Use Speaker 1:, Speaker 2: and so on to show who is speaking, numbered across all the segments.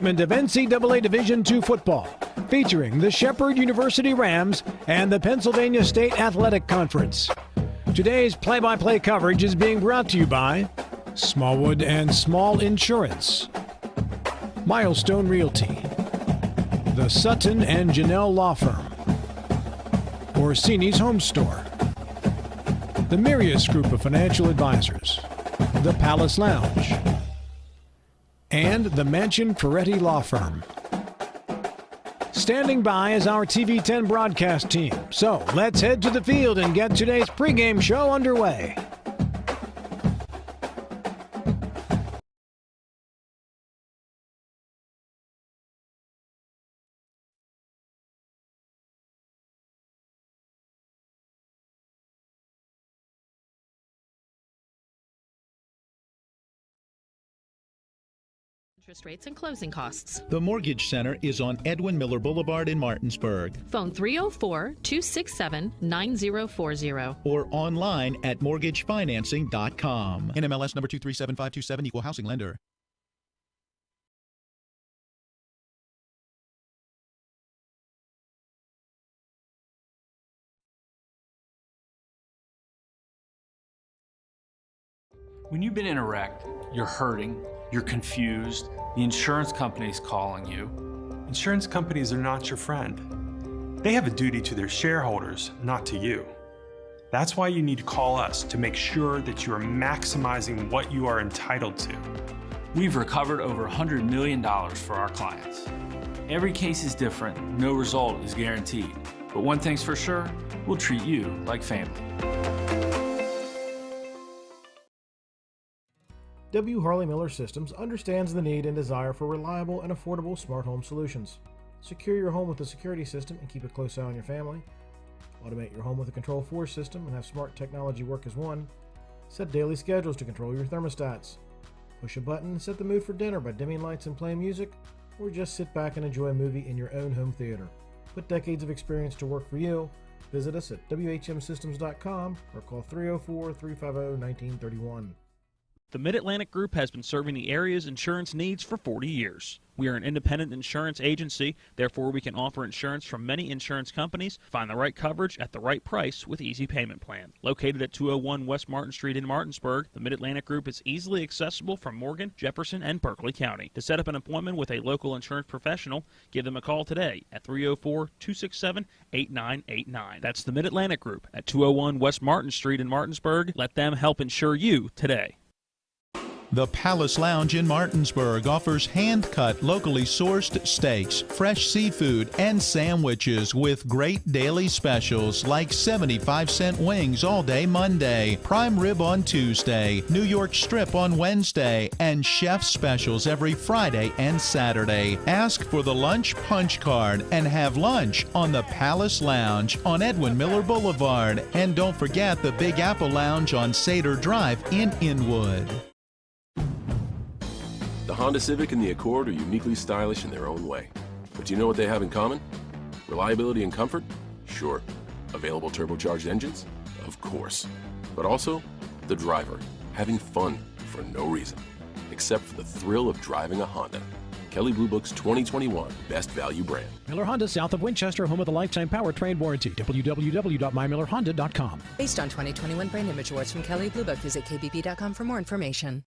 Speaker 1: Of NCAA Division II football, featuring the Shepherd University Rams and the Pennsylvania State Athletic Conference. Today's play-by-play coverage is being brought to you by Smallwood and Small Insurance, Milestone Realty, the Sutton and Janelle Law Firm, Orsini's Home Store, the Mirius Group of Financial Advisors, the Palace Lounge, and the Mansion Ferretti Law Firm. Standing by is our TV10 broadcast team. So let's head to the field and get today's pregame show underway.
Speaker 2: Interest rates and closing costs.
Speaker 3: The Mortgage Center is on Edwin Miller Boulevard in Martinsburg.
Speaker 2: Phone 304-267-9040.
Speaker 3: Or online at mortgagefinancing.com. NMLS number 237527, Equal Housing Lender.
Speaker 4: When you've been in a wreck, you're hurting, you're confused, the insurance company's calling you.
Speaker 5: Insurance companies are not your friend. They have a duty to their shareholders, not to you. That's why you need to call us to make sure that you are maximizing what you are entitled to.
Speaker 4: We've recovered over $100 million for our clients. Every case is different, no result is guaranteed. But one thing's for sure, we'll treat you like family.
Speaker 6: W. Harley Miller Systems understands the need and desire for reliable and affordable smart home solutions. Secure your home with a security system and keep a close eye on your family. Automate your home with a Control4 system and have smart technology work as one. Set daily schedules to control your thermostats. Push a button and set the mood for dinner by dimming lights and playing music, or just sit back and enjoy a movie in your own home theater. Put decades of experience to work for you. Visit us at whmsystems.com or call 304-350-1931.
Speaker 7: The Mid-Atlantic Group has been serving the area's insurance needs for 40 years. We are an independent insurance agency, therefore we can offer insurance from many insurance companies, find the right coverage at the right price with easy payment plan. Located at 201 West Martin Street in Martinsburg, the Mid-Atlantic Group is easily accessible from Morgan, Jefferson, and Berkeley County. To set up an appointment with a local insurance professional, give them a call today at 304-267-8989. That's the Mid-Atlantic Group at 201 West Martin Street in Martinsburg. Let them help insure you today.
Speaker 3: The Palace Lounge in Martinsburg offers hand-cut, locally sourced steaks, fresh seafood, and sandwiches with great daily specials like 75-cent wings all day Monday, prime rib on Tuesday, New York strip on Wednesday, and chef specials every Friday and Saturday. Ask for the lunch punch card and have lunch on the Palace Lounge on Edwin Miller Boulevard. And don't forget the Big Apple Lounge on Sater Drive in Inwood.
Speaker 8: The Honda Civic and the Accord are uniquely stylish in their own way. But do you know what they have in common? Reliability and comfort? Sure. Available turbocharged engines? Of course. But also, the driver, having fun for no reason, except for the thrill of driving a Honda. Kelley Blue Book's 2021 Best Value Brand.
Speaker 1: Miller Honda, south of Winchester, home of the lifetime powertrain warranty. www.mymillerhonda.com.
Speaker 9: Based on 2021 brand image awards from Kelley Blue Book, visit kbb.com for more information.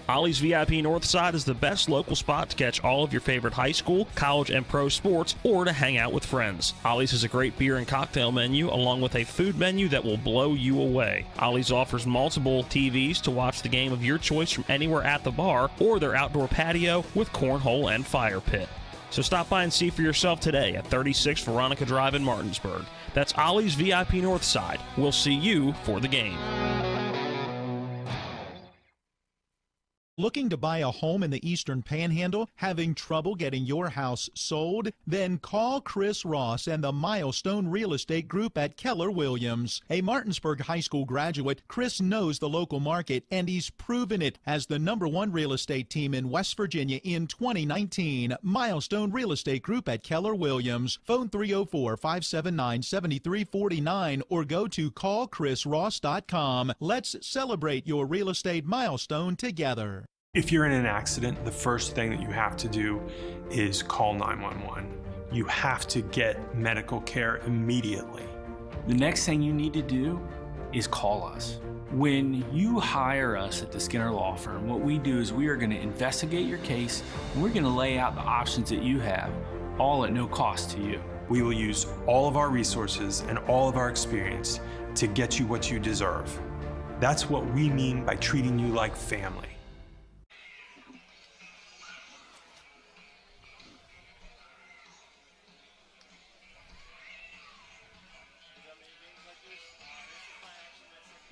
Speaker 7: Ollie's VIP Northside is the best local spot to catch all of your favorite high school, college, and pro sports, or to hang out with friends. Ollie's has a great beer and cocktail menu, along with a food menu that will blow you away. Ollie's offers multiple TVs to watch the game of your choice from anywhere at the bar, or their outdoor patio with cornhole and fire pit. So stop by and see for yourself today at 36 Veronica Drive in Martinsburg. That's Ollie's VIP Northside. We'll see you for the game.
Speaker 3: Looking to buy a home in the Eastern Panhandle? Having trouble getting your house sold? Then call Chris Ross and the Milestone Real Estate Group at Keller Williams. A Martinsburg High School graduate, Chris knows the local market, and he's proven it as the #1 real estate team in West Virginia in 2019. Milestone Real Estate Group at Keller Williams. Phone 304-579-7349 or go to callchrisross.com. Let's celebrate your real estate milestone together.
Speaker 5: If you're in an accident, the first thing that you have to do is call 911. You have to get medical care immediately.
Speaker 4: The next thing you need to do is call us. When you hire us at the Skinner Law Firm, what we do is we are going to investigate your case and we're going to lay out the options that you have, all at no cost to you.
Speaker 5: We will use all of our resources and all of our experience to get you what you deserve. That's what we mean by treating you like family.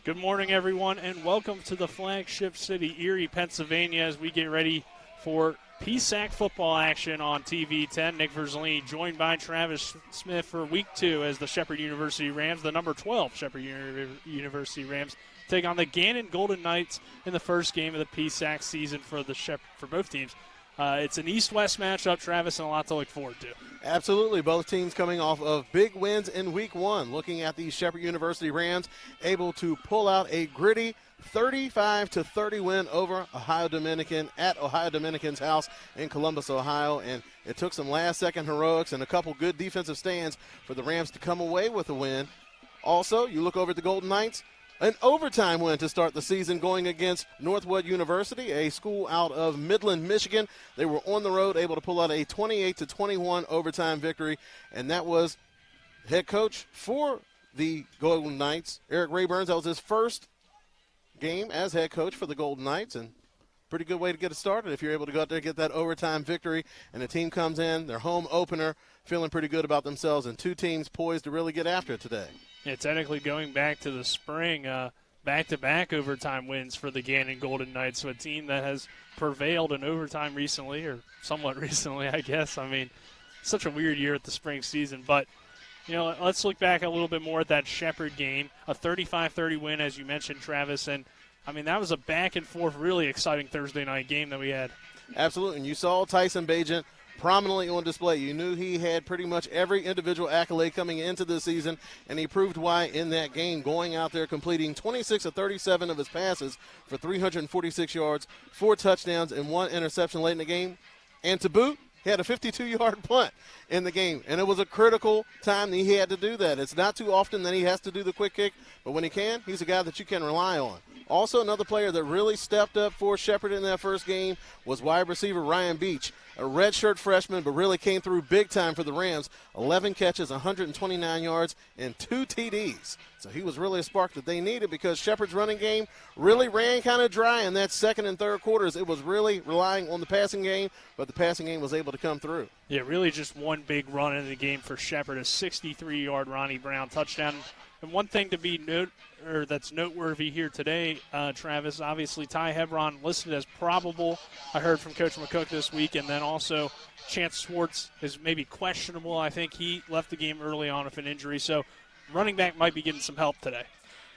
Speaker 10: Good morning, everyone, and welcome to the flagship city, Erie, Pennsylvania, as we get ready for PSAC football action on TV 10. Nick Verzolini joined by Travis Smith for Week 2 as the Shepherd University Rams, the number 12 Shepherd University Rams, take on the Gannon Golden Knights in the first game of the PSAC season for both teams. It's an East-West matchup, Travis, and a lot to look forward to.
Speaker 11: Absolutely. Both teams coming off of big wins in Week 1. Looking at the Shepherd University Rams, able to pull out a gritty 35-30 win over Ohio Dominican at Ohio Dominican's house in Columbus, Ohio. And it took some last-second heroics and a couple good defensive stands for the Rams to come away with a win. Also, you look over at the Golden Knights, an overtime win to start the season going against Northwood University, a school out of Midland, Michigan. They were on the road, able to pull out a 28-21 overtime victory, and that was head coach for the Golden Knights, Eric Rayburns. That was his first game as head coach for the Golden Knights, and pretty good way to get it started if you're able to go out there and get that overtime victory, and the team comes in, their home opener, feeling pretty good about themselves, and two teams poised to really get after it today.
Speaker 10: Yeah, technically going back to the spring, back-to-back overtime wins for the Gannon Golden Knights, so a team that has prevailed in overtime recently, or somewhat recently, I guess. I mean, such a weird year at the spring season. But, you know, let's look back a little bit more at that Shepherd game, a 35-30 win, as you mentioned, Travis. And, I mean, that was a back-and-forth, really exciting Thursday night game that we had.
Speaker 11: Absolutely, and you saw Tyson Bagent prominently on display. You knew he had pretty much every individual accolade coming into the season, and he proved why in that game, going out there completing 26 of 37 of his passes for 346 yards, 4 touchdowns, and 1 interception late in the game. And to boot, he had a 52-yard punt in the game, and it was a critical time that he had to do that. It's not too often that he has to do the quick kick, but when he can, he's a guy that you can rely on. Also, another player that really stepped up for Shepherd in that first game was wide receiver Ryan Beach, a redshirt freshman, but really came through big time for the Rams. 11 catches, 129 yards, and 2 TDs. So he was really a spark that they needed because Shepherd's running game really ran kind of dry in that second and third quarters. It was really relying on the passing game, but the passing game was able to come through.
Speaker 10: Yeah, really just one big run in the game for Shepherd, a 63-yard Ronnie Brown touchdown. And one thing to be that's noteworthy here today, Travis, obviously Ty Hebron listed as probable. I heard from Coach McCook this week, and then also Chance Swartz is maybe questionable. I think he left the game early on with an injury, so running back might be getting some help today.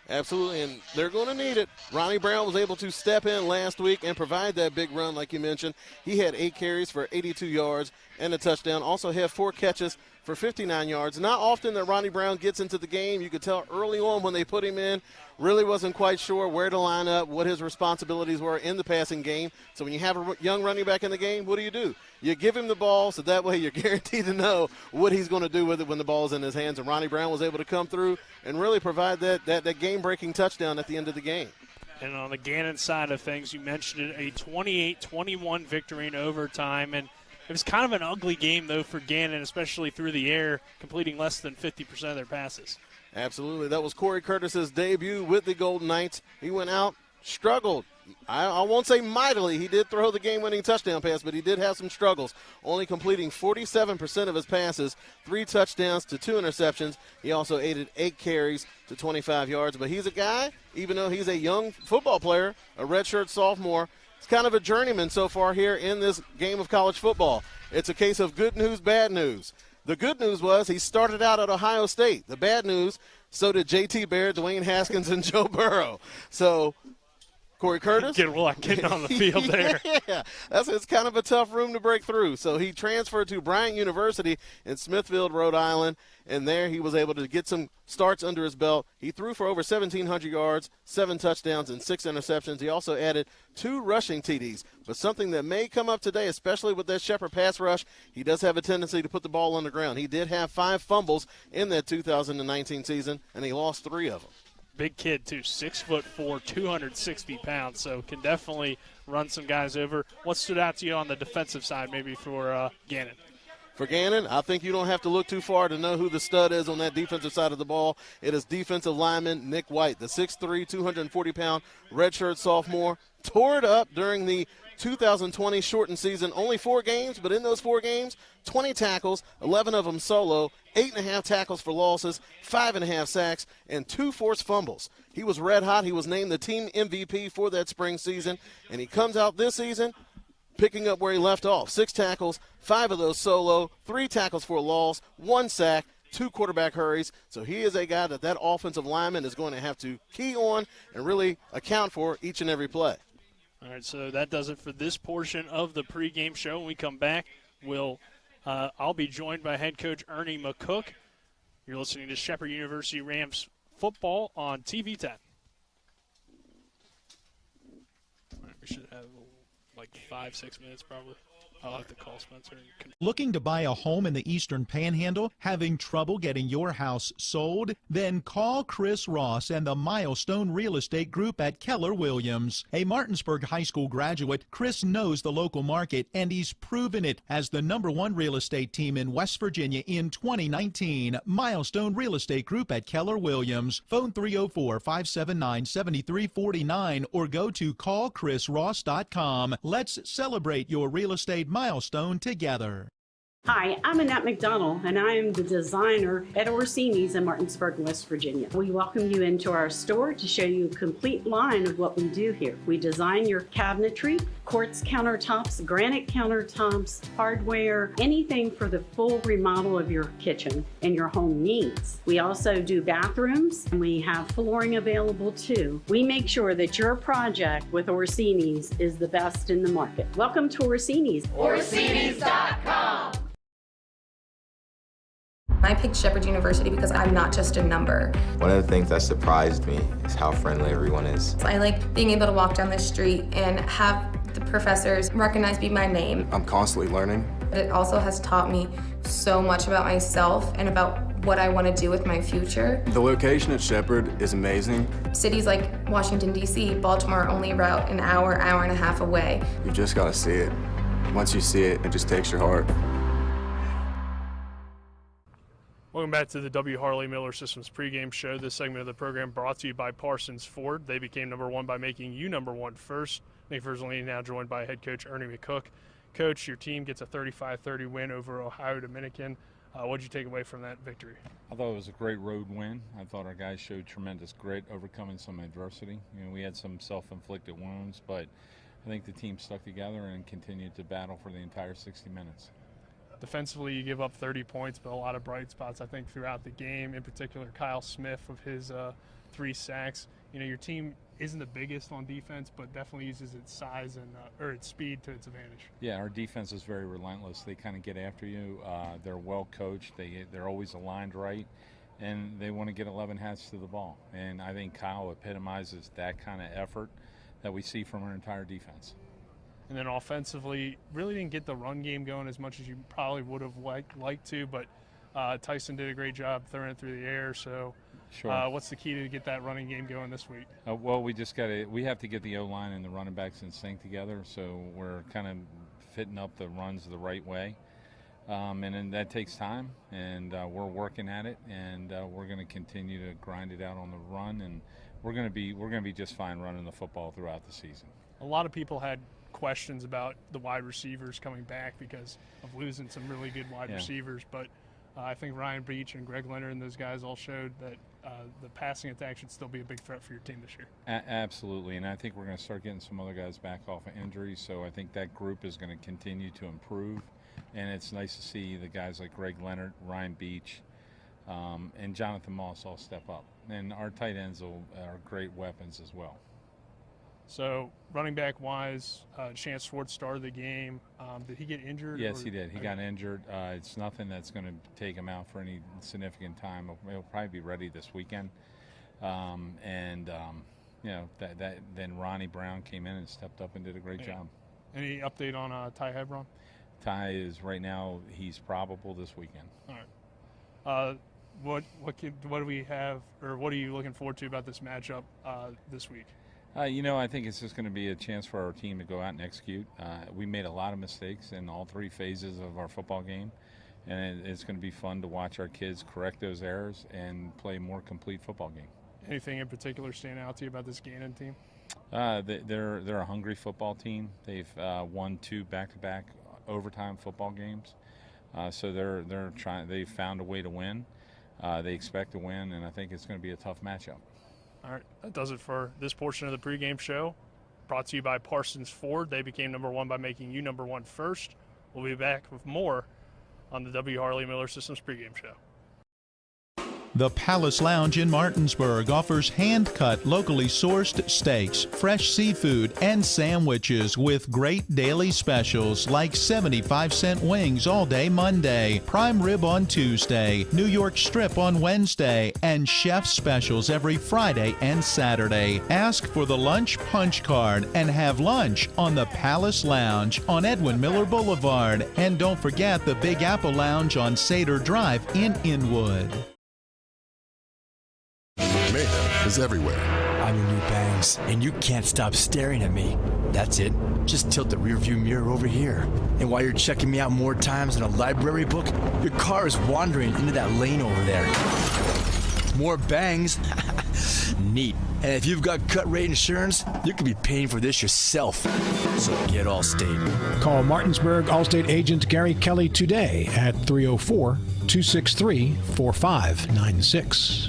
Speaker 11: Absolutely, and they're going to need it. Ronnie Brown was able to step in last week and provide that big run like you mentioned. He had 8 carries for 82 yards and a touchdown. Also had 4 catches for 59 yards. Not often that Ronnie Brown gets into the game. You could tell early on when they put him in, really wasn't quite sure where to line up, what his responsibilities were in the passing game. So when you have a young running back in the game, what do? You give him the ball so that way you're guaranteed to know what he's going to do with it when the ball's in his hands. And Ronnie Brown was able to come through and really provide that game-breaking touchdown at the end of the game.
Speaker 10: And on the Gannon side of things, you mentioned it, a 28-21 victory in overtime. And it was kind of an ugly game, though, for Gannon, especially through the air, completing less than 50% of their passes.
Speaker 11: Absolutely. That was Corey Curtis's debut with the Golden Knights. He went out, struggled. I won't say mightily. He did throw the game-winning touchdown pass, but he did have some struggles, only completing 47% of his passes, 3 touchdowns to 2 interceptions. He also aided 8 carries to 25 yards. But he's a guy, even though he's a young football player, a redshirt sophomore, It's kind of a journeyman so far here in this game of college football. It's a case of good news, bad news. The good news was he started out at Ohio State. The bad news, so did J.T. Barrett, Dwayne Haskins, and Joe Burrow. So Corey Curtis.
Speaker 10: Getting on the field there.
Speaker 11: Yeah, it's kind of a tough room to break through. So he transferred to Bryant University in Smithfield, Rhode Island, and there he was able to get some starts under his belt. He threw for over 1,700 yards, 7 touchdowns, and 6 interceptions. He also added 2 rushing TDs. But something that may come up today, especially with that Shepherd pass rush, he does have a tendency to put the ball on the ground. He did have 5 fumbles in that 2019 season, and he lost 3 of them.
Speaker 10: Big kid, too, 6'4", 260 pounds, so can definitely run some guys over. What stood out to you on the defensive side, maybe for Gannon?
Speaker 11: For Gannon, I think you don't have to look too far to know who the stud is on that defensive side of the ball. It is defensive lineman Nick White, the 6'3", 240-pound redshirt sophomore. Tore it up during the 2020 shortened season. Only 4 games, but in those 4 games, 20 tackles, 11 of them solo, 8.5 tackles for losses, 5.5 sacks, and 2 forced fumbles. He was red hot. He was named the team MVP for that spring season, and he comes out this season picking up where he left off. 6 tackles, 5 of those solo, 3 tackles for a loss, 1 sack, 2 quarterback hurries. So he is a guy that offensive lineman is going to have to key on and really account for each and every play.
Speaker 10: All right, so that does it for this portion of the pregame show. When we come back, I'll be joined by head coach Ernie McCook. You're listening to Shepherd University Rams football on TV 10. All right, we should have like 5-6 minutes probably. I'll have to call Spencer.
Speaker 3: Looking to buy a home in the Eastern Panhandle? Having trouble getting your house sold? Then call Chris Ross and the Milestone Real Estate Group at Keller Williams. A Martinsburg High School graduate, Chris knows the local market, and he's proven it as the #1 real estate team in West Virginia in 2019. Milestone Real Estate Group at Keller Williams. Phone 304-579-7349 or go to callchrisross.com. Let's celebrate your real estate milestone together.
Speaker 12: Hi, I'm Annette McDonald, and I am the designer at Orsini's in Martinsburg, West Virginia. We welcome you into our store to show you a complete line of what we do here. We design your cabinetry, quartz countertops, granite countertops, hardware, anything for the full remodel of your kitchen and your home needs. We also do bathrooms, and we have flooring available too. We make sure that your project with Orsini's is the best in the market. Welcome to Orsini's.
Speaker 13: Orsinis.com. I picked Shepherd University because I'm not just a number.
Speaker 14: One of the things that surprised me is how friendly everyone is.
Speaker 13: I like being able to walk down the street and have the professors recognize me by name.
Speaker 14: I'm constantly learning.
Speaker 13: But it also has taught me so much about myself and about what I want to do with my future.
Speaker 14: The location at Shepherd is amazing.
Speaker 13: Cities like Washington, D.C., Baltimore are only about an hour and a half away.
Speaker 14: You just got to see it. Once you see it, it just takes your heart.
Speaker 10: Welcome back to the W. Harley Miller Systems pregame show. This segment of the program brought to you by Parsons Ford. They became #1 by making you #1 first. Nick Verzolini now joined by head coach Ernie McCook. Coach, your team gets a 35-30 win over Ohio Dominican. What did you take away from that victory?
Speaker 15: I thought it was a great road win. I thought our guys showed tremendous grit, overcoming some adversity. We had some self-inflicted wounds, but I think the team stuck together and continued to battle for the entire 60 minutes.
Speaker 10: Defensively, you give up 30 points, but a lot of bright spots, I think, throughout the game. In particular, Kyle Smith with his 3 sacks. Your team isn't the biggest on defense, but definitely uses its size and or its speed to its advantage.
Speaker 15: Yeah, our defense is very relentless. They kind of get after you. They're well coached. They're always aligned right, and they want to get 11 hats to the ball. And I think Kyle epitomizes that kind of effort that we see from our entire defense.
Speaker 10: And then offensively, really didn't get the run game going as much as you probably would have liked to, but Tyson did a great job throwing it through the air. So
Speaker 15: sure.
Speaker 10: What's the key to get that running game going this week?
Speaker 15: Well, we have to get the O-line and the running backs in sync together, so we're kind of fitting up the runs the right way. And then that takes time, and we're working at it, and we're going to continue to grind it out on the run, and we're going to be just fine running the football throughout the season.
Speaker 10: A lot of people had questions about the wide receivers coming back because of losing some really good wide receivers, but I think Ryan Beach and Greg Leonard and those guys all showed that
Speaker 16: the passing attack should still be a big threat for your team this year.
Speaker 15: Absolutely, and I think we're going to start getting some other guys back off of injury, so I think that group is going to continue to improve, and it's nice to see the guys like Greg Leonard, Ryan Beach, and Jonathan Moss all step up. And our tight ends are great weapons as well.
Speaker 16: So running back wise, Chance Schwartz started the game. Did he get injured?
Speaker 15: Yes, he did. He got injured. It's nothing that's going to take him out for any significant time. He'll probably be ready this weekend. Then Ronnie Brown came in and stepped up and did a great job.
Speaker 16: Any update on Ty Hebron?
Speaker 15: Ty is right now, he's probable this weekend.
Speaker 16: All right. What do we have, or what are you looking forward to about this matchup this week?
Speaker 15: I think it's just going to be a chance for our team to go out and execute. We made a lot of mistakes in all three phases of our football game, and it's going to be fun to watch our kids correct those errors and play a more complete football game.
Speaker 16: Anything in particular stand out to you about this Gannon team?
Speaker 15: They're a hungry football team. They've won 2 back-to-back overtime football games, so they're trying. They've found a way to win. They expect to win, and I think it's going to be a tough matchup.
Speaker 16: All right, that does it for this portion of the pregame show. Brought to you by Parsons Ford. They became number one by making you number one first. We'll be back with more on the W. Harley Miller Systems pregame show.
Speaker 3: The Palace Lounge in Martinsburg offers hand-cut, locally sourced steaks, fresh seafood, and sandwiches with great daily specials like 75-cent wings all day Monday, prime rib on Tuesday, New York strip on Wednesday, and chef specials every Friday and Saturday. Ask for the lunch punch card and have lunch on the Palace Lounge on Edwin Miller Boulevard. And don't forget the Big Apple Lounge on Sater Drive in Inwood.
Speaker 17: Mayhem is everywhere.
Speaker 18: I'm your new bangs, and you can't stop staring at me. That's it. Just tilt the rearview mirror over here. And while you're checking me out more times than a library book, your car is wandering into that lane over there. More bangs? Neat. And if you've got cut rate insurance, you could be paying for this yourself. So get Allstate.
Speaker 1: Call Martinsburg Allstate agent Gary Kelly today at 304-263-4596.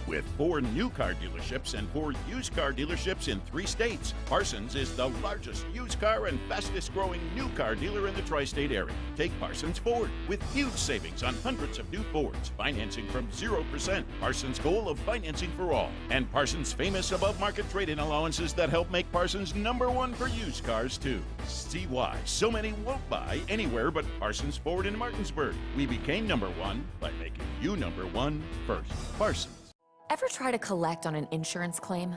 Speaker 19: With 4 new car dealerships and 4 used car dealerships in 3 states, Parsons is the largest used car and fastest growing new car dealer in the tri-state area. Take Parsons Ford with huge savings on hundreds of new Fords, financing from 0%, Parsons' goal of financing for all, and Parsons' famous above-market trade-in allowances that help make Parsons #1 for used cars too. See why so many won't buy anywhere but Parsons Ford in Martinsburg. We became #1 by making you #1 first. Parsons.
Speaker 20: Ever try to collect on an insurance claim?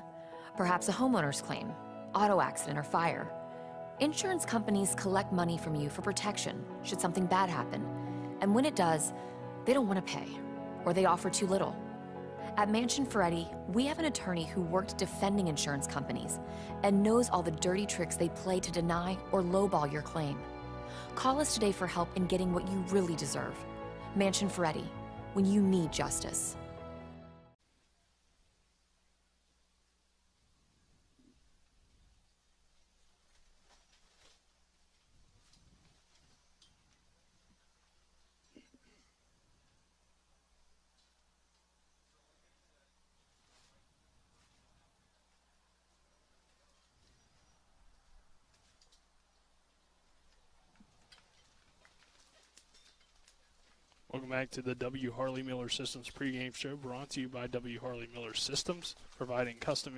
Speaker 20: Perhaps a homeowner's claim, auto accident, or fire. Insurance companies collect money from you for protection should something bad happen. And when it does, they don't want to pay, or they offer too little. At Mansion Ferretti, we have an attorney who worked defending insurance companies and knows all the dirty tricks they play to deny or lowball your claim. Call us today for help in getting what you really deserve. Mansion Ferretti, when you need justice.
Speaker 10: Welcome back to the W. Harley Miller Systems pregame show, brought to you by W. Harley Miller Systems, providing custom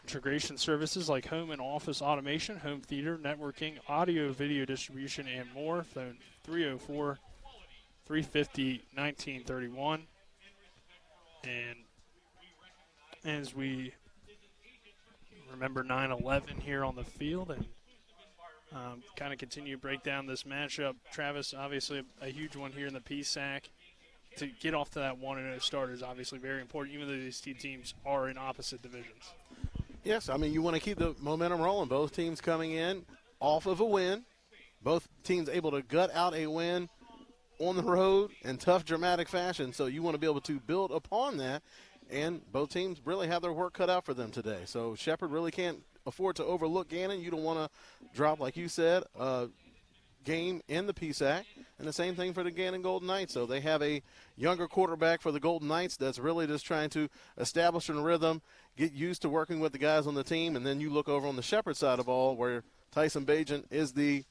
Speaker 10: integration services like home and office automation, home theater, networking, audio, video distribution, and more. Phone 304-350-1931. And as we remember 9/11 here on the field and kind of continue to break down this matchup. Travis, obviously a huge one here in the PSAC. To get off to that 1-0 start is obviously very important, even though these two teams are in opposite divisions.
Speaker 11: Yes, I mean, you want to keep the momentum rolling. Both teams coming in off of a win. Both teams able to gut out a win on the road in tough, dramatic fashion. So you want to be able to build upon that. And both teams really have their work cut out for them today. So Shepherd really can't afford to overlook Gannon. You don't want to drop, like you said, game in the PSAC, and the same thing for the Gannon Golden Knights. So they have a younger quarterback for the Golden Knights that's really just trying to establish a rhythm, get used to working with the guys on the team, and then you look over on the Shepherd side of the ball where Tyson Bajan is the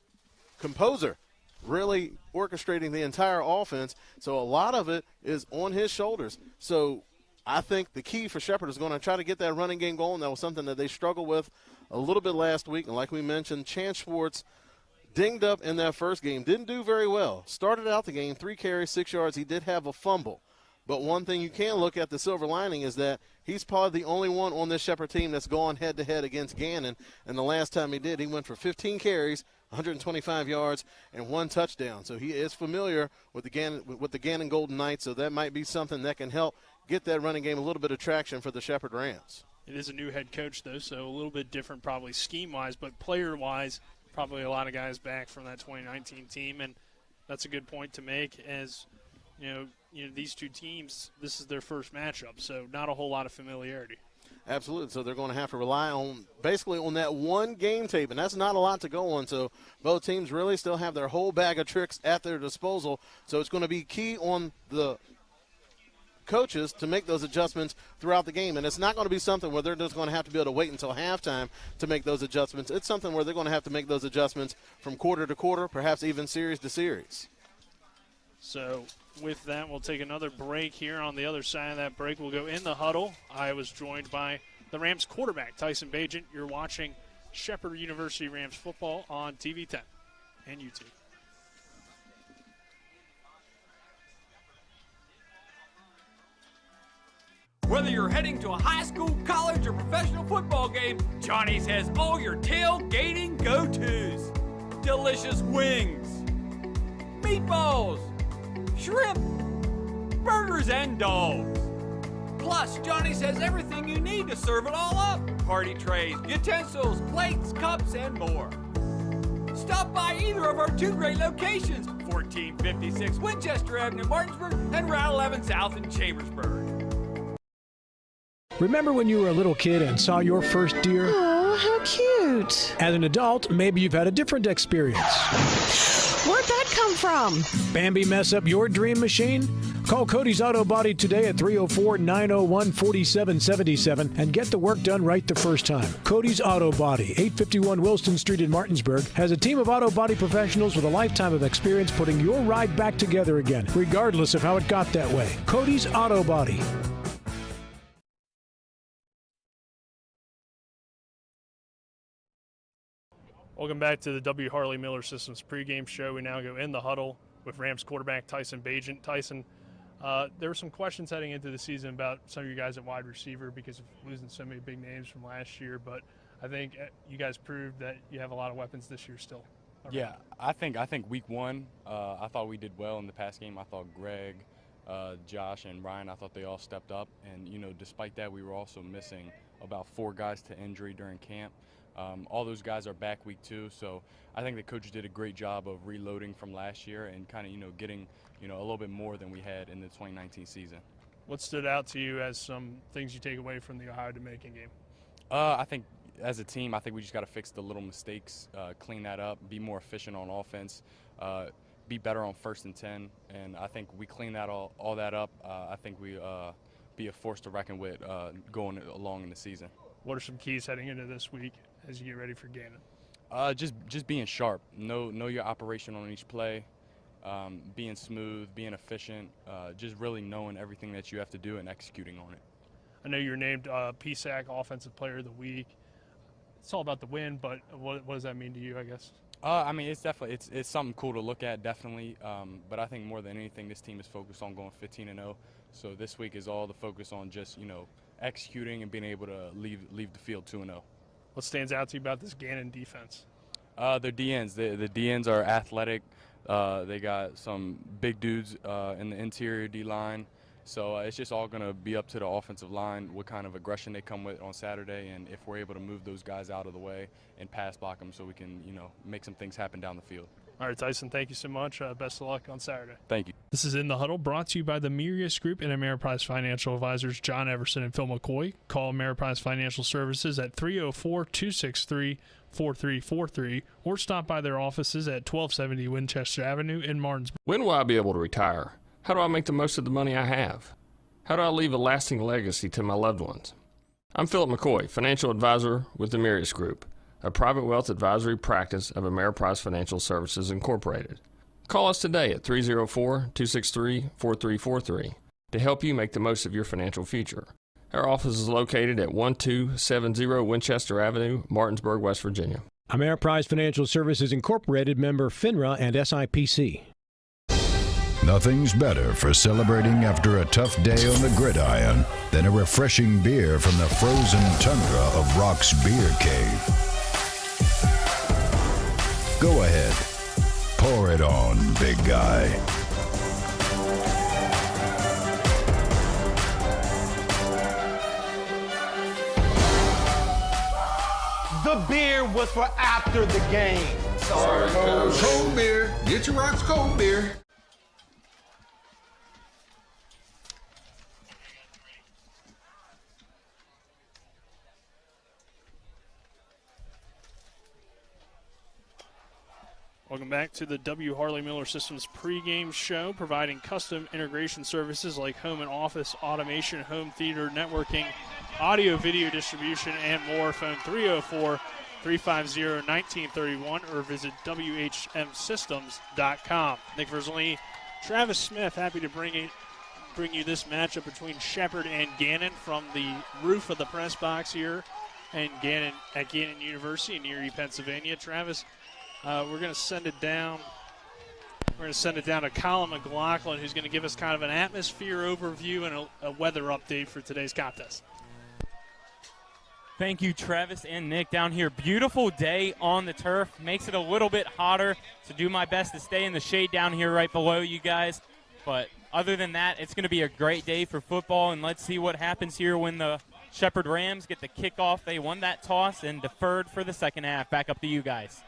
Speaker 11: composer, really orchestrating the entire offense. So a lot of it is on his shoulders. So I think the key for Shepherd is going to try to get that running game going. That was something that they struggled with a little bit last week. And like we mentioned, Chance Schwartz dinged up in that first game, didn't do very well. Started out the game, 3 carries, 6 yards. He did have a fumble. But one thing you can look at, the silver lining, is that he's probably the only one on this Shepherd team that's gone head-to-head against Gannon. And the last time he did, he went for 15 carries, 125 yards, and 1 touchdown. So he is familiar with the Gannon Golden Knights, so that might be something that can help get that running game a little bit of traction for the Shepherd Rams.
Speaker 10: It is a new head coach, though, so a little bit different probably scheme-wise, but player-wise, probably a lot of guys back from that 2019 team, and that's a good point to make. As you know, these two teams, this is their first matchup, so not a whole lot of familiarity.
Speaker 11: Absolutely. So they're going to have to rely on basically on that one game tape, and that's not a lot to go on. So both teams really still have their whole bag of tricks at their disposal. So it's going to be key on the coaches to make those adjustments throughout the game. And it's not going to be something where they're just going to have to be able to wait until halftime to make those adjustments. It's something where they're going to have to make those adjustments from quarter to quarter, perhaps even series to series.
Speaker 10: So with that, we'll take another break here. On the other side of that break, we'll go in the huddle. I was joined by the Rams quarterback, Tyson Bajan. You're watching Shepherd University Rams football on TV 10 and YouTube.
Speaker 21: Whether you're heading to a high school, college, or professional football game, Johnny's has all your tailgating go-tos. Delicious wings, meatballs, shrimp, burgers, and dogs. Plus, Johnny's has everything you need to serve it all up. Party trays, utensils, plates, cups, and more. Stop by either of our 2 great locations, 1456 Winchester Avenue in Martinsburg and Route 11 South in Chambersburg.
Speaker 1: Remember when you were a little kid and saw your first deer?
Speaker 22: Oh, how cute.
Speaker 1: As an adult, maybe you've had a different experience.
Speaker 22: Where'd that come from?
Speaker 1: Bambi mess up your dream machine? Call Cody's Auto Body today at 304-901-4777 and get the work done right the first time. Cody's Auto Body, 851 Wilston Street in Martinsburg, has a team of auto body professionals with a lifetime of experience putting your ride back together again, regardless of how it got that way. Cody's Auto Body.
Speaker 16: Welcome back to the W. Harley Miller Systems pregame show. We now go in the huddle with Rams quarterback Tyson Bajan. Tyson, there were some questions heading into the season about some of you guys at wide receiver because of losing so many big names from last year, but I think you guys proved that you have a lot of weapons this year still.
Speaker 23: Yeah, I think week 1, I thought we did well in the pass game. I thought Greg, Josh, and Ryan, I thought they all stepped up, and despite that, we were also missing about 4 guys to injury during camp. All those guys are back week 2, so I think the coach did a great job of reloading from last year and kind of getting a little bit more than we had in the 2019 season.
Speaker 16: What stood out to you as some things you take away from the Ohio-Dominican game?
Speaker 23: I think as a team, I think we just got to fix the little mistakes, clean that up, be more efficient on offense, be better on 1st and 10, and I think we clean that all that up. I think we be a force to reckon with going along in the season.
Speaker 16: What are some keys heading into this week as you get ready for Gannon?
Speaker 23: Just being sharp. Know your operation on each play, being smooth, being efficient, just really knowing everything that you have to do and executing on it.
Speaker 16: I know you're named PSAC Offensive Player of the Week. It's all about the win, but what does that mean to you, I guess?
Speaker 23: I mean, it's definitely it's something cool to look at, definitely. But I think more than anything, this team is focused on going 15-0. So this week is all the focus on just executing and being able to leave the field 2-0.
Speaker 16: What stands out to you about this Gannon defense?
Speaker 23: Their DNs. The DNs are athletic. They got some big dudes in the interior D-line, So it's just all going to be up to the offensive line, what kind of aggression they come with on Saturday, and if we're able to move those guys out of the way and pass block them so we can, make some things happen down the field.
Speaker 16: All right, Tyson, thank you so much. Best of luck on Saturday.
Speaker 23: Thank you.
Speaker 16: This is In the Huddle, brought to you by the Mirius Group and Ameriprise Financial Advisors John Everson and Phil McCoy. Call Ameriprise Financial Services at 304-263-4343 or stop by their offices at 1270 Winchester Avenue in Martinsburg.
Speaker 2: When will I be able to retire? How do I make the most of the money I have? How do I leave a lasting legacy to my loved ones? I'm Philip McCoy, financial advisor with the Mirius Group, a private wealth advisory practice of Ameriprise Financial Services Incorporated. Call us today at 304-263-4343 to help you make the most of your financial future. Our office is located at 1270 Winchester Avenue, Martinsburg, West Virginia.
Speaker 1: Ameriprise Financial Services Incorporated, member FINRA and SIPC.
Speaker 6: Nothing's better for celebrating after a tough day on the gridiron than a refreshing beer from the frozen tundra of Rock's Beer Cave. Go ahead. Pour it on, big guy.
Speaker 8: The beer was for after the game.
Speaker 24: Sorry, Coach. Cold beer. Get your Rock's cold beer.
Speaker 10: Welcome back to the W. Harley Miller Systems pregame show, providing custom integration services like home and office automation, home theater networking, audio video distribution, and more. Phone 304-350-1931 or visit WHMsystems.com. Nick Verzolini, Travis Smith, happy to bring you this matchup between Shepherd and Gannon from the roof of the press box here and Gannon at Gannon University in Erie, Pennsylvania. Travis, we're going to send it down. We're going to send it down to Colin McLaughlin, who's going to give us kind of an atmosphere overview and a weather update for today's contest.
Speaker 25: Thank you, Travis and Nick, down here. Beautiful day on the turf. Makes it a little bit hotter, so do my best to stay in the shade down here right below you guys. But other than that, it's going to be a great day for football, and let's see what happens here when the Shepherd Rams get the kickoff. They won that toss and deferred for the second half. Back up to you guys.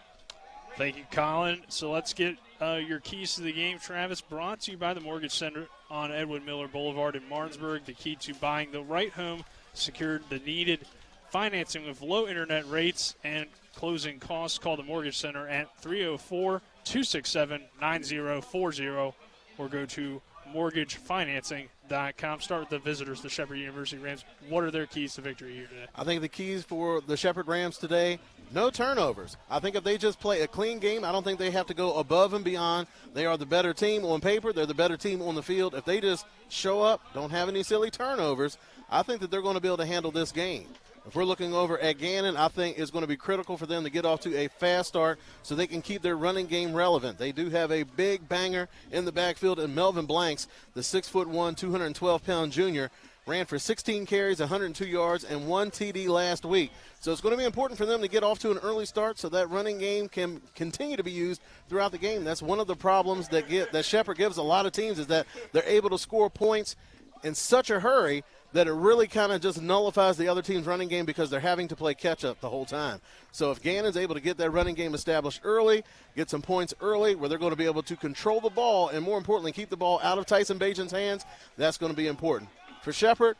Speaker 10: Thank you, Colin. So let's get your keys to the game, Travis. Brought to you by the Mortgage Center on Edwin Miller Boulevard in Martinsburg. The key to buying the right home, secured the needed financing with low internet rates and closing costs. Call the Mortgage Center at 304-267-9040 or go to mortgagefinancing.com. Start with the visitors, the Shepherd University Rams. What are their keys to victory here today?
Speaker 11: I think the keys for the Shepherd Rams today, no turnovers. I think if they just play a clean game, I don't think they have to go above and beyond. They are the better team on paper. They're the better team on the field. If they just show up, don't have any silly turnovers, I think that they're going to be able to handle this game. If we're looking over at Gannon, I think it's going to be critical for them to get off to a fast start so they can keep their running game relevant. They do have a big banger in the backfield, and Melvin Blanks, the 6'1", 212-pound junior, ran for 16 carries, 102 yards, and 1 TD last week. So it's going to be important for them to get off to an early start so that running game can continue to be used throughout the game. That's one of the problems that Shepherd gives a lot of teams, is that they're able to score points in such a hurry that it really kind of just nullifies the other team's running game because they're having to play catch-up the whole time. So if Gannon's able to get that running game established early, get some points early where they're going to be able to control the ball and, more importantly, keep the ball out of Tyson Bajan's hands, that's going to be important. For Shepherd,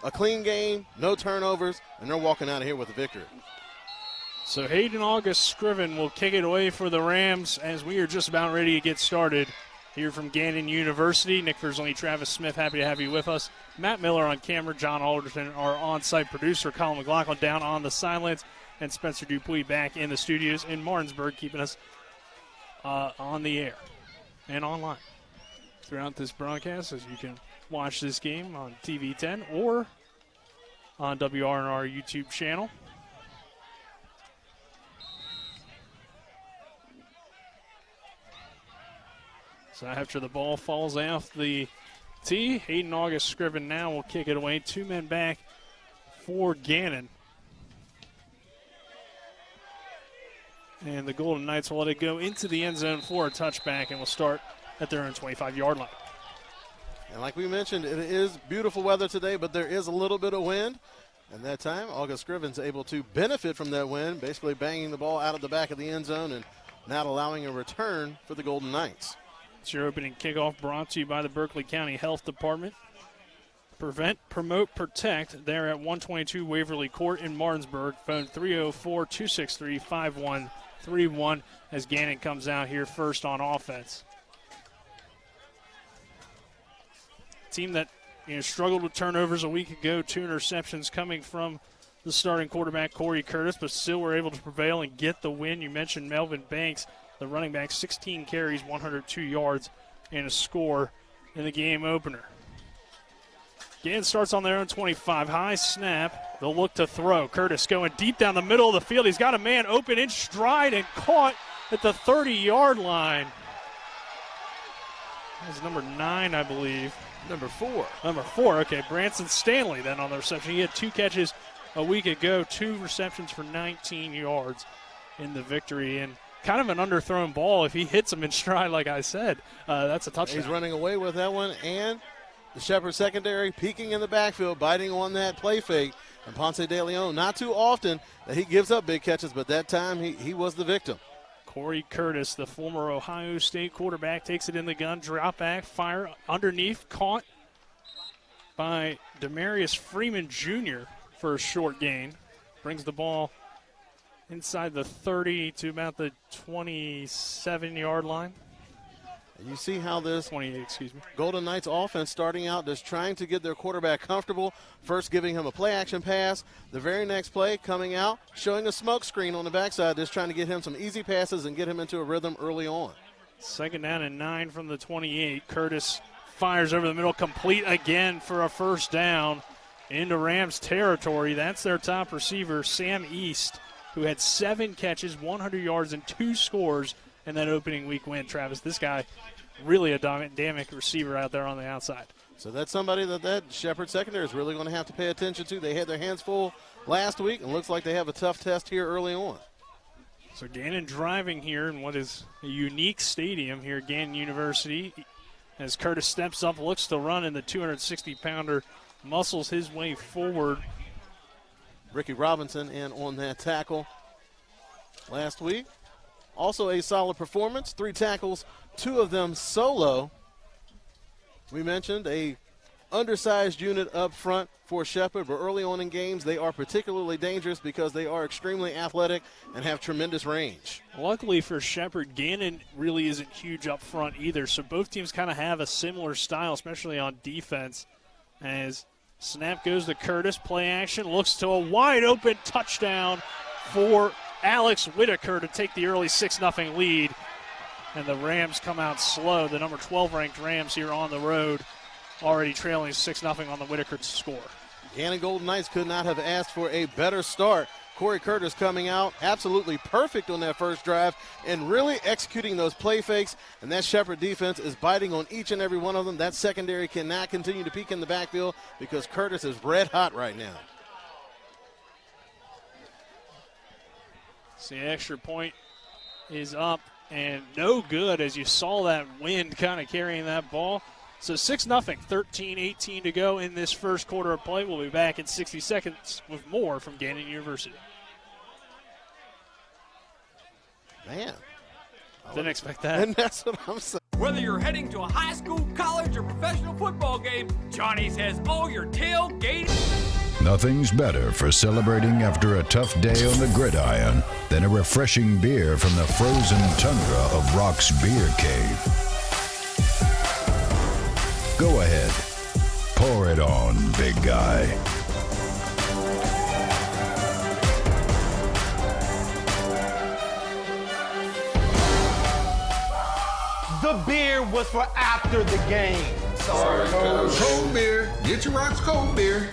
Speaker 11: a clean game, no turnovers, and they're walking out of here with a victory.
Speaker 10: So Hayden August Scriven will kick it away for the Rams as we are just about ready to get started here from Gannon University. Nick Verzolini, Travis Smith, happy to have you with us. Matt Miller on camera, John Alderton, our on-site producer, Colin McLaughlin down on the sidelines, and Spencer Dupuis back in the studios in Martinsburg, keeping us on the air and online throughout this broadcast, as you can watch this game on TV 10 or on WRNR YouTube channel. So after the ball falls off the tee, Hayden August Scriven now will kick it away. 2 men back for Gannon. And the Golden Knights will let it go into the end zone for a touchback, and will start at their own 25-yard line.
Speaker 11: And like we mentioned, it is beautiful weather today, but there is a little bit of wind. And that time, August Scrivens able to benefit from that wind, basically banging the ball out of the back of the end zone and not allowing a return for the Golden Knights.
Speaker 10: It's your opening kickoff brought to you by the Berkeley County Health Department. Prevent, Promote, Protect. They're at 122 Waverly Court in Martinsburg. Phone 304-263-5131 as Gannon comes out here first on offense. Team that struggled with turnovers a week ago, 2 interceptions coming from the starting quarterback, Corey Curtis, but still were able to prevail and get the win. You mentioned Melvin Banks, the running back, 16 carries, 102 yards, and a score in the game opener. Gannon starts on their own 25. High snap. They'll look to throw. Curtis going deep down the middle of the field. He's got a man open in stride and caught at the 30-yard line. That's number 9, I believe.
Speaker 11: Number 4.
Speaker 10: Number 4, okay. Branson Stanley then on the reception. He had 2 catches a week ago, 2 receptions for 19 yards in the victory. And kind of an underthrown ball. If he hits him in stride, like I said, that's a touchdown.
Speaker 11: He's running away with that one, and the Shepherd secondary peeking in the backfield, biting on that play fake. And Ponce de Leon, not too often that he gives up big catches, but that time he was the victim.
Speaker 10: Corey Curtis, the former Ohio State quarterback, takes it in the gun, drop back, fire underneath, caught by Demarius Freeman Jr. for a short gain. Brings the ball inside the 30 to about the 27-yard line.
Speaker 11: And you see how this
Speaker 10: 28, excuse me.
Speaker 11: Golden Knights offense starting out just trying to get their quarterback comfortable. First giving him a play action pass. The very next play coming out, showing a smoke screen on the backside, just trying to get him some easy passes and get him into a rhythm early on.
Speaker 10: 2nd down and 9 from the 28. Curtis fires over the middle, complete again for a first down into Rams territory. That's their top receiver, Sam East, who had 7 catches, 100 yards, and 2 scores in that opening week win. Travis, this guy really a dynamic receiver out there on the outside.
Speaker 11: So that's somebody that Shepherd secondary is really going to have to pay attention to. They had their hands full last week, and looks like they have a tough test here early on.
Speaker 10: So Gannon driving here in what is a unique stadium here at Gannon University. As Curtis steps up, looks to run, and the 260-pounder muscles his way forward.
Speaker 11: Ricky Robinson in on that tackle last week. Also a solid performance, 3 tackles, 2 of them solo. We mentioned a undersized unit up front for Shepherd, but early on in games they are particularly dangerous because they are extremely athletic and have tremendous range.
Speaker 10: Luckily for Shepherd, Gannon really isn't huge up front either, so both teams kind of have a similar style, especially on defense. As snap goes to Curtis, play action, looks to a wide open touchdown for Alex Whitaker to take the early 6-0 lead. And the Rams come out slow. The number 12 ranked Rams here on the road, already trailing 6-0 on the Whitaker score.
Speaker 11: Gannon Golden Knights could not have asked for a better start. Corey Curtis coming out absolutely perfect on that first drive and really executing those play fakes. And that Shepherd defense is biting on each and every one of them. That secondary cannot continue to peek in the backfield because Curtis is red hot right now.
Speaker 10: So the extra point is up and no good, as you saw that wind kind of carrying that ball. So 6-0, 13-18 to go in this first quarter of play. We'll be back in 60 seconds with more from Gannon University.
Speaker 11: Man.
Speaker 10: Didn't expect that.
Speaker 11: And that's what I'm saying.
Speaker 21: Whether you're heading to a high school, college, or professional football game, Johnny's has all your tailgating.
Speaker 6: Nothing's better for celebrating after a tough day on the gridiron than a refreshing beer from the frozen tundra of Rock's Beer Cave. Go ahead. Pour it on, big guy.
Speaker 8: The beer was for after the game.
Speaker 24: Sorry, Coach. Cold beer. Get your Rock's cold beer.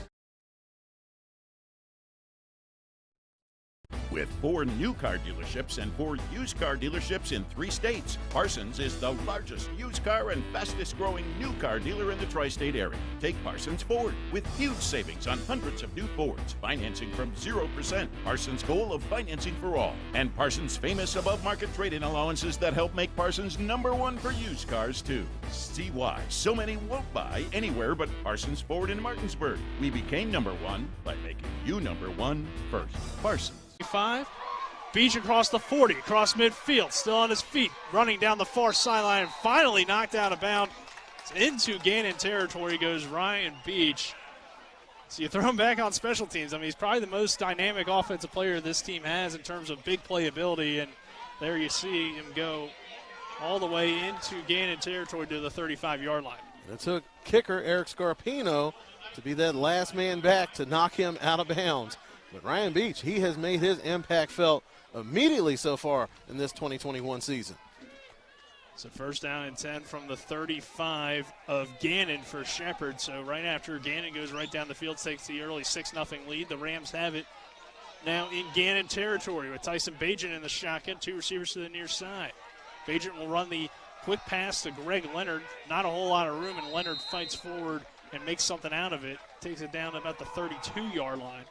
Speaker 19: With 4 new car dealerships and 4 used car dealerships in 3 states, Parsons is the largest used car and fastest growing new car dealer in the tri-state area. Take Parsons Ford with huge savings on hundreds of new Fords, financing from 0%. Parsons' goal of financing for all. And Parsons' famous above-market trade-in allowances that help make Parsons #1 for used cars, too. See why so many won't buy anywhere but Parsons Ford in Martinsburg. We became #1 by making you #1 first. Parsons.
Speaker 10: 5. Beach across the 40, across midfield, still on his feet, running down the far sideline, and finally knocked out of bounds. Into Gannon territory goes Ryan Beach. So you throw him back on special teams. I mean, he's probably the most dynamic offensive player this team has in terms of big playability, and there you see him go all the way into Gannon territory to the 35-yard line.
Speaker 11: It took kicker Eric Scarpino to be that last man back to knock him out of bounds. But Ryan Beach, he has made his impact felt immediately so far in this 2021 season.
Speaker 10: So first down and 10 from the 35 of Gannon for Shepherd. So right after Gannon goes right down the field, takes the early 6-0 lead. The Rams have it now in Gannon territory with Tyson Bagent in the shotgun, 2 receivers to the near side. Bagent will run the quick pass to Greg Leonard. Not a whole lot of room, and Leonard fights forward and makes something out of it. Takes it down to about the 32-yard line.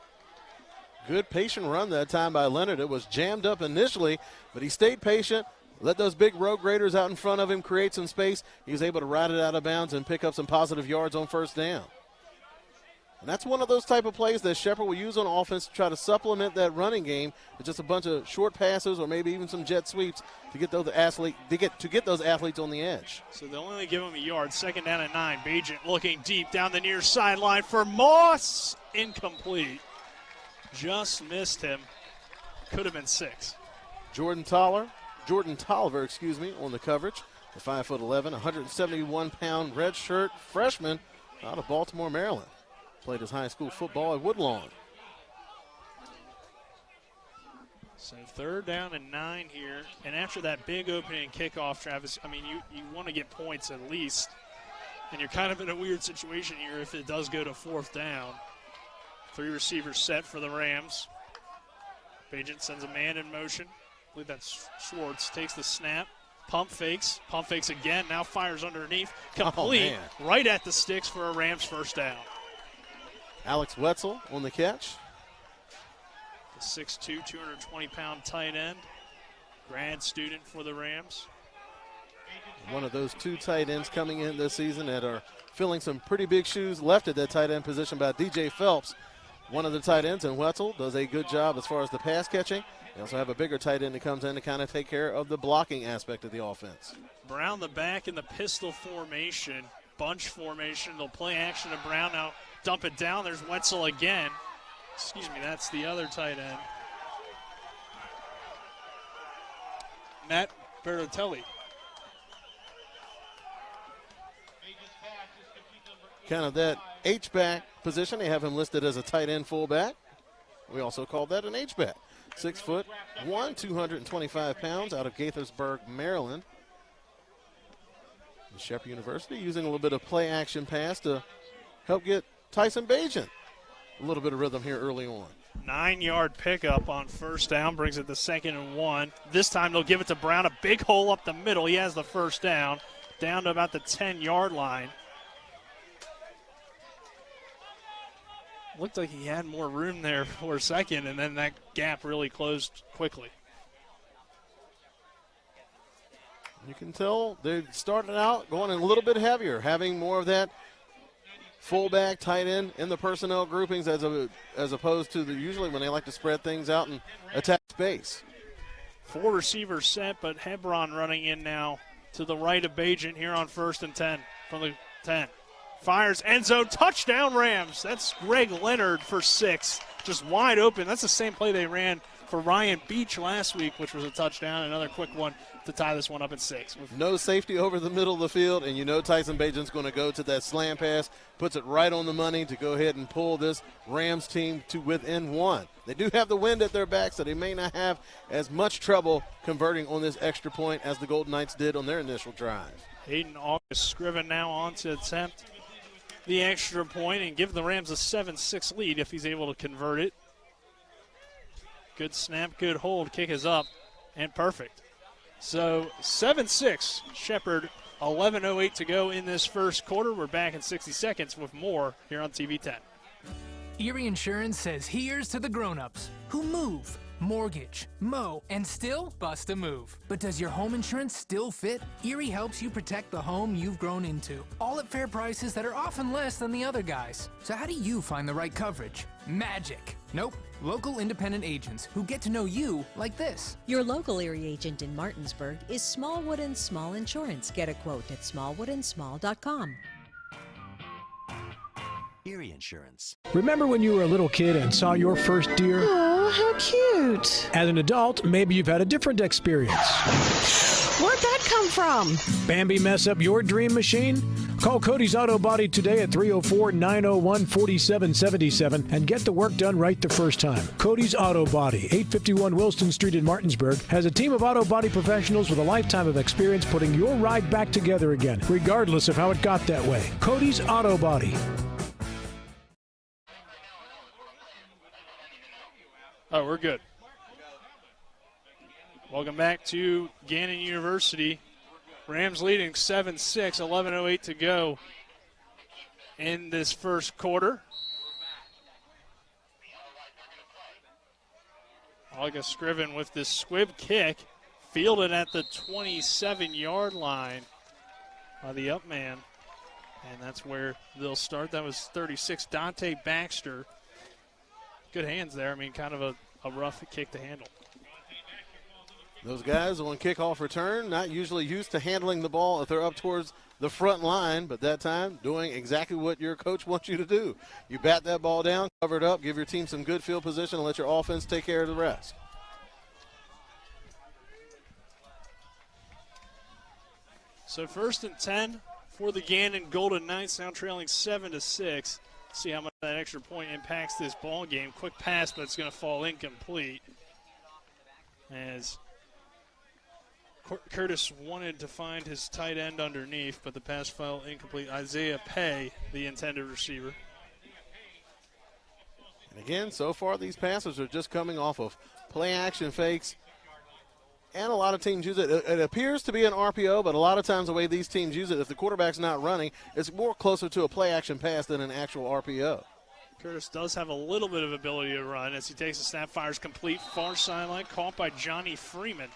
Speaker 11: Good patient run that time by Leonard. It was jammed up initially, but he stayed patient, let those big road graders out in front of him create some space. He was able to ride it out of bounds and pick up some positive yards on first down. And that's one of those type of plays that Shepherd will use on offense to try to supplement that running game with just a bunch of short passes or maybe even some jet sweeps to get those athletes on the edge.
Speaker 10: So they'll only give him a yard. Second down and 9. Bagent looking deep down the near sideline for Moss. Incomplete. Just missed him. Could have been 6.
Speaker 11: Jordan Tolliver, on the coverage. The 5'11", 171-pound redshirt freshman out of Baltimore, Maryland. Played his high school football at Woodlawn.
Speaker 10: So third down and 9 here. And after that big opening kickoff, Travis, I mean, you want to get points at least. And you're kind of in a weird situation here if it does go to fourth down. 3 receivers set for the Rams. Bagent sends a man in motion. I believe that's Schwartz. Takes the snap. Pump fakes again. Now fires underneath. Complete right at the sticks for a Rams first down.
Speaker 11: Alex Wetzel on the catch.
Speaker 10: The 6'2", 220-pound tight end. Grad student for the Rams.
Speaker 11: One of those 2 tight ends coming in this season that are filling some pretty big shoes left at that tight end position by DJ Phelps. One of the tight ends, and Wetzel does a good job as far as the pass catching. They also have a bigger tight end that comes in to kind of take care of the blocking aspect of the offense.
Speaker 10: Brown the back in the pistol formation, bunch formation. They'll play action to Brown. Now dump it down. There's Wetzel again. Excuse me, that's the other tight end. Matt Bertotelli.
Speaker 11: Kind of that H-back position. They have him listed as a tight end fullback. We also call that an H-back. 6'1", 225 pounds, out of Gaithersburg, Maryland. Shepherd University using a little bit of play action pass to help get Tyson Bagent a little bit of rhythm here early on.
Speaker 10: 9-yard pickup on first down, brings it to 2nd and 1. This time they'll give it to Brown, a big hole up the middle. He has the first down to about the 10-yard line. Looked like he had more room there for a second, and then that gap really closed quickly.
Speaker 11: You can tell they started out going a little bit heavier, having more of that fullback, tight end in the personnel groupings as opposed to usually when they like to spread things out and attack space.
Speaker 10: 4 receivers set, but Hebron running in now to the right of Bagent here on 1st and 10 from the 10. Fires, end zone, touchdown Rams. That's Greg Leonard for 6. Just wide open. That's the same play they ran for Ryan Beach last week, which was a touchdown. Another quick one to tie this one up at 6.
Speaker 11: No safety over the middle of the field, and you know Tyson Bagent's going to go to that slant pass, puts it right on the money to go ahead and pull this Rams team to within 1. They do have the wind at their back, so they may not have as much trouble converting on this extra point as the Golden Knights did on their initial drive.
Speaker 10: Hayden August Scriven now on to attempt the extra point and give the Rams a 7-6 lead if he's able to convert it. Good snap, good hold. Kick is up and perfect. So 7-6, Shepherd, 11:08 to go in this first quarter. We're back in 60 seconds with more here on TV 10.
Speaker 4: Erie Insurance says here's to the grown-ups who move, mortgage, mow, and still bust a move. But does your home insurance still fit? Erie helps you protect the home you've grown into, all at fair prices that are often less than the other guys. So how do you find the right coverage? Magic. Nope. Local independent agents who get to know you like this.
Speaker 5: Your local Erie agent in Martinsburg is Smallwood & Small Insurance. Get a quote at smallwoodandsmall.com.
Speaker 7: Erie Insurance.
Speaker 1: Remember when you were a little kid and saw your first deer?
Speaker 22: Oh, how cute.
Speaker 1: As an adult, maybe you've had a different experience.
Speaker 22: Where'd that come from?
Speaker 1: Bambi mess up your dream machine? Call Cody's Auto Body today at 304-901-4777 and get the work done right the first time. Cody's Auto Body, 851 Wilston Street in Martinsburg, has a team of auto body professionals with a lifetime of experience putting your ride back together again, regardless of how it got that way. Cody's Auto Body.
Speaker 10: Oh, we're good. Welcome back to Gannon University. Rams leading 7-6, 11:08 to go in this first quarter. August Scriven with this squib kick, fielded at the 27-yard line by the up man. And that's where they'll start. That was 36, Dante Baxter. Good hands there. I mean, kind of a rough kick to handle.
Speaker 11: Those guys on kickoff return, not usually used to handling the ball if they're up towards the front line, but that time doing exactly what your coach wants you to do. You bat that ball down, cover it up, give your team some good field position, and let your offense take care of the rest.
Speaker 10: So 1st and 10 for the Gannon Golden Knights, now trailing 7-6. See how much that extra point impacts this ball game. Quick pass, but it's going to fall incomplete. As Curtis wanted to find his tight end underneath, but the pass fell incomplete. Isaiah Pay, the intended receiver.
Speaker 11: And again, so far these passes are just coming off of play action fakes. And a lot of teams use it. It appears to be an RPO, but a lot of times the way these teams use it, if the quarterback's not running, it's more closer to a play-action pass than an actual RPO.
Speaker 10: Curtis does have a little bit of ability to run as he takes a snap, fires complete, far sideline, caught by Johnny Freeman.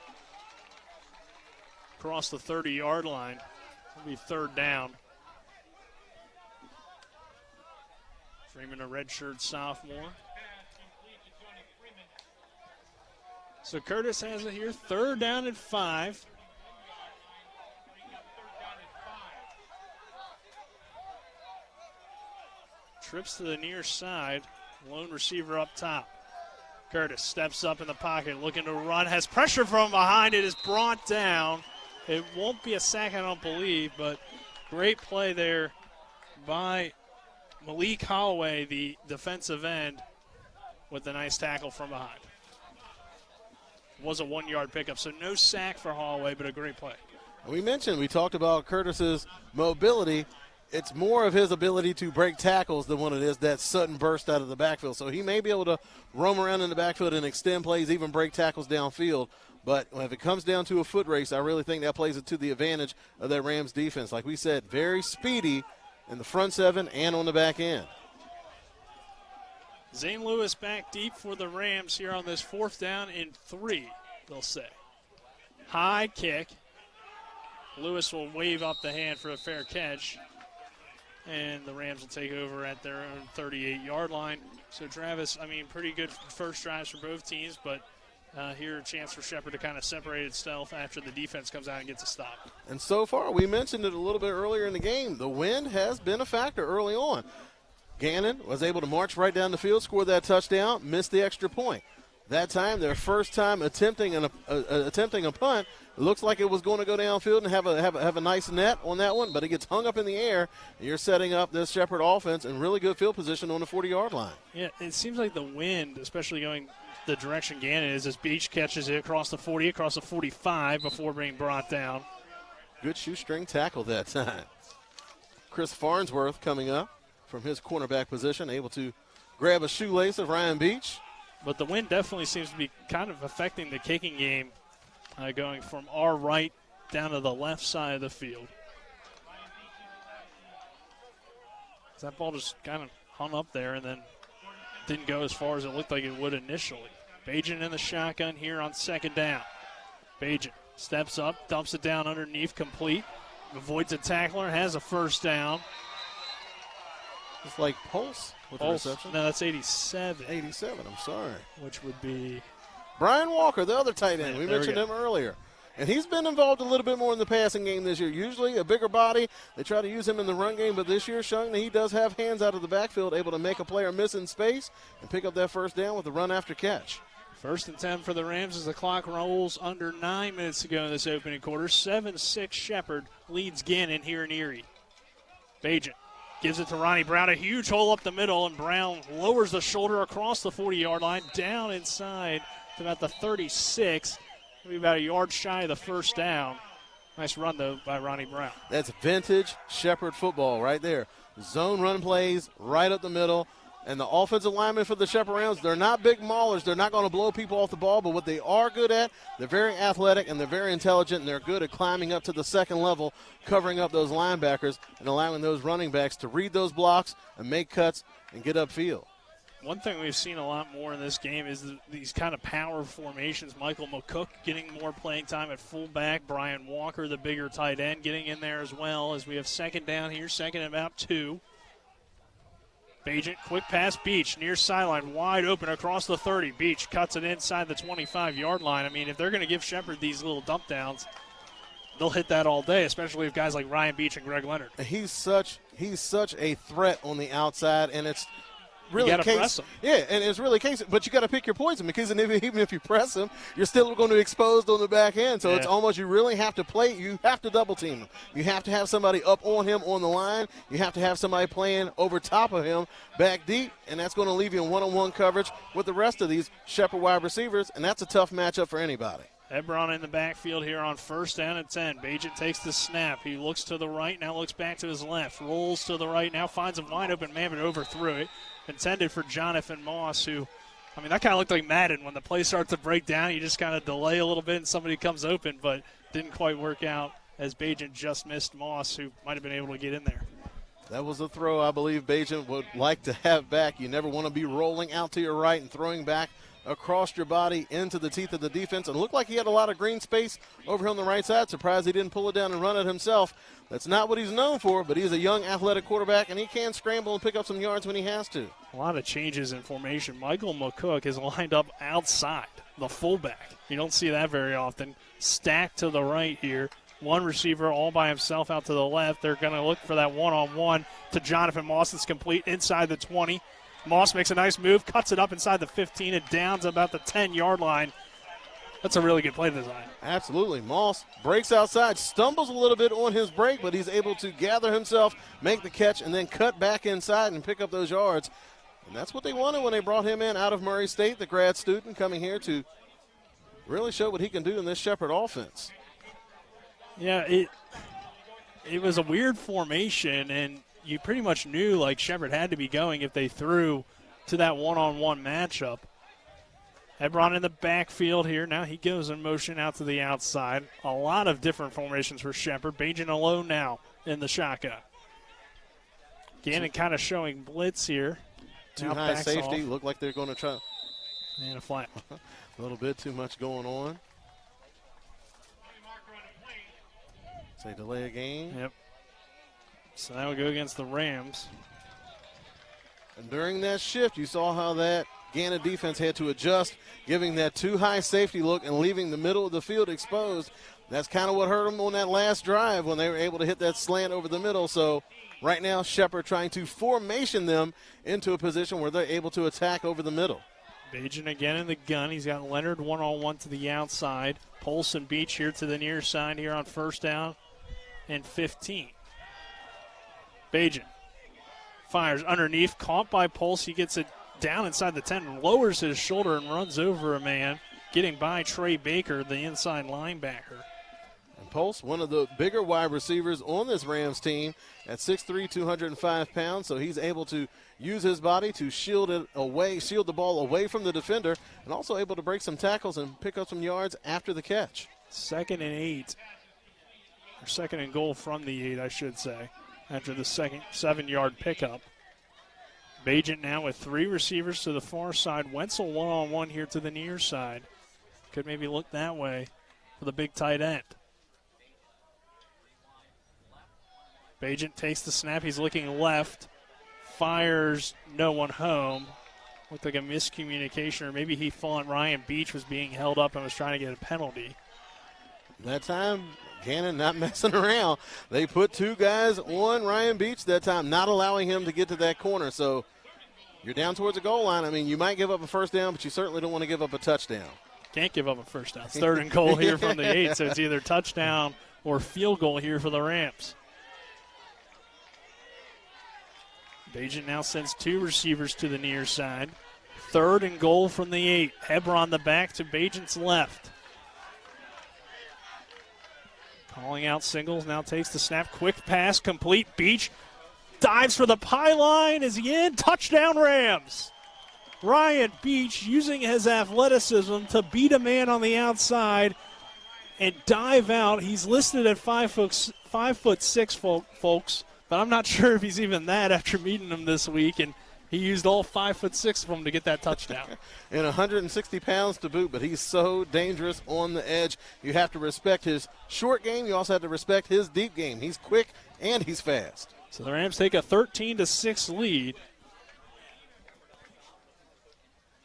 Speaker 10: Across the 30-yard line. It'll be 3rd down. Freeman, a redshirt sophomore. So Curtis has it here, 3rd down and 5. Trips to the near side, lone receiver up top. Curtis steps up in the pocket, looking to run, has pressure from behind, it is brought down. It won't be a sack, I don't believe, but great play there by Malik Holloway, the defensive end, with a nice tackle from behind. Was a 1-yard pickup, so no sack for Holloway, but a great play.
Speaker 11: We talked about Curtis's mobility. It's more of his ability to break tackles than what it is that sudden burst out of the backfield. So he may be able to roam around in the backfield and extend plays, even break tackles downfield. But if it comes down to a foot race, I really think that plays it to the advantage of that Rams defense. Like we said, very speedy in the front 7 and on the back end.
Speaker 10: Zane Lewis back deep for the Rams here on this 4th down and 3, they'll say. High kick. Lewis will wave up the hand for a fair catch. And the Rams will take over at their own 38-yard line. So, Travis, I mean, pretty good first drives for both teams, but here a chance for Shepherd to kind of separate itself after the defense comes out and gets a stop.
Speaker 11: And so far, we mentioned it a little bit earlier in the game, the wind has been a factor early on. Gannon was able to march right down the field, score that touchdown, missed the extra point. That time, their first time attempting a punt, it looks like it was going to go downfield and have a nice net on that one, but it gets hung up in the air, and you're setting up this Shepherd offense in really good field position on the 40-yard line.
Speaker 10: Yeah, it seems like the wind, especially going the direction Gannon is, as Beach catches it across the 40, across the 45 before being brought down.
Speaker 11: Good shoestring tackle that time. Chris Farnsworth coming up from his cornerback position, able to grab a shoelace of Ryan Beach.
Speaker 10: But the wind definitely seems to be kind of affecting the kicking game, going from our right down to the left side of the field. That ball just kind of hung up there and then didn't go as far as it looked like it would initially. Bajan in the shotgun here on second down. Bajan steps up, dumps it down underneath, complete. Avoids a tackler, has a first down.
Speaker 11: It's like Pulse with the reception.
Speaker 10: No, that's 87.
Speaker 11: 87, I'm sorry.
Speaker 10: Which would be
Speaker 11: Brian Walker, the other tight end. We
Speaker 10: there
Speaker 11: mentioned
Speaker 10: we
Speaker 11: him earlier. And he's been involved a little bit more in the passing game this year. Usually a bigger body. They try to use him in the run game, but this year, showing that he does have hands out of the backfield, able to make a player miss in space and pick up that first down with a run after catch.
Speaker 10: 1st and 10 for the Rams as the clock rolls under 9 minutes to go in this opening quarter. 7-6 Shepherd leads Gannon here in Erie. Bajan gives it to Ronnie Brown. A huge hole up the middle, and Brown lowers the shoulder across the 40-yard line, down inside to about the 36. Maybe about a yard shy of the first down. Nice run, though, by Ronnie Brown.
Speaker 11: That's vintage Shepherd football right there. Zone run plays right up the middle. And the offensive linemen for the Shepherd Rams, they're not big maulers. They're not going to blow people off the ball, but what they are good at, they're very athletic and they're very intelligent, and they're good at climbing up to the second level, covering up those linebackers and allowing those running backs to read those blocks and make cuts and get upfield.
Speaker 10: One thing we've seen a lot more in this game is these kind of power formations. Michael McCook getting more playing time at fullback. Brian Walker, the bigger tight end, getting in there as well as we have second down here, second and about 2. Bajan, quick pass, Beach, near sideline, wide open across the 30. Beach cuts it inside the 25-yard line. I mean, if they're going to give Shepherd these little dump downs, they'll hit that all day, especially with guys like Ryan Beach and Greg Leonard.
Speaker 11: He's such a threat on the outside, and it's really
Speaker 10: you got to press him.
Speaker 11: Yeah, and it's really case, but you got to pick your poison, because even if you press him, you're still going to be exposed on the back end. So it's almost, you really have to play. You have to double team him. You have to have somebody up on him on the line. You have to have somebody playing over top of him back deep, and that's going to leave you in one-on-one coverage with the rest of these Shepherd wide receivers, and that's a tough matchup for anybody.
Speaker 10: Ebron in the backfield here on 1st down and 10. Bajan takes the snap. He looks to the right, now looks back to his left. Rolls to the right, now finds a wide open man, but overthrew it. Intended for Jonathan Moss, who, I mean, that kind of looked like Madden. When the play starts to break down, you just kind of delay a little bit and somebody comes open, but didn't quite work out as Bajan just missed Moss, who might have been able to get in there.
Speaker 11: That was a throw I believe Bajan would like to have back. You never want to be rolling out to your right and throwing back across your body into the teeth of the defense. And it looked like he had a lot of green space over here on the right side. Surprised he didn't pull it down and run it himself. That's not what he's known for, but he's a young athletic quarterback, and he can scramble and pick up some yards when he has to.
Speaker 10: A lot of changes in formation. Michael McCook is lined up outside, the fullback. You don't see that very often. Stacked to the right here. One receiver all by himself out to the left. They're going to look for that one-on-one to Jonathan Moss. It's complete inside the 20. Moss makes a nice move, cuts it up inside the 15, and downs about the 10-yard line. That's a really good play design.
Speaker 11: Absolutely. Moss breaks outside, stumbles a little bit on his break, but he's able to gather himself, make the catch, and then cut back inside and pick up those yards. And that's what they wanted when they brought him in out of Murray State, the grad student coming here to really show what he can do in this Shepherd offense.
Speaker 10: Yeah, it was a weird formation, and you pretty much knew like Shepherd had to be going if they threw to that one-on-one matchup. Ebron in the backfield here. Now he goes in motion out to the outside. A lot of different formations for Shepherd. Bajan alone now in the shotgun. Gannon kind of showing blitz here.
Speaker 11: Too high safety. Look like they're going to try.
Speaker 10: And a flat.
Speaker 11: A little bit too much going on. Say delay a game.
Speaker 10: Yep. So that will go against the Rams.
Speaker 11: And during that shift, you saw how that Gannon defense had to adjust, giving that too high safety look and leaving the middle of the field exposed. That's kind of what hurt them on that last drive when they were able to hit that slant over the middle. So right now, Shepherd trying to formation them into a position where they're able to attack over the middle.
Speaker 10: Bajan again in the gun. He's got Leonard one-on-one to the outside. Polson Beach here to the near side here on 1st down and 15. Bajan fires underneath, caught by Pulse. He gets it down inside the 10, lowers his shoulder and runs over a man, getting by Trey Baker, the inside linebacker.
Speaker 11: Pulse, one of the bigger wide receivers on this Rams team at 6'3", 205 pounds, so he's able to use his body to shield the ball away from the defender, and also able to break some tackles and pick up some yards after the catch.
Speaker 10: 2nd and 8, or 2nd and goal from the 8, I should say, after the second 7-yard pickup. Bajent now with 3 receivers to the far side. Wenzel one-on-one here to the near side. Could maybe look that way for the big tight end. Bajent takes the snap. He's looking left. Fires no one home. Looked like a miscommunication, or maybe he thought Ryan Beach was being held up and was trying to get a penalty.
Speaker 11: That time, Gannon not messing around. They put 2 guys on Ryan Beach that time, not allowing him to get to that corner. So you're down towards the goal line. I mean, you might give up a first down, but you certainly don't want to give up a touchdown.
Speaker 10: Can't give up a first down. It's 3rd and goal here from the 8, so it's either touchdown or field goal here for the Rams. Bajent now sends 2 receivers to the near side. 3rd and goal from the 8. Hebron the back to Bajent's left. Calling out singles, now takes the snap. Quick pass, complete. Beach dives for the pylon. Is he in? Touchdown Rams. Ryan Beach using his athleticism to beat a man on the outside and dive out. He's listed at 5'6", folks. But I'm not sure if he's even that after meeting him this week, and he used all 5'6" of them to get that touchdown.
Speaker 11: And 160 pounds to boot, but he's so dangerous on the edge. You have to respect his short game. You also have to respect his deep game. He's quick and he's fast.
Speaker 10: So the Rams take a 13-6 lead.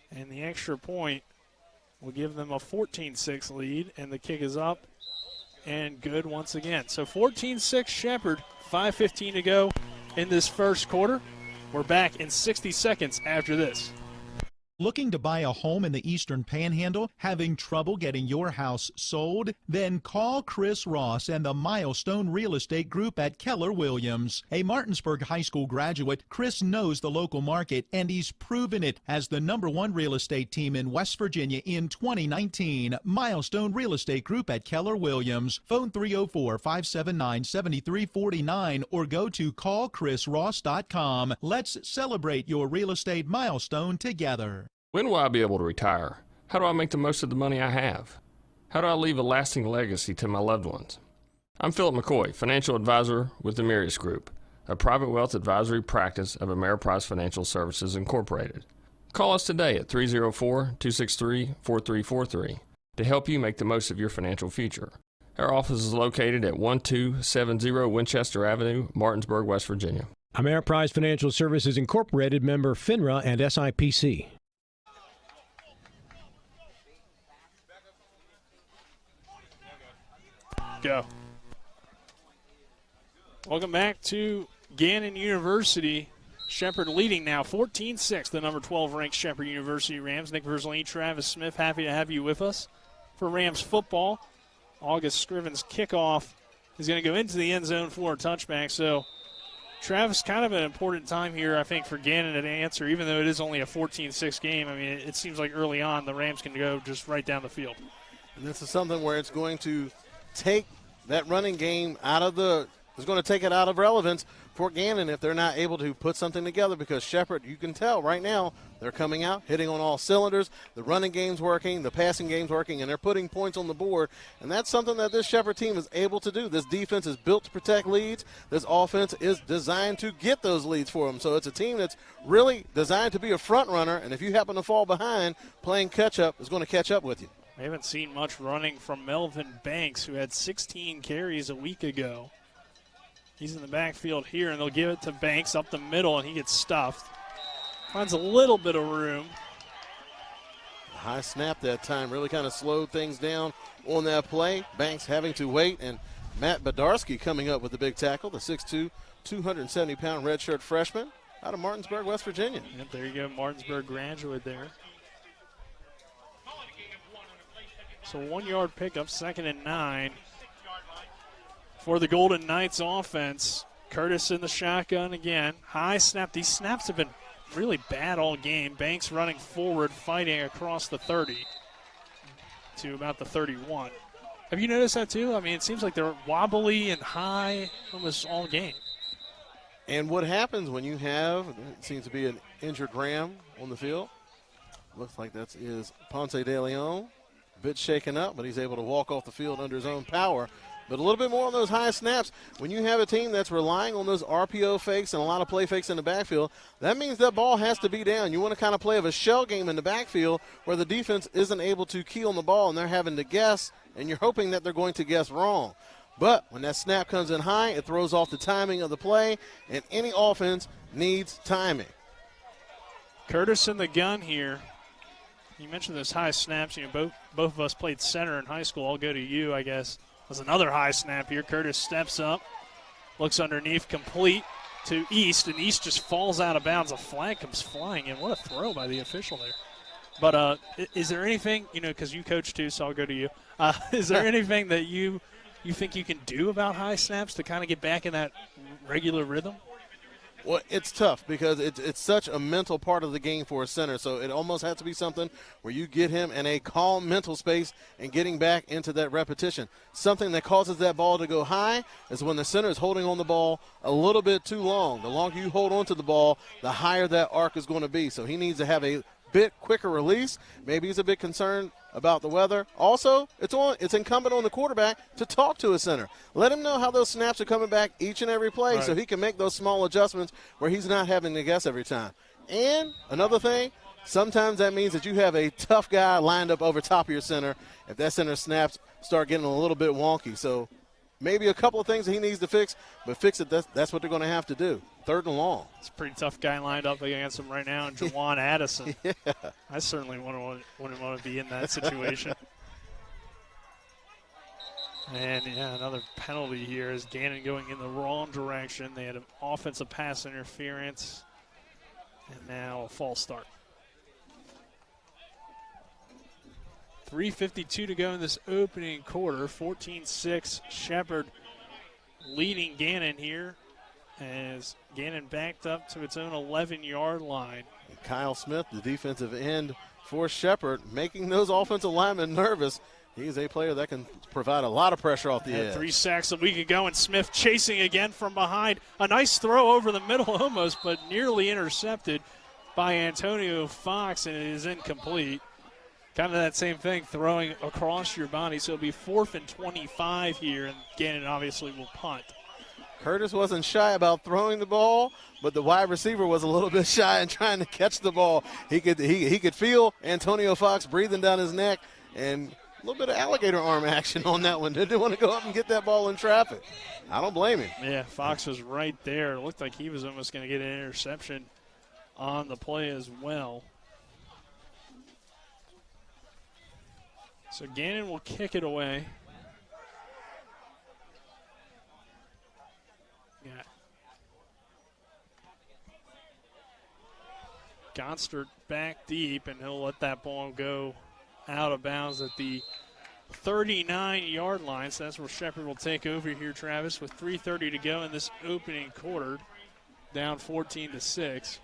Speaker 10: And the extra point will give them a 14-6 lead, and the kick is up and good once again. So 14-6 Shepherd. 5:15 to go in this first quarter. We're back in 60 seconds after this.
Speaker 3: Looking to buy a home in the Eastern Panhandle? Having trouble getting your house sold? Then call Chris Ross and the Milestone Real Estate Group at Keller Williams. A Martinsburg High School graduate, Chris knows the local market, and he's proven it as the #1 real estate team in West Virginia in 2019. Milestone Real Estate Group at Keller Williams. Phone 304-579-7349 or go to callchrisross.com. Let's celebrate your real estate milestone together.
Speaker 2: When will I be able to retire? How do I make the most of the money I have? How do I leave a lasting legacy to my loved ones? I'm Philip McCoy, financial advisor with the Mirius Group, a private wealth advisory practice of Ameriprise Financial Services Incorporated. Call us today at 304-263-4343 to help you make the most of your financial future. Our office is located at 1270 Winchester Avenue, Martinsburg, West Virginia.
Speaker 1: Ameriprise Financial Services Incorporated, member FINRA and SIPC.
Speaker 10: Go. Welcome back to Gannon University. Shepherd leading now 14-6, the number 12 ranked Shepherd University Rams. Nick Verzolini, Travis Smith, happy to have you with us for Rams football. August Scriven's kickoff is going to go into the end zone for a touchback. So, Travis, kind of an important time here, I think, for Gannon to answer, even though it is only a 14-6 game. I mean, it seems like early on the Rams can go just right down the field.
Speaker 11: And this is something where it's going to take that running game it's going to take it out of relevance for Gannon if they're not able to put something together, because Shepherd, you can tell right now, they're coming out, hitting on all cylinders. The running game's working, the passing game's working, and they're putting points on the board. And that's something that this Shepherd team is able to do. This defense is built to protect leads. This offense is designed to get those leads for them. So it's a team that's really designed to be a front runner, and if you happen to fall behind, playing catch-up is going to catch up with you.
Speaker 10: We haven't seen much running from Melvin Banks, who had 16 carries a week ago. He's in the backfield here, and they'll give it to Banks up the middle, and he gets stuffed. Finds a little bit of room.
Speaker 11: High snap that time really kind of slowed things down on that play. Banks having to wait, and Matt Badarski coming up with the big tackle, the 6'2", 270-pound redshirt freshman out of Martinsburg, West Virginia.
Speaker 10: Yep, there you go, Martinsburg graduate there. So 1 yard pickup, 2nd and 9 for the Golden Knights offense. Curtis in the shotgun again. High snap. These snaps have been really bad all game. Banks running forward, fighting across the 30 to about the 31. Have you noticed that too? I mean, it seems like they're wobbly and high almost all game.
Speaker 11: And what happens when you have, it seems to be an injured Ram on the field. Looks like that is Ponce de Leon. A bit shaken up, but he's able to walk off the field under his own power. But a little bit more on those high snaps. When you have a team that's relying on those RPO fakes and a lot of play fakes in the backfield, that means that ball has to be down. You want to kind of play of a shell game in the backfield where the defense isn't able to key on the ball and they're having to guess, and you're hoping that they're going to guess wrong. But when that snap comes in high, it throws off the timing of the play, and any offense needs timing.
Speaker 10: Curtis in the gun here. You mentioned those high snaps. You know, both of us played center in high school. I'll go to you, I guess. There's another high snap here. Curtis steps up, looks underneath, complete to East, and East just falls out of bounds. A flag comes flying in. What a throw by the official there. But is there anything, you know, because you coach too, so I'll go to you. Is there anything that you think you can do about high snaps to kind of get back in that regular rhythm?
Speaker 11: Well, it's tough because it's such a mental part of the game for a center. So it almost has to be something where you get him in a calm mental space and getting back into that repetition. Something that causes that ball to go high is when the center is holding on the ball a little bit too long. The longer you hold on to the ball, the higher that arc is going to be. So he needs to have a bit quicker release. Maybe he's a bit concerned about the weather. Also, it's incumbent on the quarterback to talk to his center. Let him know how those snaps are coming back each and every play so he can make those small adjustments where he's not having to guess every time. And another thing, sometimes that means that you have a tough guy lined up over top of your center if that center snaps start getting a little bit wonky. So maybe a couple of things that he needs to fix, but fix it, that's what they're going to have to do. 3rd and long.
Speaker 10: It's a pretty tough guy lined up against him right now, and Jawan Addison.
Speaker 11: Yeah.
Speaker 10: I certainly wouldn't want to be in that situation. And, yeah, another penalty here is Gannon going in the wrong direction. They had an offensive pass interference, and now a false start. 3:52 to go in this opening quarter. 14-6, Shepherd leading Gannon here as Gannon backed up to its own 11-yard line.
Speaker 11: And Kyle Smith, the defensive end for Shepherd, making those offensive linemen nervous. He's a player that can provide a lot of pressure off the edge.
Speaker 10: 3 sacks a week ago, and Smith chasing again from behind. A nice throw over the middle almost, but nearly intercepted by Antonio Fox, and it is incomplete. Kind of that same thing, throwing across your body. So it'll be 4th and 25 here, and Gannon obviously will punt.
Speaker 11: Curtis wasn't shy about throwing the ball, but the wide receiver was a little bit shy in trying to catch the ball. He could feel Antonio Fox breathing down his neck, and a little bit of alligator arm action on that one. Didn't want to go up and get that ball in traffic. I don't blame him.
Speaker 10: Yeah, Fox was right there. It looked like he was almost going to get an interception on the play as well. So Gannon will kick it away. Yeah. Gonstert back deep, and he'll let that ball go out of bounds at the 39-yard line. So that's where Shepherd will take over here, Travis, with 3:30 to go in this opening quarter, down 14-6.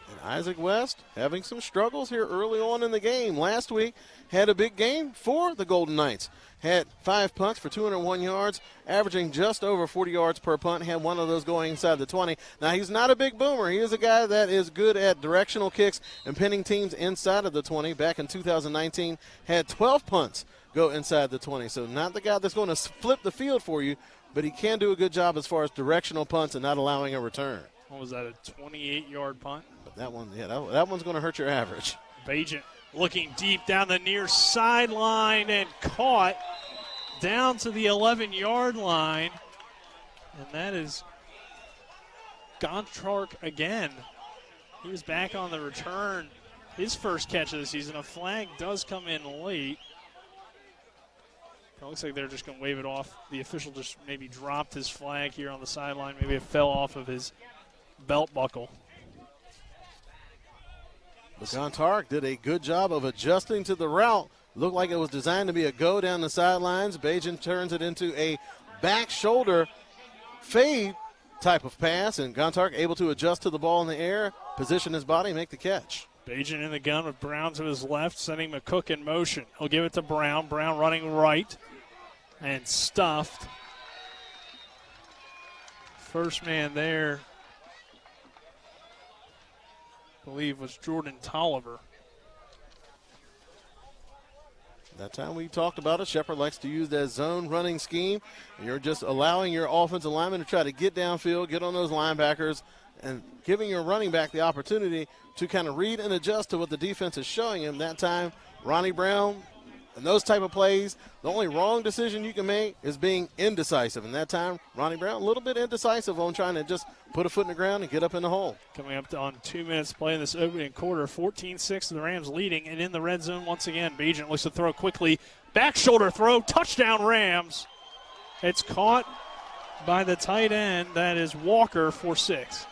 Speaker 11: And Isaac West having some struggles here early on in the game. Last week had a big game for the Golden Knights. Had 5 punts for 201 yards, averaging just over 40 yards per punt. Had one of those going inside the 20. Now, he's not a big boomer. He is a guy that is good at directional kicks and pinning teams inside of the 20. Back in 2019, had 12 punts go inside the 20. So not the guy that's going to flip the field for you, but he can do a good job as far as directional punts and not allowing a return.
Speaker 10: What was that, a 28-yard punt?
Speaker 11: But that one, yeah, that one's going to hurt your average.
Speaker 10: Bagent looking deep down the near sideline and caught down to the 11-yard line. And that is Gontchark again. He was back on the return. His first catch of the season. A flag does come in late. It looks like they're just going to wave it off. The official just maybe dropped his flag here on the sideline. Maybe it fell off of his belt buckle.
Speaker 11: But Gontchark did a good job of adjusting to the route. Looked like it was designed to be a go down the sidelines. Bajan turns it into a back shoulder fade type of pass, and Gontchark able to adjust to the ball in the air, position his body, make the catch.
Speaker 10: Bajan in the gun with Brown to his left, sending McCook in motion. He'll give it to Brown. Brown running right. and stuffed. First man there, I believe, was Jordan Tolliver.
Speaker 11: That time we talked about it, Shepherd likes to use that zone running scheme. And you're just allowing your offensive lineman to try to get downfield, get on those linebackers, and giving your running back the opportunity to kind of read and adjust to what the defense is showing him. That time, Ronnie Brown, and those type of plays, the only wrong decision you can make is being indecisive. And that time, Ronnie Brown, a little bit indecisive on trying to just put a foot in the ground and get up in the hole.
Speaker 10: Coming up on 2 minutes play in this opening quarter, 14-6, the Rams leading. And in the red zone once again, Bagent looks to throw quickly. Back shoulder throw, touchdown Rams. It's caught by the tight end. That is Walker for 6.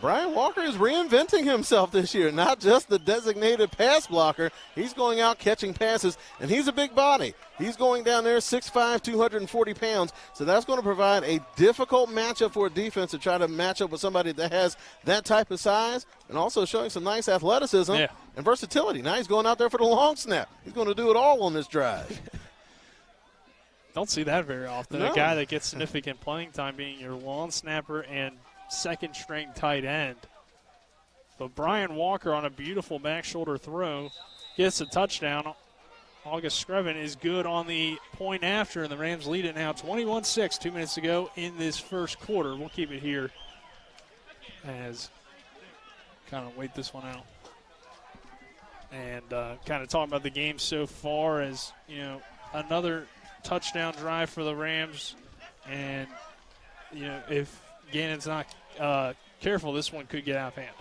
Speaker 11: Brian Walker is reinventing himself this year, not just the designated pass blocker. He's going out catching passes, and he's a big body. He's going down there 6'5", 240 pounds, so that's going to provide a difficult matchup for a defense to try to match up with somebody that has that type of size, and also showing some nice athleticism and versatility. Now he's going out there for the long snap. He's going to do it all on this drive.
Speaker 10: Don't see that very often.
Speaker 11: No.
Speaker 10: A guy that gets significant playing time being your long snapper and second-string tight end. But Brian Walker on a beautiful back shoulder throw gets a touchdown. August Screven is good on the point after, and the Rams lead it now 21-6, 2 minutes to go in this first quarter. We'll keep it here as kind of wait this one out. And kind of talking about the game so far as, you know, another touchdown drive for the Rams. And, you know, if Gannon's not careful, this one could get out of hand.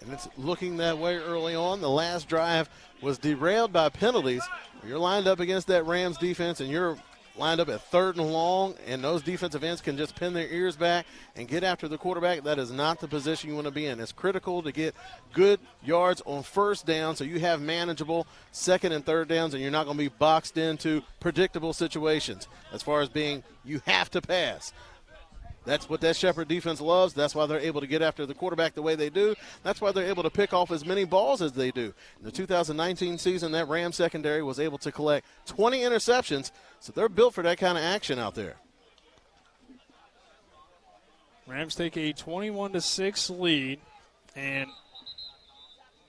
Speaker 11: And it's looking that way early on. The last drive was derailed by penalties. You're lined up against that Rams defense, and you're lined up at 3rd and long, and those defensive ends can just pin their ears back and get after the quarterback. That is not the position you want to be in. It's critical to get good yards on first down so you have manageable 2nd and 3rd downs, and you're not going to be boxed into predictable situations as far as being you have to pass. That's what that Shepherd defense loves. That's why they're able to get after the quarterback the way they do. That's why they're able to pick off as many balls as they do. In the 2019 season, that Rams secondary was able to collect 20 interceptions, so they're built for that kind of action out there.
Speaker 10: Rams take a 21-6 lead, and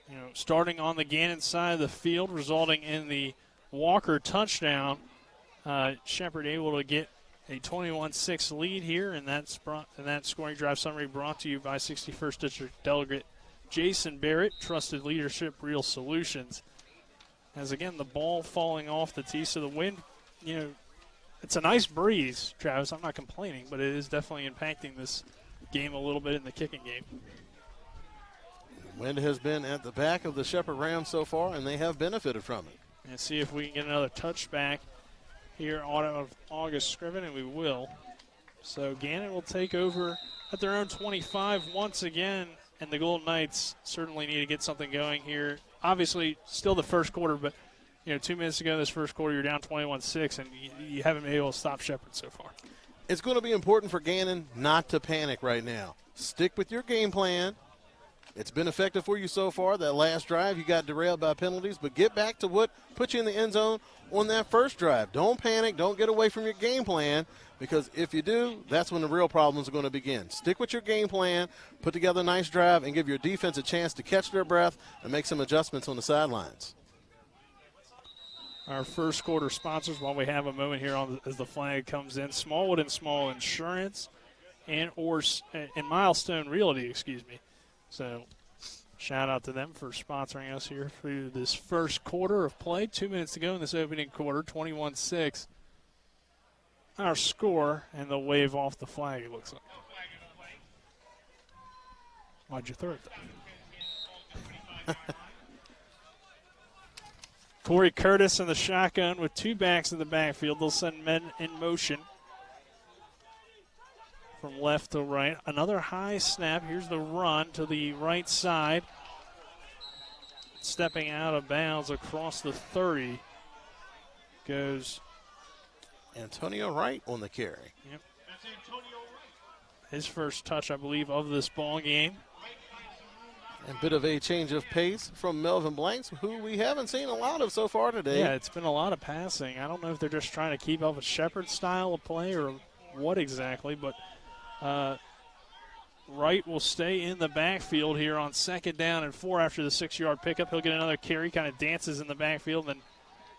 Speaker 10: you know, starting on the Gannon side of the field, resulting in the Walker touchdown. Shepherd able to get a 21-6 lead here, and that scoring drive summary brought to you by 61st District Delegate Jason Barrett, Trusted Leadership, Real Solutions. As again, the ball falling off the tee, so the wind, you know, it's a nice breeze, Travis. I'm not complaining, but it is definitely impacting this game a little bit in the kicking game.
Speaker 11: Wind has been at the back of the Shepherd Rams so far, and they have benefited from it.
Speaker 10: And see if we can get another touchback here out of August Scriven, and we will. So Gannon will take over at their own 25 once again, and the Golden Knights certainly need to get something going here. Obviously, still the first quarter, but you know, 2 minutes ago, this first quarter, you're down 21-6, and you haven't been able to stop Shepherd so far.
Speaker 11: It's going to be important for Gannon not to panic right now. Stick with your game plan. It's been effective for you so far. That last drive, you got derailed by penalties, but get back to what put you in the end zone on that first drive. Don't panic. Don't get away from your game plan, because if you do, that's when the real problems are going to begin. Stick with your game plan, put together a nice drive, and give your defense a chance to catch their breath and make some adjustments on the sidelines.
Speaker 10: Our first quarter sponsors, while we have a moment here as the flag comes in, Smallwood and Small Insurance and Milestone Realty, So shout out to them for sponsoring us here through this first quarter of play. 2 minutes to go in this opening quarter, 21-6. Our score, and they'll wave off the flag, it looks like. Why'd you throw it there? Corey Curtis in the shotgun with two backs in the backfield. They'll send men in motion from left to right. Another high snap. Here's the run to the right side. Stepping out of bounds across the 30 goes
Speaker 11: Antonio Wright on the carry.
Speaker 10: Yep. His first touch, I believe, of this ball game.
Speaker 11: A bit of a change of pace from Melvin Blanks, who we haven't seen a lot of so far today.
Speaker 10: Yeah, it's been a lot of passing. I don't know if they're just trying to keep up with Shepherd's style of play or what exactly, but Wright will stay in the backfield here on 2nd down and 4 after the 6-yard pickup. He'll get another carry, kind of dances in the backfield, then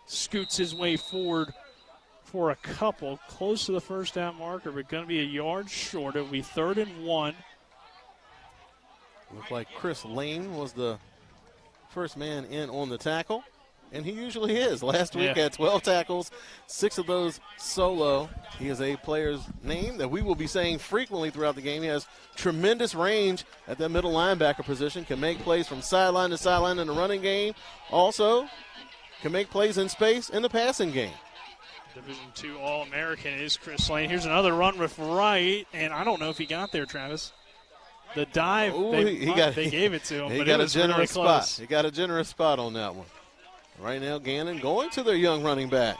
Speaker 10: scoots his way forward for a couple, close to the first down marker, but going to be a yard short. It'll be 3rd and 1.
Speaker 11: Looked like Chris Lane was the first man in on the tackle, and he usually is. Last week had 12 tackles, 6 of those solo. He is a player's name that we will be saying frequently throughout the game. He has tremendous range at that middle linebacker position, can make plays from sideline to sideline in the running game. Also, can make plays in space in the passing game.
Speaker 10: Division II All-American is Chris Lane. Here's another run with Wright, and I don't know if he got there, Travis. The dive, they gave it to him, but it was really close.
Speaker 11: He got a generous spot on that one. Right now, Gannon going to their young running back.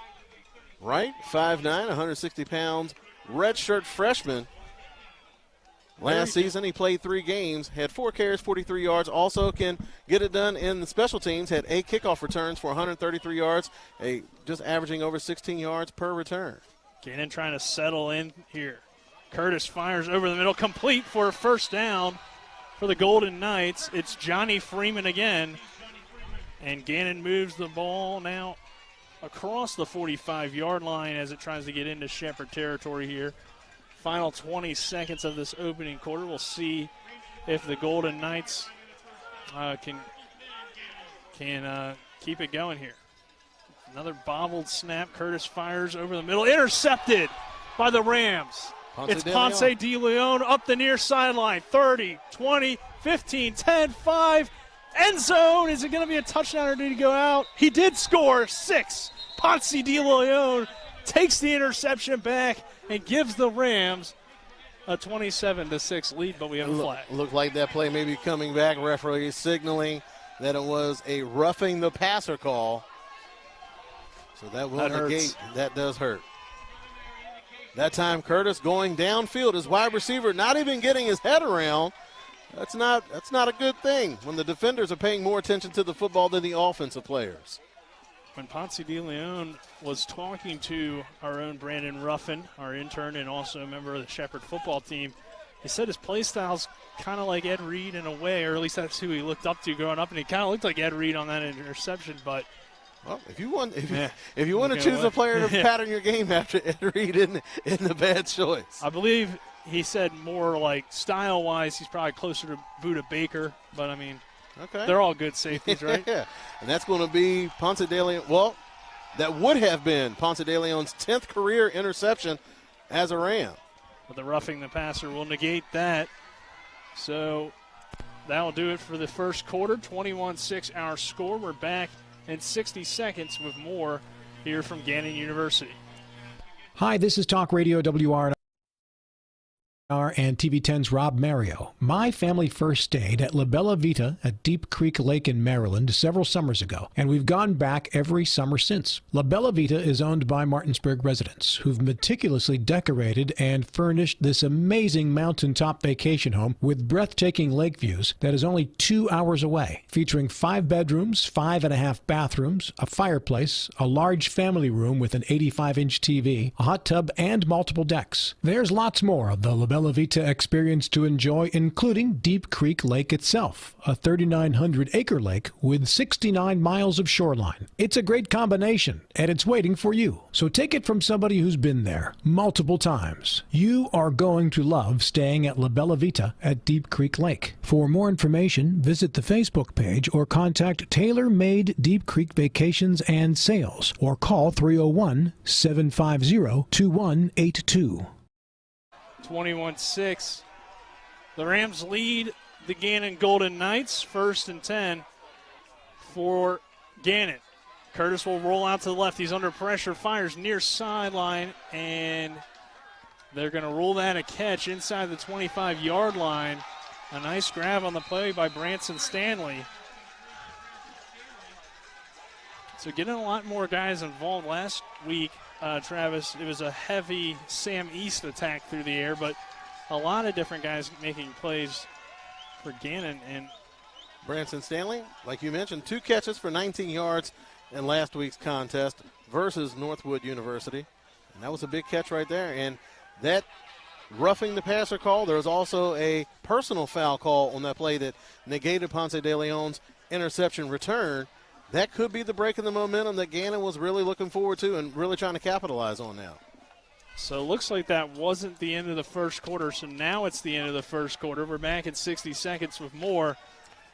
Speaker 11: Wright, 5'9", 160 pounds, redshirt freshman. Last season, he played 3 games, had 4 carries, 43 yards. Also can get it done in the special teams, had 8 kickoff returns for 133 yards, just averaging over 16 yards per return.
Speaker 10: Gannon trying to settle in here. Curtis fires over the middle, complete for a first down for the Golden Knights. It's Johnny Freeman again. And Gannon moves the ball now across the 45-yard line as it tries to get into Shepherd territory here. Final 20 seconds of this opening quarter. We'll see if the Golden Knights can keep it going here. Another bobbled snap. Curtis fires over the middle. Intercepted by the Rams. It's Ponce de Leon up the near sideline. 30, 20, 15, 10, 5. End zone. Is it going to be a touchdown or did he go out? He did score 6. Ponce de Leon takes the interception back and gives the Rams a 27-6 lead, but we have a flag.
Speaker 11: Looked like that play may be coming back. Referee signaling that it was a roughing the passer call. So that will negate. That does hurt. That time Curtis going downfield. His wide receiver not even getting his head around. That's not a good thing when the defenders are paying more attention to the football than the offensive players.
Speaker 10: When Ponce de Leon was talking to our own Brandon Ruffin, our intern and also a member of the Shepherd football team, he said his play style's kind of like Ed Reed in a way, or at least that's who he looked up to growing up, and he kind of looked like Ed Reed on that interception, but
Speaker 11: well, if you want to choose a player to pattern your game after Ed Reed, in the bad choice.
Speaker 10: I believe he said more like style-wise, he's probably closer to Buda Baker, but I mean, they're all good safeties, right?
Speaker 11: Yeah, and that's going to be Ponce de Leon. Well, that would have been Ponce de Leon's 10th career interception as a Ram.
Speaker 10: But the roughing the passer will negate that. So that will do it for the first quarter. 21-6 our score. We're back in 60 seconds with more here from Gannon University.
Speaker 1: Hi, this is Talk Radio WRNR and TV10's Rob Mario. My family first stayed at La Bella Vita at Deep Creek Lake in Maryland several summers ago, and we've gone back every summer since. La Bella Vita is owned by Martinsburg residents who've meticulously decorated and furnished this amazing mountaintop vacation home with breathtaking lake views that is only 2 hours away, featuring 5 bedrooms, 5.5 bathrooms, a fireplace, a large family room with an 85-inch TV, a hot tub, and multiple decks. There's lots more of the La Bella Vita experience to enjoy, including Deep Creek Lake itself, a 3,900-acre lake with 69 miles of shoreline. It's a great combination, and it's waiting for you. So take it from somebody who's been there multiple times. You are going to love staying at La Bella Vita at Deep Creek Lake. For more information, visit the Facebook page or contact Tailor Made Deep Creek Vacations and Sales, or call 301-750-2182.
Speaker 10: 21-6. The Rams lead the Gannon Golden Knights. 1st and 10 for Gannon. Curtis will roll out to the left. He's under pressure, fires near sideline, and they're going to rule that a catch inside the 25-yard line. A nice grab on the play by Branson Stanley. So getting a lot more guys involved last week. Travis, it was a heavy Sam East attack through the air, but a lot of different guys making plays for Gannon. And
Speaker 11: Branson Stanley, like you mentioned, 2 catches for 19 yards in last week's contest versus Northwood University. And that was a big catch right there. And that roughing the passer call, there was also a personal foul call on that play that negated Ponce de Leon's interception return. That could be the break in the momentum that Gannon was really looking forward to and really trying to capitalize on now.
Speaker 10: So it looks like that wasn't the end of the first quarter, so now it's the end of the first quarter. We're back in 60 seconds with more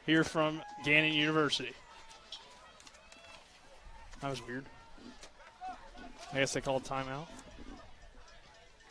Speaker 10: here from Gannon University. That was weird. I guess they called timeout.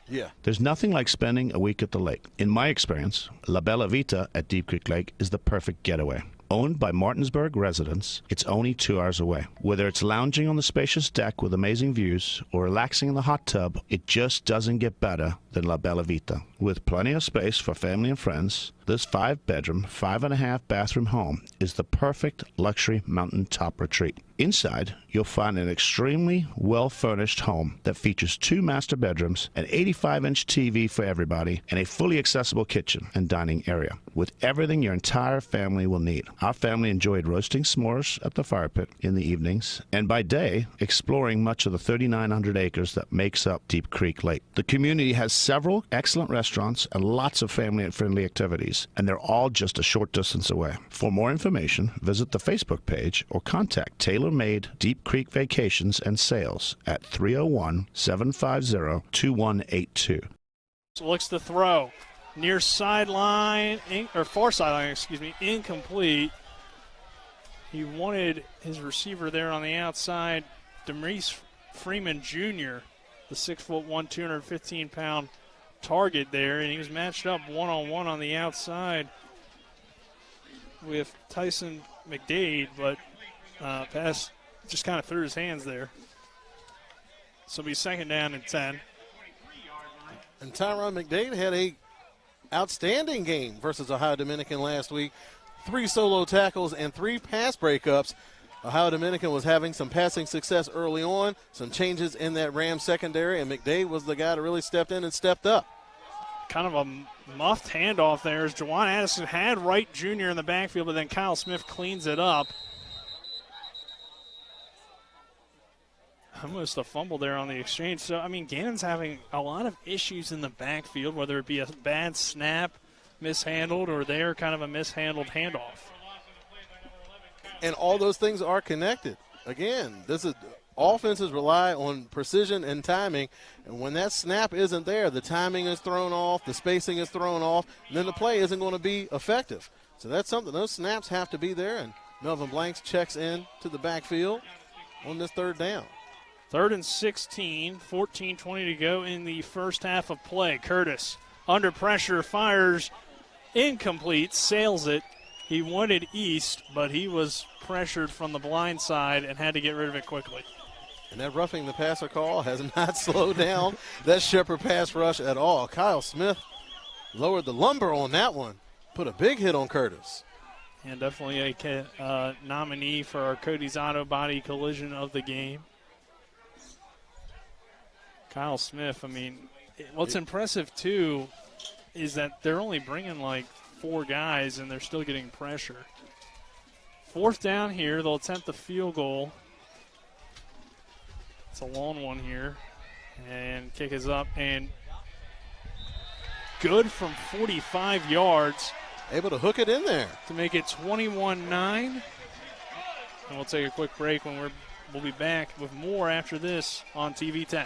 Speaker 11: Yeah.
Speaker 7: There's nothing like spending a week at the lake. In my experience, La Bella Vita at Deep Creek Lake is the perfect getaway. Owned by Martinsburg residents, it's only 2 hours away. Whether it's lounging on the spacious deck with amazing views or relaxing in the hot tub, it just doesn't get better than La Bella Vita. With plenty of space for family and friends, this 5-bedroom, 5.5-bathroom home is the perfect luxury mountaintop retreat. Inside, you'll find an extremely well-furnished home that features 2 master bedrooms, an 85-inch TV for everybody, and a fully accessible kitchen and dining area, with everything your entire family will need. Our family enjoyed roasting s'mores at the fire pit in the evenings, and by day, exploring much of the 3,900 acres that makes up Deep Creek Lake. The community has several excellent restaurants and lots of family-friendly activities, and they're all just a short distance away. For more information, visit the Facebook page or contact Tailor-Made Deep Creek Vacations and Sales at 301-750-2182.
Speaker 10: So looks to throw. Near sideline, or far sideline, incomplete. He wanted his receiver there on the outside, Demarice Freeman Jr., the 6'1", 215-pound target there, and he was matched up one-on-one on the outside with Tyson McDade, but pass just kind of threw his hands there. So it'll be 2nd down and 10.
Speaker 11: And Tyrone Mcdave had a outstanding game versus Ohio Dominican last week. 3 solo tackles and 3 pass breakups. Ohio Dominican was having some passing success early on, some changes in that Rams secondary, and McDade was the guy that really stepped in and stepped up.
Speaker 10: Kind of a muffed handoff there as Juwan Addison had Wright Jr. in the backfield, but then Kyle Smith cleans it up. Almost a fumble there on the exchange. So, I mean, Gannon's having a lot of issues in the backfield, whether it be a bad snap, mishandled, or there kind of a mishandled handoff.
Speaker 11: And all those things are connected. Again, offenses rely on precision and timing, and when that snap isn't there, the timing is thrown off, the spacing is thrown off, and then the play isn't going to be effective. So that's something. Those snaps have to be there, and Melvin Blanks checks in to the backfield on this 3rd down.
Speaker 10: 3rd and 16, 14:20 to go in the first half of play. Curtis, under pressure, fires, incomplete, sails it. He wanted east, but he was pressured from the blind side and had to get rid of it quickly.
Speaker 11: And that roughing the passer call has not slowed down that Shepherd pass rush at all. Kyle Smith lowered the lumber on that one, put a big hit on Curtis.
Speaker 10: And definitely a nominee for our Cody's Auto Body collision of the game. Kyle Smith, I mean, what's impressive, too, is that they're only bringing like 4 guys and they're still getting pressure. 4th down here. They'll attempt the field goal. It's a long one here. And kick is up and good from 45 yards.
Speaker 11: Able to hook it in there.
Speaker 10: To make it 21-9. And we'll take a quick break when we'll be back with more after this on TV 10.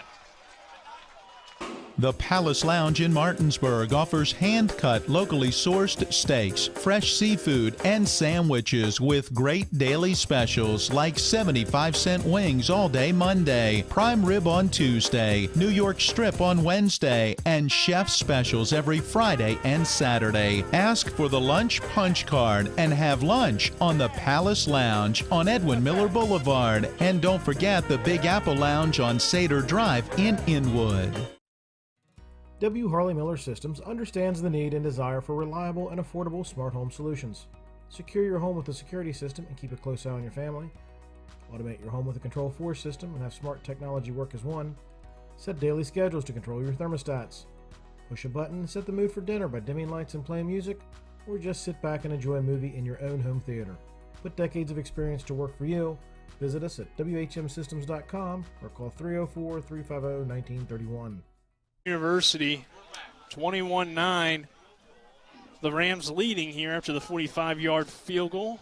Speaker 3: The Palace Lounge in Martinsburg offers hand-cut, locally sourced steaks, fresh seafood, and sandwiches with great daily specials like 75-cent wings all day Monday, prime rib on Tuesday, New York strip on Wednesday, and chef specials every Friday and Saturday. Ask for the lunch punch card and have lunch on the Palace Lounge on Edwin Miller Boulevard. And don't forget the Big Apple Lounge on Sater Drive in Inwood.
Speaker 9: W. Harley Miller Systems understands the need and desire for reliable and affordable smart home solutions. Secure your home with a security system and keep a close eye on your family. Automate your home with a Control4 system and have smart technology work as one. Set daily schedules to control your thermostats. Push a button and set the mood for dinner by dimming lights and playing music. or just sit back and enjoy a movie in your own home theater. Put decades of experience to work for you. Visit us at whmsystems.com or call 304-350-1931.
Speaker 10: University, 21-9. The Rams leading here after the 45-yard field goal.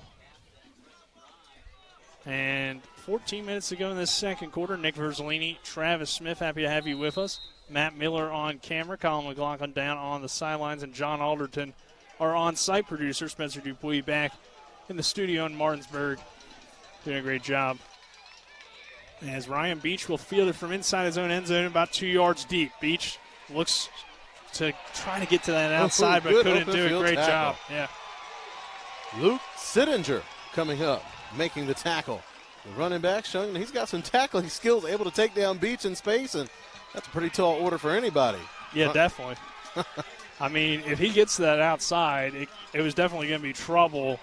Speaker 10: And 14 minutes to go in this second quarter. Nick Verzolini, Travis Smith, happy to have you with us. Matt Miller on camera, Colin McLaughlin down on the sidelines, and John Alderton, our on-site producer. Spencer Dupuis back in the studio in Martinsburg, doing a great job. As Ryan Beach will field it from inside his own end zone, about 2 yards deep. Beach looks to try to get to that outside, but couldn't do a great job. Yeah.
Speaker 11: Luke Sittinger coming up, making the tackle. The running back showing that he's got some tackling skills, able to take down Beach in space, and that's a pretty tall order for anybody.
Speaker 10: Yeah, definitely. I mean, if he gets that outside, it was definitely going to be trouble.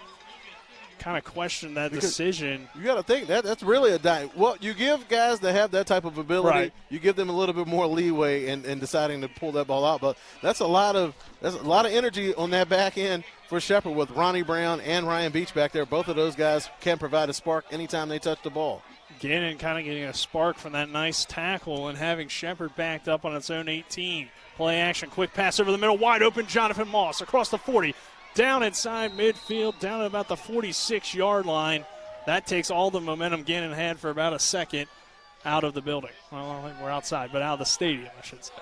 Speaker 10: Kind of question that decision.
Speaker 11: You got to think that's really a well, you give guys that have that type of ability,
Speaker 10: right.
Speaker 11: You give them a little bit more leeway in deciding to pull that ball out. But that's a lot of energy on that back end for Shepherd with Ronnie Brown and Ryan Beach back there. Both of those guys can provide a spark anytime they touch the ball.
Speaker 10: Gannon kind of getting a spark from that nice tackle and having Shepherd backed up on its own 18. Play action, quick pass over the middle, wide open, Jonathan Moss across the 40. Down inside midfield, down at about the 46-yard line. That takes all the momentum Gannon had for about a second out of the building. Well, I don't think we're outside, but out of the stadium, I should say.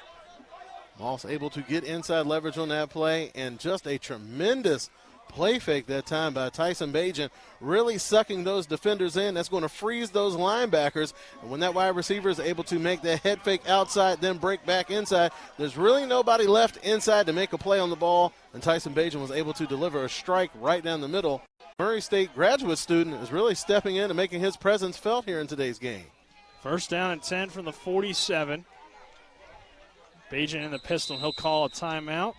Speaker 11: Moss able to get inside leverage on that play, and just a tremendous play fake that time by Tyson Bajan, really sucking those defenders in. That's going to freeze those linebackers. And when that wide receiver is able to make that head fake outside, then break back inside, there's really nobody left inside to make a play on the ball. And Tyson Bajan was able to deliver a strike right down the middle. Murray State graduate student is really stepping in and making his presence felt here in today's game.
Speaker 10: First down and 10 from the 47. Bajan in the pistol, and he'll call a timeout.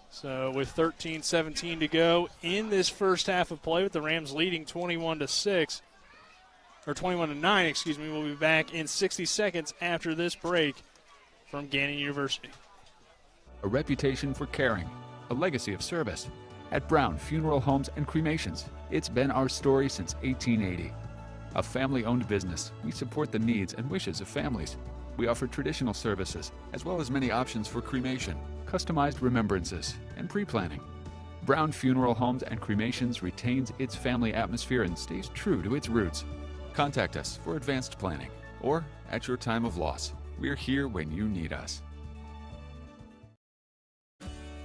Speaker 10: So with 13-17 to go in this first half of play, with the Rams leading 21-6, or 21-9, excuse me, we'll be back in 60 seconds after this break from Gannon University.
Speaker 12: A reputation for caring, a legacy of service. At Brown Funeral Homes and Cremations, it's been our story since 1880. A family-owned business, we support the needs and wishes of families. We offer traditional services, as well as many options for cremation, customized remembrances, and pre-planning. Brown Funeral Homes and Cremations retains its family atmosphere and stays true to its roots. Contact us for advanced planning, or at your time of loss. We're here when you need us.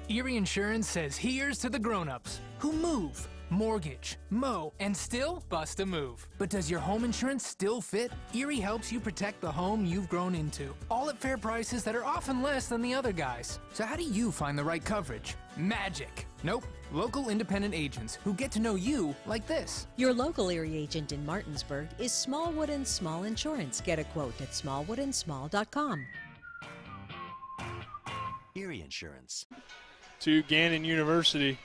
Speaker 4: Erie Insurance says here's to the grown-ups who move, mortgage, mow, and still bust a move. But does your home insurance still fit? Erie helps you protect the home you've grown into, all at fair prices that are often less than the other guys. So how do you find the right coverage? Magic. Nope. Local independent agents who get to know you like this.
Speaker 5: Your local Erie agent in Martinsburg is Smallwood & Small Insurance. Get a quote at smallwoodandsmall.com.
Speaker 13: Erie Insurance.
Speaker 10: To Gannon University.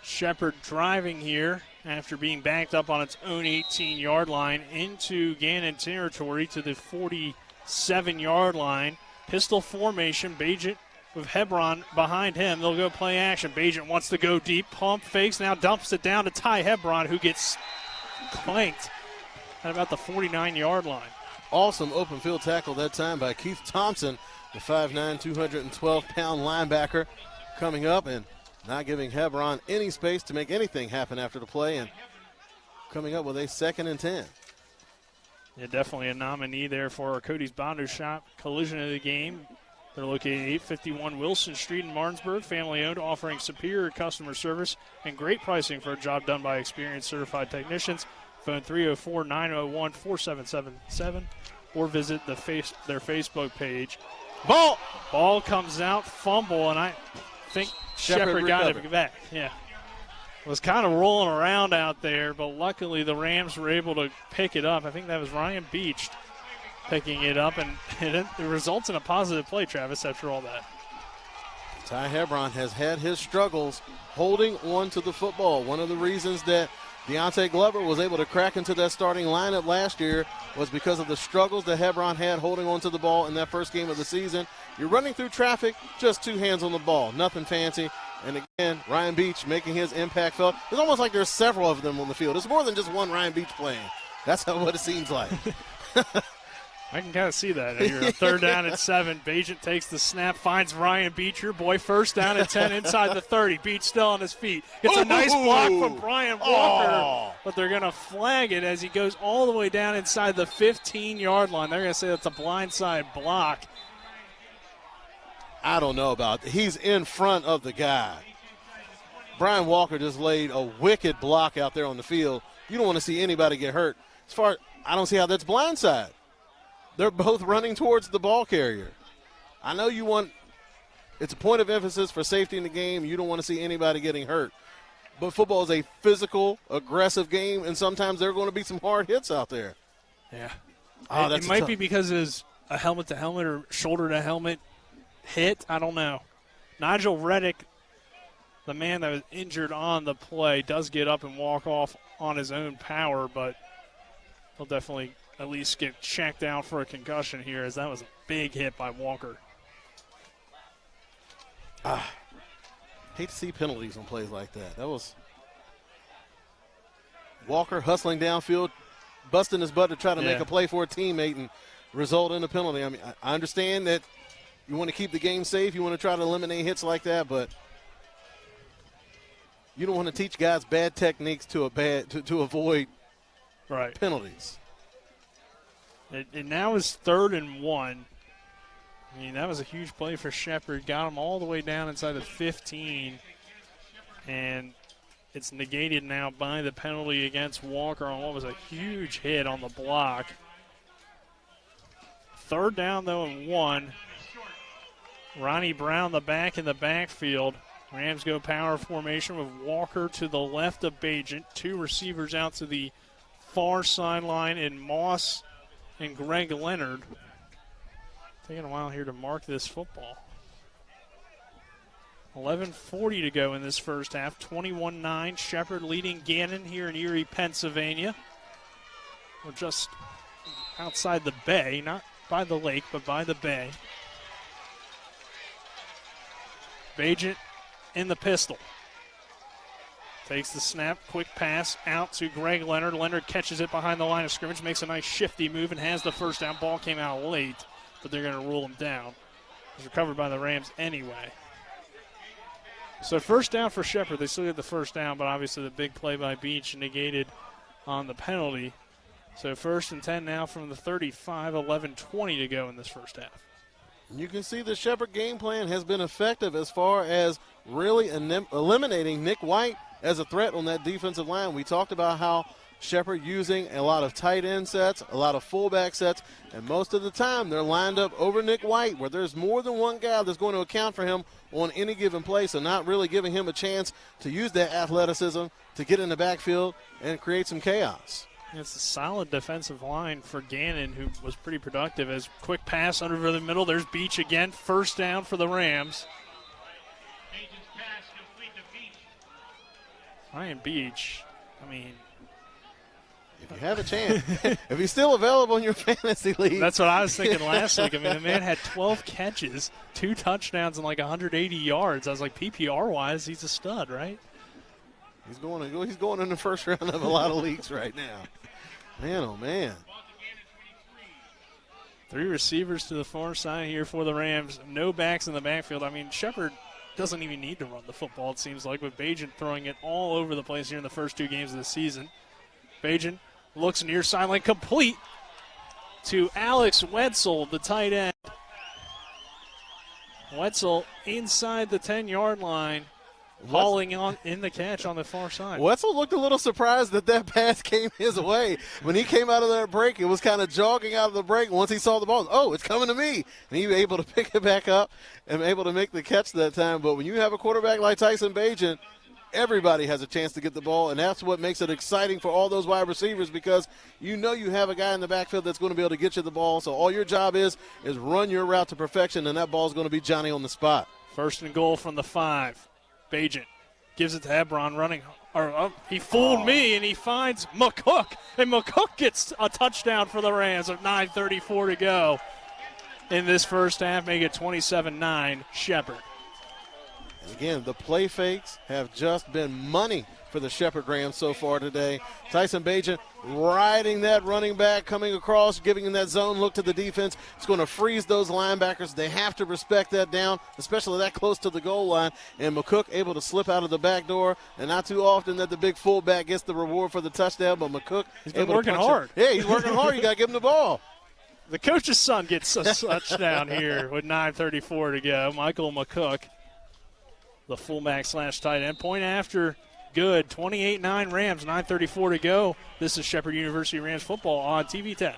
Speaker 10: Shepherd driving here after being backed up on its own 18-yard line into Gannon territory to the 47-yard line. Pistol formation, Bajan with Hebron behind him. They'll go play action. Bajan wants to go deep, pump fakes, now dumps it down to Ty Hebron, who gets clanked at about the 49-yard line.
Speaker 11: Awesome open field tackle that time by Keith Thompson, the 5'9", 212-pound linebacker, coming up and not giving Hebron any space to make anything happen after the play, and coming up with a 2nd and 10.
Speaker 10: Yeah, definitely a nominee there for our Cody's Bondo Shop collision of the game. They're located at 851 Wilson Street in Martinsburg, family-owned, offering superior customer service and great pricing for a job done by experienced certified technicians. Phone 304-901-4777 or visit their Facebook page. Ball comes out, fumble, and I think Shepherd got it back. Yeah. Was kind of rolling around out there, but luckily the Rams were able to pick it up. I think that was Ryan Beach picking it up, and it results in a positive play, Travis, after all that.
Speaker 11: Ty Hebron has had his struggles holding on to the football. One of the reasons that Deontay Glover was able to crack into that starting lineup last year was because of the struggles that Hebron had holding on to the ball in that first game of the season. You're running through traffic, just 2 hands on the ball, nothing fancy. And again, Ryan Beach making his impact felt. It's almost like there's several of them on the field. It's more than just one Ryan Beach playing. That's what it seems like.
Speaker 10: I can kind of see that. You're 3rd down and 7. Bagent takes the snap, finds Ryan Beach, your boy. 1st down and 10 inside the 30. Beach still on his feet. It's a nice block from Brian Walker, but they're going to flag it as he goes all the way down inside the 15-yard line. They're going to say that's a blindside block.
Speaker 11: I don't know about that. He's in front of the guy. Brian Walker just laid a wicked block out there on the field. You don't want to see anybody get hurt. I don't see how that's blindside. They're both running towards the ball carrier. I know it's a point of emphasis for safety in the game. You don't want to see anybody getting hurt. But football is a physical, aggressive game, and sometimes there are going to be some hard hits out there.
Speaker 10: Yeah.
Speaker 11: It
Speaker 10: might be because it's a helmet-to-helmet or shoulder-to-helmet hit. I don't know. Nigel Reddick, the man that was injured on the play, does get up and walk off on his own power, but he'll definitely at least get checked out for a concussion here, as that was a big hit by Walker.
Speaker 11: Hate to see penalties on plays like that. That was Walker hustling downfield, busting his butt to try to make a play for a teammate and result in a penalty. I mean, I understand that you want to keep the game safe. You want to try to eliminate hits like that, but you don't want to teach guys bad techniques to avoid penalties.
Speaker 10: It now is 3rd and 1. I mean, that was a huge play for Shepherd. Got him all the way down inside the 15. And it's negated now by the penalty against Walker on what was a huge hit on the block. 3rd down, though, and 1. Ronnie Brown, the back in the backfield. Rams go power formation with Walker to the left of Bagent. 2 receivers out to the far sideline in Moss and Greg Leonard. Taking a while here to mark this football. 11:40 to go in this first half. 21-9. Shepherd leading Gannon here in Erie, Pennsylvania. We're just outside the bay, not by the lake, but by the bay. Bagent in the pistol. Takes the snap, quick pass out to Greg Leonard. Leonard catches it behind the line of scrimmage, makes a nice shifty move, and has the first down. Ball came out late, but they're going to rule him down. It was recovered by the Rams anyway. So 1st down for Shepherd. They still get the 1st down, but obviously the big play by Beach negated on the penalty. So 1st and 10 now from the 35, 11:20 to go in this first half.
Speaker 11: You can see the Shepherd game plan has been effective as far as really eliminating Nick White as a threat on that defensive line. We talked about how Shepherd using a lot of tight end sets, a lot of fullback sets, and most of the time they're lined up over Nick White, where there's more than one guy that's going to account for him on any given play, so not really giving him a chance to use that athleticism to get in the backfield and create some chaos.
Speaker 10: It's a solid defensive line for Gannon, who was pretty productive. As quick pass under the middle, there's Beach again. 1st down for the Rams. Ryan Beach, I mean,
Speaker 11: if you have a chance, if he's still available in your fantasy league.
Speaker 10: That's what I was thinking last week. I mean, the man had 12 catches, 2 touchdowns, and like 180 yards. I was like, PPR-wise, he's a stud, right?
Speaker 11: He's going in the first round of a lot of leagues right now. Man, oh, man.
Speaker 10: 3 receivers to the far side here for the Rams. No backs in the backfield. I mean, Shepherd doesn't even need to run the football, it seems like, with Bagent throwing it all over the place here in the first 2 games of the season. Bagent looks near sideline, complete to Alex Wetzel, the tight end. Wetzel inside the 10-yard line, hauling on in the catch on the far side.
Speaker 11: Wetzel looked a little surprised that pass came his way. When he came out of that break, it was kind of jogging out of the break. Once he saw the ball, oh, it's coming to me. And he was able to pick it back up and able to make the catch that time. But when you have a quarterback like Tyson Bagent, everybody has a chance to get the ball, and that's what makes it exciting for all those wide receivers, because you know you have a guy in the backfield that's going to be able to get you the ball. So all your job is run your route to perfection, and that ball is going to be Johnny on the spot.
Speaker 10: 1st and goal from the 5. Bagent gives it to Hebron running. He fooled me, and he finds McCook. And McCook gets a touchdown for the Rams with 9:34 to go in this first half, make it 27-9 Shepherd.
Speaker 11: And again, the play fakes have just been money for the Shepherd Rams so far today. Tyson Bajan riding that running back, coming across, giving him that zone look to the defense. It's going to freeze those linebackers. They have to respect that down, especially that close to the goal line. And McCook able to slip out of the back door. And not too often that the big fullback gets the reward for the touchdown, but McCook
Speaker 10: He's been
Speaker 11: able
Speaker 10: working
Speaker 11: to punch
Speaker 10: hard.
Speaker 11: Yeah, he's working hard. You got to give him the ball.
Speaker 10: The coach's son gets a touchdown here with 9:34 to go. Michael McCook, the fullback / tight end. Point after good. 28-9 Rams, 9:34 to go. This is Shepherd University Rams football on TV 10.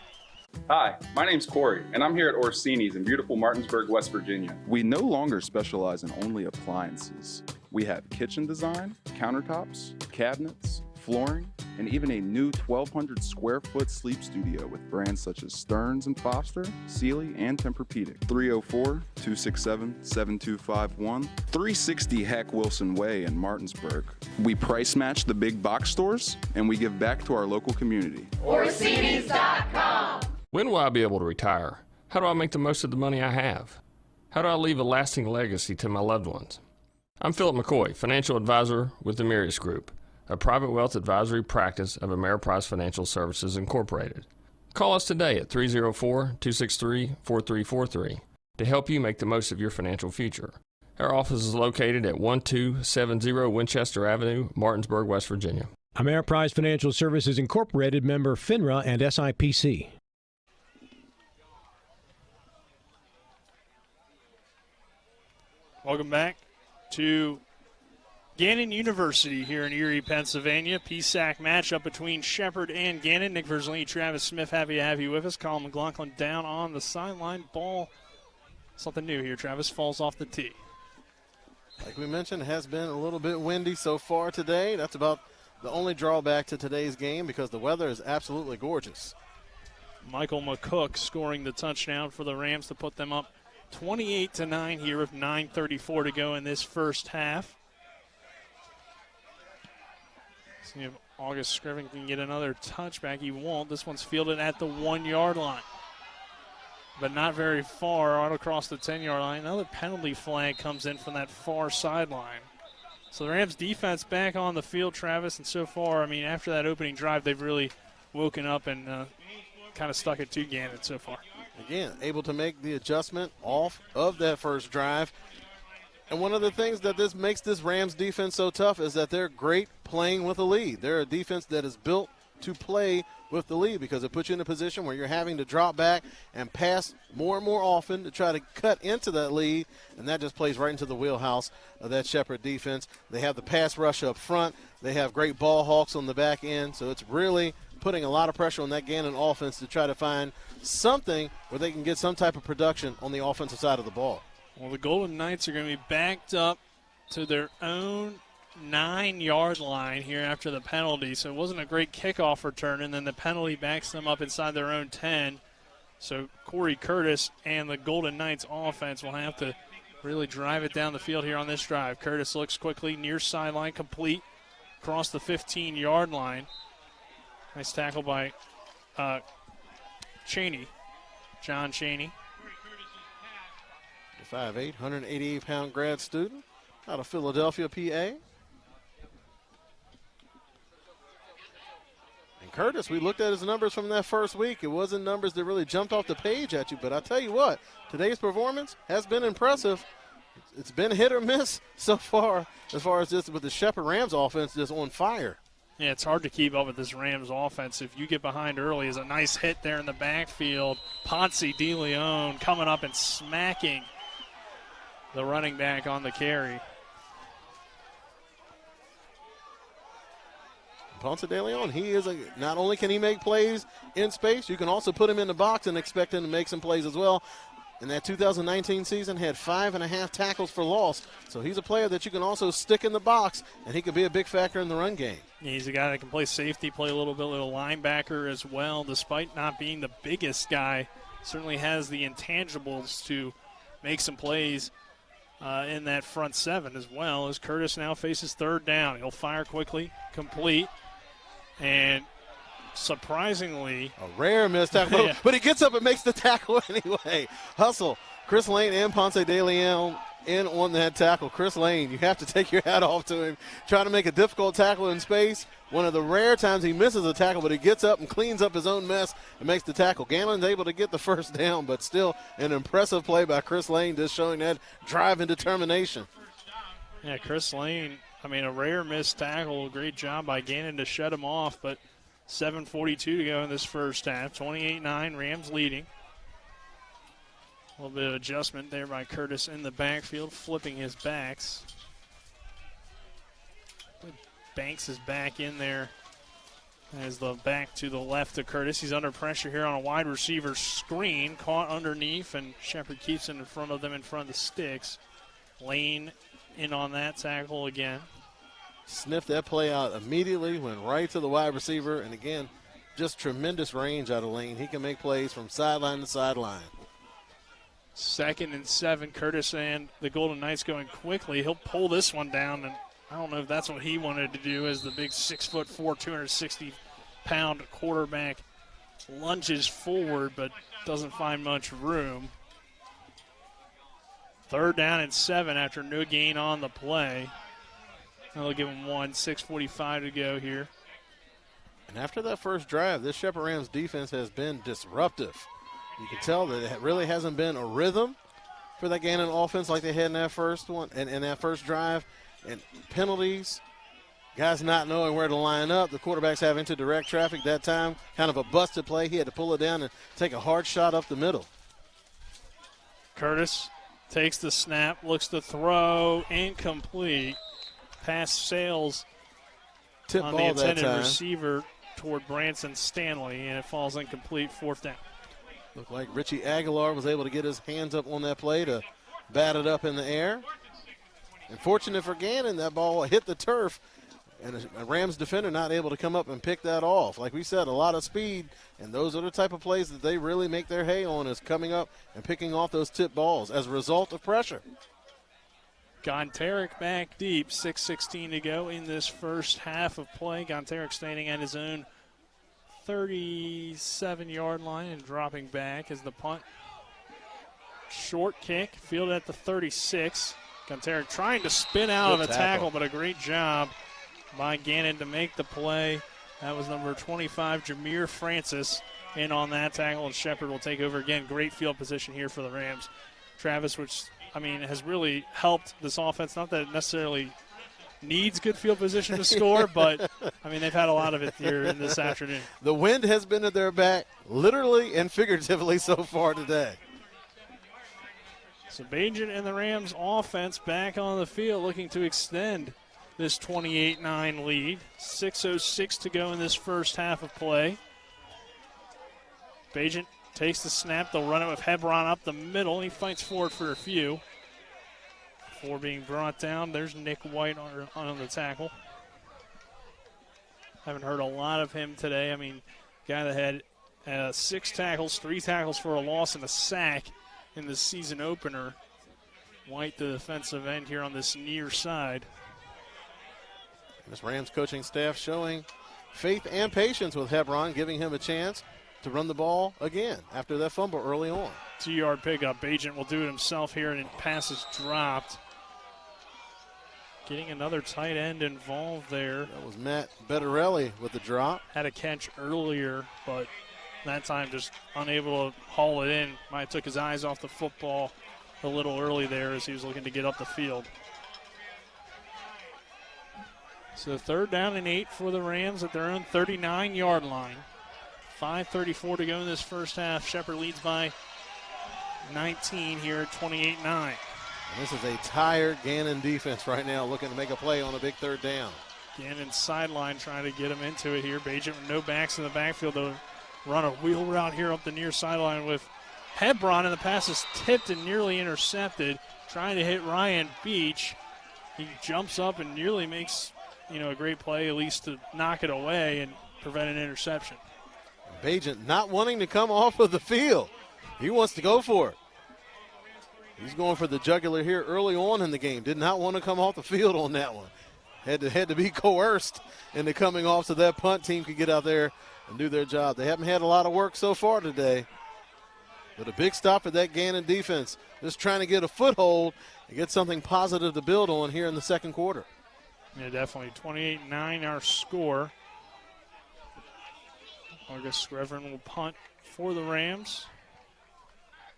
Speaker 13: Hi, my name's Corey, and I'm here at Orsini's in beautiful Martinsburg, West Virginia. We no longer specialize in only appliances. We have kitchen design, countertops, cabinets, flooring, and even a new 1,200 square foot sleep studio with brands such as Stearns & Foster, Sealy, and Tempur-Pedic. 304-267-7251, 360 Hack Wilson Way in Martinsburg. We price match the big box stores, and we give back to our local community.
Speaker 2: Orsini's.com. When will I be able to retire? How do I make the most of the money I have? How do I leave a lasting legacy to my loved ones? I'm Philip McCoy, financial advisor with the Mirius Group, a private wealth advisory practice of Ameriprise Financial Services Incorporated. Call us today at 304-263-4343 to help you make the most of your financial future. Our office is located at 1270 Winchester Avenue, Martinsburg, West Virginia.
Speaker 1: Ameriprise Financial Services Incorporated, member FINRA and SIPC.
Speaker 10: Welcome back to Gannon University here in Erie, Pennsylvania. PSAC matchup between Shepherd and Gannon. Nick Verzolini, Travis Smith, happy to have you with us. Colin McLaughlin down on the sideline. Ball, something new here. Travis falls off the tee.
Speaker 11: Like we mentioned, it has been a little bit windy so far today. That's about the only drawback to today's game because the weather is absolutely gorgeous.
Speaker 10: Michael McCook scoring the touchdown for the Rams to put them up 28-9 here with 9:34 to go in this first half. See if August Scriven can get another touchback. He won't. This one's fielded at the 1-yard line, but not very far, out across the 10-yard line. Another penalty flag comes in from that far sideline. So the Rams defense back on the field, Travis, and so far, I mean, after that opening drive, they've really woken up and kind of stuck it to Gannon so far.
Speaker 11: Again, able to make the adjustment off of that first drive. And one of the things that this makes this Rams defense so tough is that they're great playing with a lead. They're a defense that is built to play with the lead because it puts you in a position where you're having to drop back and pass more and more often to try to cut into that lead, and that just plays right into the wheelhouse of that Shepherd defense. They have the pass rush up front. They have great ball hawks on the back end, so it's really putting a lot of pressure on that Gannon offense to try to find something where they can get some type of production on the offensive side of the ball.
Speaker 10: Well, the Golden Knights are going to be backed up to their own 9-yard line here after the penalty. So it wasn't a great kickoff return, and then the penalty backs them up inside their own 10. So Corey Curtis and the Golden Knights offense will have to really drive it down the field here on this drive. Curtis looks quickly, near sideline, complete, across the 15-yard line. Nice tackle by Cheney, John Cheney.
Speaker 11: 5'8", 188-pound grad student out of Philadelphia, PA. And Curtis, we looked at his numbers from that first week. It wasn't numbers that really jumped off the page at you, but I tell you what, today's performance has been impressive. It's been hit or miss so far as just with the Shepherd Rams offense just on fire.
Speaker 10: Yeah, it's hard to keep up with this Rams offense. If you get behind early, is a nice hit there in the backfield. Ponce de Leon coming up and smacking the running back on the carry.
Speaker 11: Ponce de Leon, not only can he make plays in space, you can also put him in the box and expect him to make some plays as well. In that 2019 season, had 5.5 tackles for loss. So he's a player that you can also stick in the box, and he could be a big factor in the run game.
Speaker 10: Yeah, he's a guy that can play safety, play a little bit of linebacker as well. Despite not being the biggest guy, certainly has the intangibles to make some plays in that front seven as well, as Curtis now faces third down. He'll fire quickly, complete, and surprisingly,
Speaker 11: a rare missed tackle, yeah. But he gets up and makes the tackle anyway. Hustle. Chris Lane and Ponce de Leon in on that tackle. Chris Lane, you have to take your hat off to him. Trying to make a difficult tackle in space. One of the rare times he misses a tackle, but he gets up and cleans up his own mess and makes the tackle. Gannon's able to get the first down, but still an impressive play by Chris Lane, just showing that drive and determination.
Speaker 10: Yeah, Chris Lane, I mean, a rare missed tackle. Great job by Gannon to shut him off, but 7:42 to go in this first half. 28-9, Rams leading. A little bit of adjustment there by Curtis in the backfield, flipping his backs. Banks is back in there as the back to the left of Curtis. He's under pressure here on a wide receiver screen, caught underneath, and Shepard keeps it in front of them in front of the sticks. Lane in on that tackle again.
Speaker 11: Sniffed that play out immediately, went right to the wide receiver, and again, just tremendous range out of Lane. He can make plays from sideline to sideline.
Speaker 10: 2nd and 7, Curtis and the Golden Knights going quickly. He'll pull this one down, and I don't know if that's what he wanted to do as the big 6'4", 260-pound quarterback lunges forward but doesn't find much room. 3rd down and 7 after no gain on the play. They'll give him 6:45 to go here.
Speaker 11: And after that first drive, this Shepherd Rams defense has been disruptive. You can tell that it really hasn't been a rhythm for that Gannon offense like they had in that first one and in that first drive. And penalties, guys not knowing where to line up. The quarterback's having to direct traffic that time. Kind of a busted play. He had to pull it down and take a hard shot up the middle.
Speaker 10: Curtis takes the snap, looks to throw, incomplete. Pass sails
Speaker 11: Tip
Speaker 10: on
Speaker 11: ball
Speaker 10: the intended
Speaker 11: that time.
Speaker 10: receiver toward Branson Stanley, and it falls incomplete, 4th down.
Speaker 11: Looked like Richie Aguilar was able to get his hands up on that play to bat it up in the air. And fortunate for Gannon, that ball hit the turf, and a Rams defender not able to come up and pick that off. Like we said, a lot of speed, and those are the type of plays that they really make their hay on, is coming up and picking off those tip balls as a result of pressure.
Speaker 10: Gontarek back deep, 6:16 to go in this first half of play. Gontarek standing at his own 37-yard line and dropping back as the punt. Short kick, fielded at the 36. Gontarek trying to spin out of a tackle, but a great job by Gannon to make the play. That was number 25, Jameer Francis, in on that tackle, and Shepard will take over again. Great field position here for the Rams. Travis, which has really helped this offense. Not that it necessarily needs good field position to score, but, they've had a lot of it here in this afternoon.
Speaker 11: The wind has been at their back, literally and figuratively, so far today.
Speaker 10: So Bajan and the Rams offense back on the field looking to extend this 28-9 lead. 6:06 to go in this first half of play. Bajan takes the snap. They'll run it with Hebron up the middle. He fights forward for a few. Before being brought down, there's Nick White on the tackle. Haven't heard a lot of him today. Guy that had 6 tackles, 3 tackles for a loss and a sack in the season opener. White, the defensive end here on this near side.
Speaker 11: This Rams coaching staff showing faith and patience with Hebron, giving him a chance to run the ball again after that fumble early on.
Speaker 10: 2-yard pickup. Agent will do it himself here, and pass is dropped. Getting another tight end involved there.
Speaker 11: That was Matt Bettarelli with the drop.
Speaker 10: Had a catch earlier, but that time just unable to haul it in. Might have took his eyes off the football a little early there as he was looking to get up the field. So 3rd down and 8 for the Rams at their own 39-yard line. 5:34 to go in this first half. Shepherd leads by 19 here at 28-9.
Speaker 11: This is a tired Gannon defense right now, looking to make a play on a big 3rd down.
Speaker 10: Gannon sideline trying to get him into it here. Bajan with no backs in the backfield. They'll run a wheel route here up the near sideline with Hebron, and the pass is tipped and nearly intercepted. Trying to hit Ryan Beach. He jumps up and nearly makes a great play, at least to knock it away and prevent an interception.
Speaker 11: Bajan not wanting to come off of the field. He wants to go for it. He's going for the jugular here early on in the game. Did not want to come off the field on that one. Had to be coerced into coming off so that punt team could get out there and do their job. They haven't had a lot of work so far today. But a big stop for that Gannon defense. Just trying to get a foothold and get something positive to build on here in the second quarter.
Speaker 10: Yeah, definitely. 28-9 our score. August Reverend will punt for the Rams.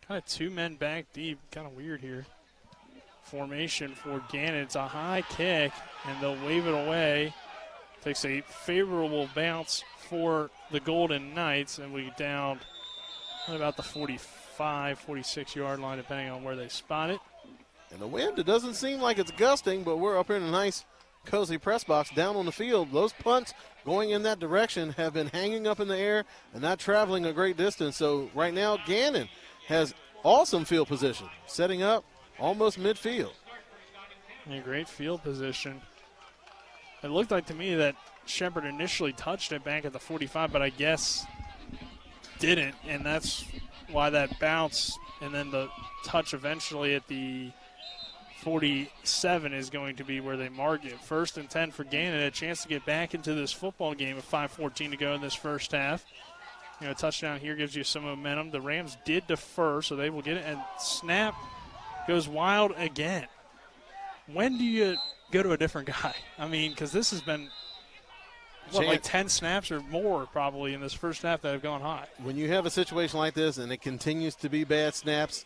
Speaker 10: Kind of 2 men back deep. Kind of weird here. Formation for Gannon. It's a high kick, and they'll wave it away. Takes a favorable bounce for the Golden Knights, and we down at about the 45, 46-yard line, depending on where they spot it.
Speaker 11: And the wind, it doesn't seem like it's gusting, but we're up here in a nice, cozy press box down on the field. Those punts going in that direction have been hanging up in the air and not traveling a great distance. So right now, Gannon has awesome field position, setting up almost midfield.
Speaker 10: A great field position. It looked like to me that Shepherd initially touched it back at the 45, but I guess didn't, and that's why that bounce and then the touch eventually at the 47 is going to be where they mark it. 1st and 10 for Gannon, a chance to get back into this football game with 5:14 to go in this first half. A touchdown here gives you some momentum. The Rams did defer, so they will get it, and snap goes wild again. When do you go to a different guy? I mean, because this has been, like 10 snaps or more probably in this first half that have gone high.
Speaker 11: When you have a situation like this and it continues to be bad snaps,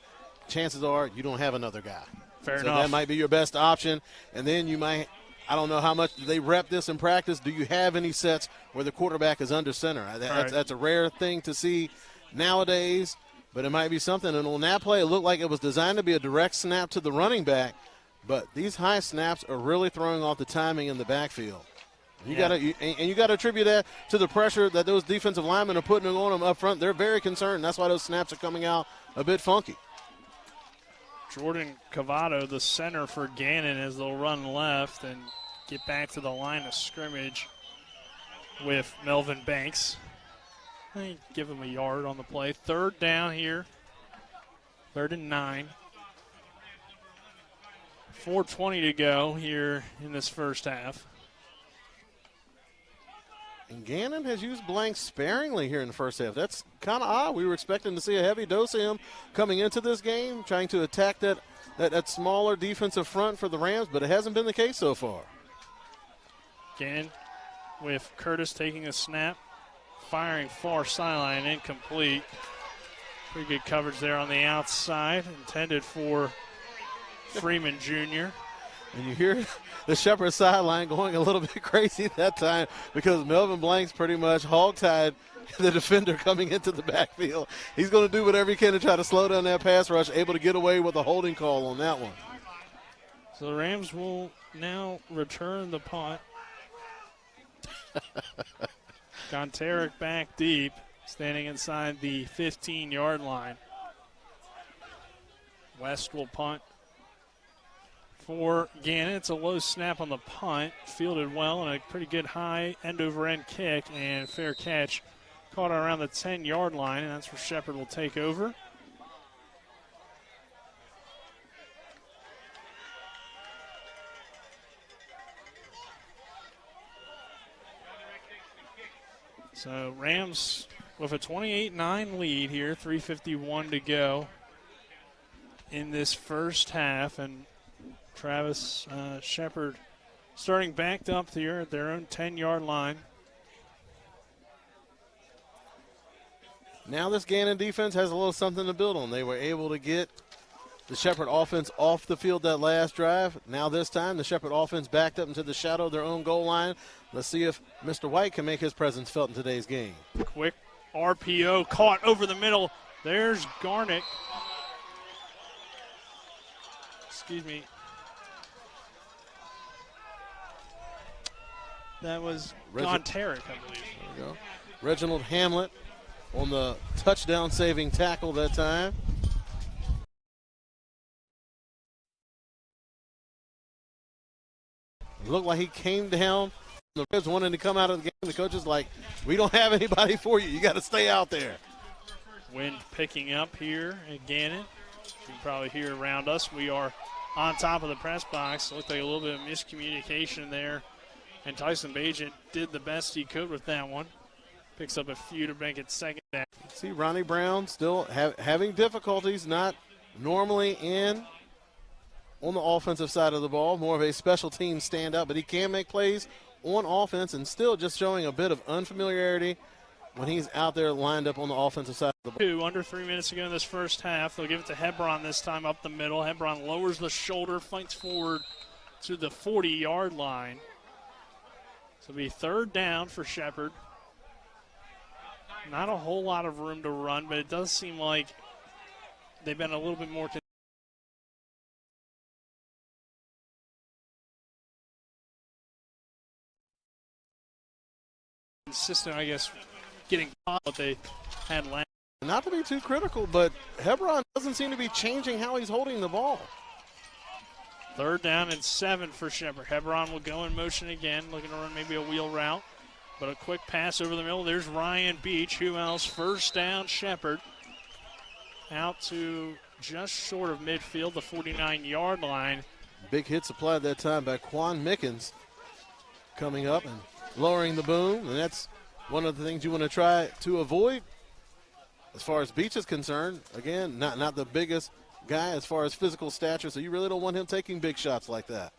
Speaker 11: chances are you don't have another guy.
Speaker 10: Fair
Speaker 11: so
Speaker 10: enough.
Speaker 11: That might be your best option. And then you might, I don't know how much do they rep this in practice. Do you have any sets where the quarterback is under center? That's a rare thing to see nowadays, but it might be something. And on that play, it looked like it was designed to be a direct snap to the running back, but these high snaps are really throwing off the timing in the backfield. You got to attribute that to the pressure that those defensive linemen are putting on them up front. They're very concerned. That's why those snaps are coming out a bit funky.
Speaker 10: Jordan Cavato, the center for Gannon, as they'll run left and get back to the line of scrimmage with Melvin Banks. Give him a yard on the play. 3rd down here. 3rd and 9. 4:20 to go here in this first half.
Speaker 11: And Gannon has used blanks sparingly here in the first half. That's kind of odd. We were expecting to see a heavy dose of him coming into this game, trying to attack that smaller defensive front for the Rams, but it hasn't been the case so far.
Speaker 10: Gannon with Curtis taking a snap, firing far sideline, incomplete. Pretty good coverage there on the outside, intended for Freeman Jr.
Speaker 11: And you hear the Shepherd sideline going a little bit crazy that time because Melvin Blanks pretty much hog-tied the defender coming into the backfield. He's going to do whatever he can to try to slow down that pass rush, able to get away with a holding call on that one.
Speaker 10: So the Rams will now return the punt. Gontarek back deep, standing inside the 15-yard line. West will punt for Gannon. It's a low snap on the punt, fielded well, and a pretty good high end-over-end kick, and fair catch caught around the 10-yard line, and that's where Shepherd will take over. So Rams with a 28-9 lead here, 3:51 to go in this first half, and Travis Shepherd starting backed up here at their own 10-yard line.
Speaker 11: Now this Gannon defense has a little something to build on. They were able to get the Shepherd offense off the field that last drive. Now this time the Shepherd offense backed up into the shadow of their own goal line. Let's see if Mr. White can make his presence felt in today's game.
Speaker 10: Quick RPO caught over the middle. There's Garnick. Excuse me. That was Gontarek, I believe.
Speaker 11: There we go. Reginald Hamlet on the touchdown-saving tackle that time. It looked like he came down. The Reds wanted to come out of the game. The coach is like, we don't have anybody for you. You got to stay out there.
Speaker 10: Wind picking up here at Gannon. You can probably hear around us. We are on top of the press box. Looked like a little bit of miscommunication there. And Tyson Bagent did the best he could with that one. Picks up a few to make it second down.
Speaker 11: See Ronnie Brown still having difficulties, not normally in on the offensive side of the ball, more of a special team standout, but he can make plays on offense and still just showing a bit of unfamiliarity when he's out there lined up on the offensive side of the ball.
Speaker 10: Under 3 minutes ago in this first half. They'll give it to Hebron this time up the middle. Hebron lowers the shoulder, fights forward to the 40-yard line. So it'll be third down for Shepherd. Not a whole lot of room to run, but it does seem like they've been a little bit more consistent, I guess, getting what they had last.
Speaker 11: Not to be too critical, but Hebron doesn't seem to be changing how he's holding the ball.
Speaker 10: Third down and 7 for Shepherd. Hebron will go in motion again, looking to run maybe a wheel route. But a quick pass over the middle. There's Ryan Beach. Who else? First down, Shepherd. Out to just short of midfield, the 49-yard line.
Speaker 11: Big hit supplied that time by Quan Mickens coming up and lowering the boom. And that's one of the things you want to try to avoid as far as Beach is concerned. Again, not the biggest guy as far as physical stature, so you really don't want him taking big shots like that.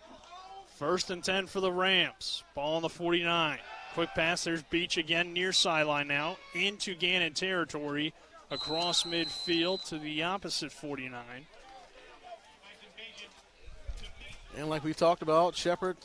Speaker 10: First and 10 for the Rams. Ball on the 49. Quick pass, there's Beach again near sideline now into Gannon territory across midfield to the opposite 49.
Speaker 11: And like we talked about, Shepherd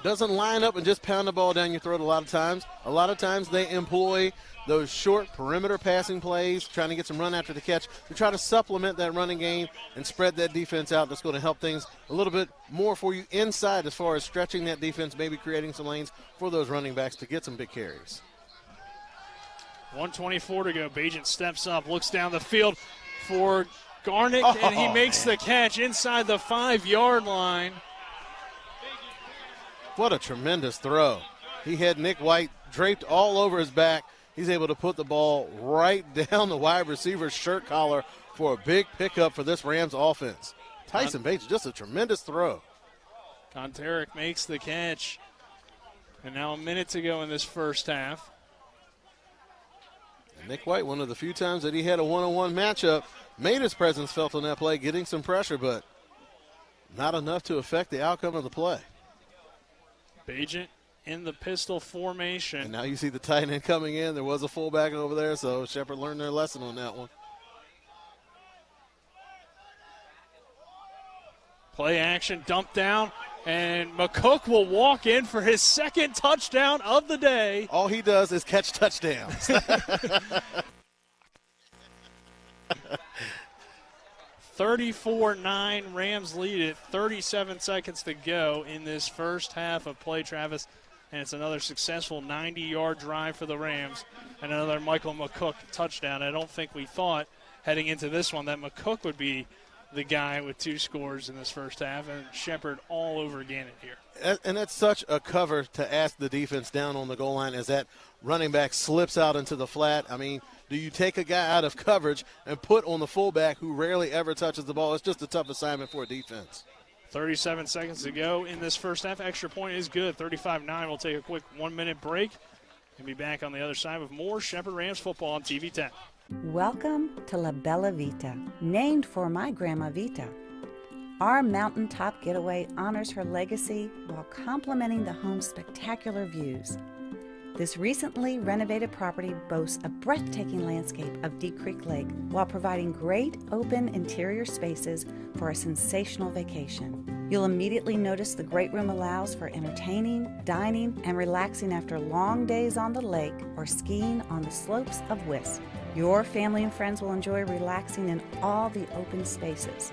Speaker 11: doesn't line up and just pound the ball down your throat a lot of times. A lot of times they employ those short perimeter passing plays, trying to get some run after the catch to try to supplement that running game and spread that defense out. That's going to help things a little bit more for you inside as far as stretching that defense, maybe creating some lanes for those running backs to get some big carries.
Speaker 10: 1:24 to go. Bajent steps up, looks down the field for Garnick, and he makes the catch inside the 5-yard line.
Speaker 11: What a tremendous throw. He had Nick White draped all over his back. He's able to put the ball right down the wide receiver's shirt collar for a big pickup for this Rams offense. Tyson Bates, just a tremendous throw.
Speaker 10: Kontarek makes the catch. And now a minute to go in this first half.
Speaker 11: And Nick White, one of the few times that he had a one-on-one matchup, made his presence felt on that play, getting some pressure, but not enough to affect the outcome of the play.
Speaker 10: Bajent in the pistol formation.
Speaker 11: And now you see the tight end coming in. There was a fullback over there, so Shepherd learned their lesson on that one.
Speaker 10: Play action, dump down, and McCook will walk in for his second touchdown of the day.
Speaker 11: All he does is catch touchdowns.
Speaker 10: 34-9, Rams lead it. 37 seconds to go in this first half of play, Travis. And it's another successful 90-yard drive for the Rams and another Michael McCook touchdown. I don't think we thought heading into this one that McCook would be the guy with 2 scores in this first half, and Shepherd all over Gannon here.
Speaker 11: And that's such a cover to ask the defense down on the goal line as that running back slips out into the flat. I mean, do you take a guy out of coverage and put on the fullback who rarely ever touches the ball? It's just a tough assignment for a defense.
Speaker 10: 37 seconds to go in this first half. Extra point is good. 35-9. We'll take a quick 1-minute break and be back on the other side with more Shepherd Rams football on TV 10.
Speaker 14: Welcome to La Bella Vita, named for my Grandma Vita. Our mountaintop getaway honors her legacy while complementing the home's spectacular views. This recently renovated property boasts a breathtaking landscape of Deep Creek Lake while providing great open interior spaces for a sensational vacation. You'll immediately notice the great room allows for entertaining, dining, and relaxing after long days on the lake or skiing on the slopes of Wisp. Your family and friends will enjoy relaxing in all the open spaces.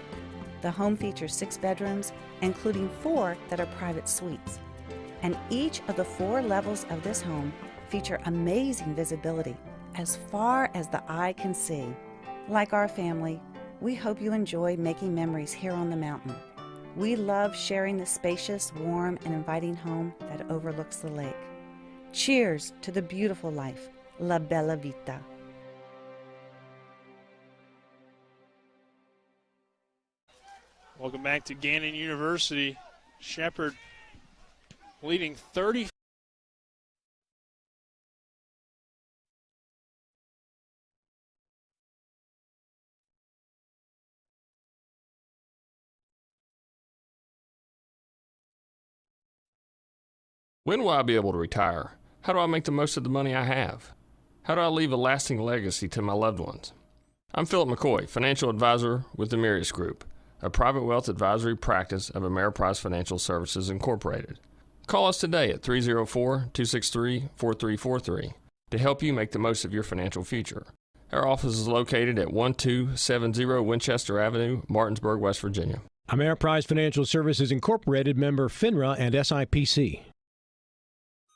Speaker 14: The home features 6 bedrooms, including 4 that are private suites. And each of the 4 levels of this home feature amazing visibility as far as the eye can see. Like our family, we hope you enjoy making memories here on the mountain. We love sharing the spacious, warm, and inviting home that overlooks the lake. Cheers to the beautiful life, La Bella Vita.
Speaker 10: Welcome back to Gannon University. Shepherd leading 30
Speaker 2: When will I be able to retire? How do I make the most of the money I have? How do I leave a lasting legacy to my loved ones? I'm Philip McCoy, financial advisor with the Mirius Group, a private wealth advisory practice of Ameriprise Financial Services Incorporated. Call us today at 304-263-4343 to help you make the most of your financial future. Our office is located at 1270 Winchester Avenue, Martinsburg, West Virginia.
Speaker 1: Ameriprise Financial Services Incorporated, member FINRA and SIPC.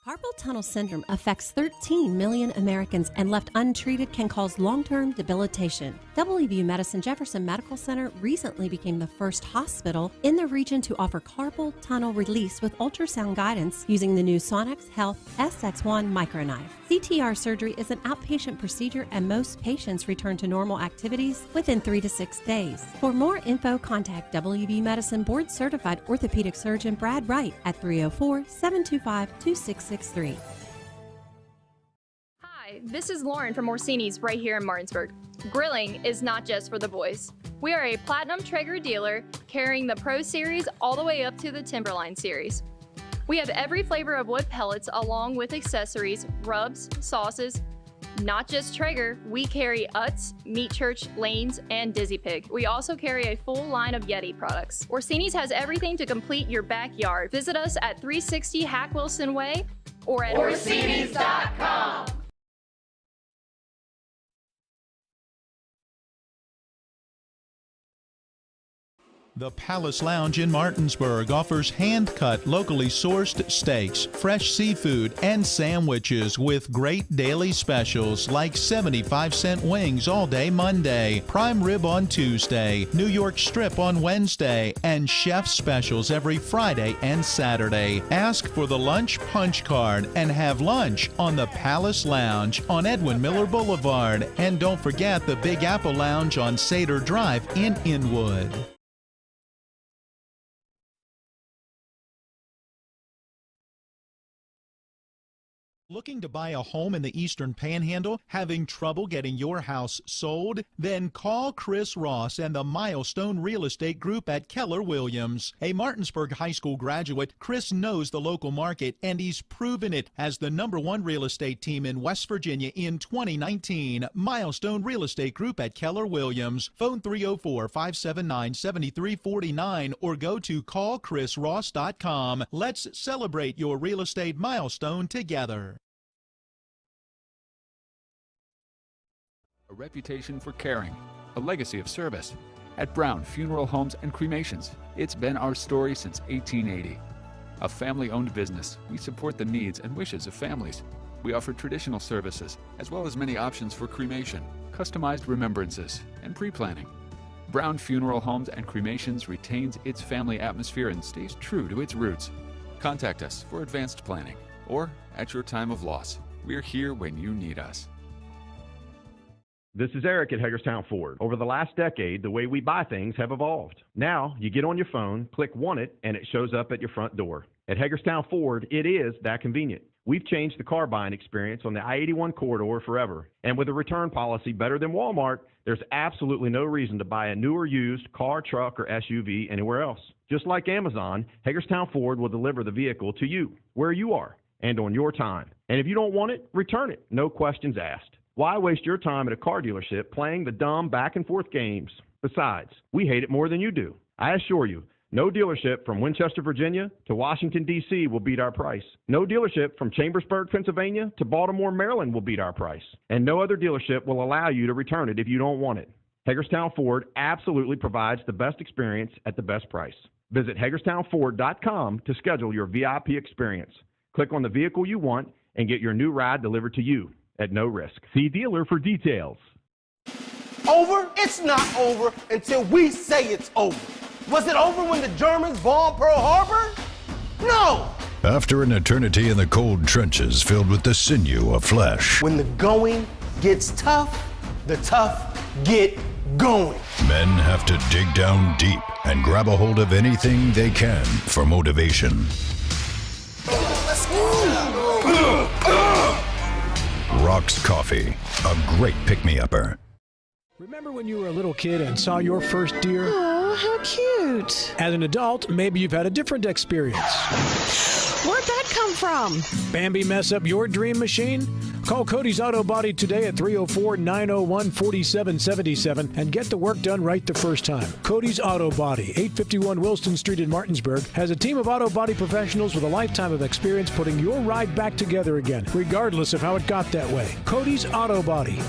Speaker 15: Carpal tunnel syndrome affects 13 million Americans and left untreated can cause long-term debilitation. WVU Medicine Jefferson Medical Center recently became the first hospital in the region to offer carpal tunnel release with ultrasound guidance using the new Sonex Health SX1 microknife. CTR surgery is an outpatient procedure and most patients return to normal activities within 3 to 6 days. For more info, contact WVU Medicine Board Certified Orthopedic Surgeon Brad Wright at 304-725-2663.
Speaker 17: Hi, this is Lauren from Orsini's right here in Martinsburg. Grilling is not just for the boys. We are a Platinum Traeger dealer carrying the Pro Series all the way up to the Timberline Series. We have every flavor of wood pellets along with accessories, rubs, sauces. Not just Traeger, we carry Utz, Meat Church, Lanes, and Dizzy Pig. We also carry a full line of Yeti products. Orsini's has everything to complete your backyard. Visit us at 360 Hack Wilson Way or at Orsinis.com.
Speaker 3: The Palace Lounge in Martinsburg offers hand-cut, locally sourced steaks, fresh seafood, and sandwiches with great daily specials like 75-cent wings all day Monday, prime rib on Tuesday, New York strip on Wednesday, and chef specials every Friday and Saturday. Ask for the lunch punch card and have lunch on the Palace Lounge on Edwin Miller Boulevard. And don't forget the Big Apple Lounge on Sater Drive in Inwood. Looking to buy a home in the Eastern Panhandle? Having trouble getting your house sold? Then call Chris Ross and the Milestone Real Estate Group at Keller Williams. A Martinsburg High School graduate, Chris knows the local market, and he's proven it as the #1 real estate team in West Virginia in 2019. Milestone Real Estate Group at Keller Williams. Phone 304-579-7349 or go to callchrisross.com. Let's celebrate your real estate milestone together.
Speaker 12: A reputation for caring, a legacy of service. At Brown Funeral Homes and Cremations, it's been our story since 1880. A family-owned business, we support the needs and wishes of families. We offer traditional services, as well as many options for cremation, customized remembrances, and pre-planning. Brown Funeral Homes and Cremations retains its family atmosphere and stays true to its roots. Contact us for advanced planning, or at your time of loss. We're here when you need us.
Speaker 18: This is Eric at Hagerstown Ford. Over the last decade, the way we buy things have evolved. Now, you get on your phone, click Want It, and it shows up at your front door. At Hagerstown Ford, it is that convenient. We've changed the car buying experience on the I-81 corridor forever. And with a return policy better than Walmart, there's absolutely no reason to buy a new or used car, truck, or SUV anywhere else. Just like Amazon, Hagerstown Ford will deliver the vehicle to you, where you are, and on your time. And if you don't want it, return it. No questions asked. Why waste your time at a car dealership playing the dumb back-and-forth games? Besides, we hate it more than you do. I assure you, no dealership from Winchester, Virginia to Washington, D.C. will beat our price. No dealership from Chambersburg, Pennsylvania to Baltimore, Maryland will beat our price. And no other dealership will allow you to return it if you don't want it. Hagerstown Ford absolutely provides the best experience at the best price. Visit HagerstownFord.com to schedule your VIP experience. Click on the vehicle you want and get your new ride delivered to you at no risk. See dealer for details.
Speaker 8: Over? It's not over until we say it's over. Was it over when the Germans bombed Pearl Harbor? No!
Speaker 6: After an eternity in the cold trenches filled with the sinew of flesh.
Speaker 8: When the going gets tough, the tough get going.
Speaker 6: Men have to dig down deep and grab a hold of anything they can for motivation.
Speaker 8: Let's go!
Speaker 6: Rock's Coffee, a great pick-me-upper.
Speaker 1: Remember when you were a little kid and saw your first deer?
Speaker 22: Oh, how cute.
Speaker 1: As an adult, maybe you've had a different experience.
Speaker 22: Where'd that come from?
Speaker 1: Bambi mess up your dream machine? Call Cody's Auto Body today at 304-901-4777 and get the work done right the first time. Cody's Auto Body, 851 Wilston Street in Martinsburg, has a team of auto body professionals with a lifetime of experience putting your ride back together again, regardless of how it got that way. Cody's Auto Body.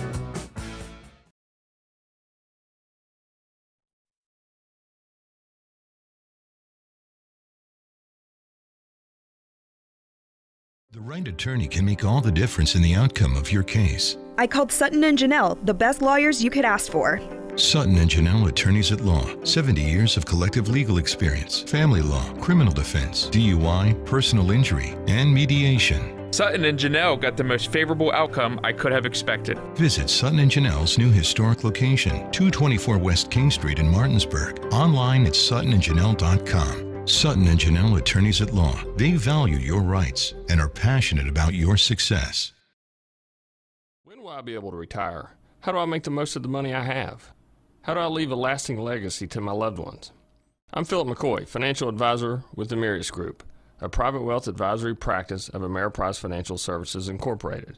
Speaker 16: The right attorney can make all the difference in the outcome of your case.
Speaker 20: I called Sutton and Janelle, the best lawyers you could ask for.
Speaker 16: Sutton and Janelle Attorneys at Law. 70 years of collective legal experience. Family law, criminal defense, DUI, personal injury, and mediation.
Speaker 21: Sutton and Janelle got the most favorable outcome I could have expected.
Speaker 16: Visit Sutton and Janelle's new historic location, 224 West King Street in Martinsburg. Online at suttonandjanelle.com. Sutton and Janelle Attorneys at Law. They value your rights and are passionate about your success.
Speaker 2: When will I be able to retire? How do I make the most of the money I have? How do I leave a lasting legacy to my loved ones? I'm Philip McCoy, financial advisor with the Mirius Group, a private wealth advisory practice of Ameriprise Financial Services Incorporated.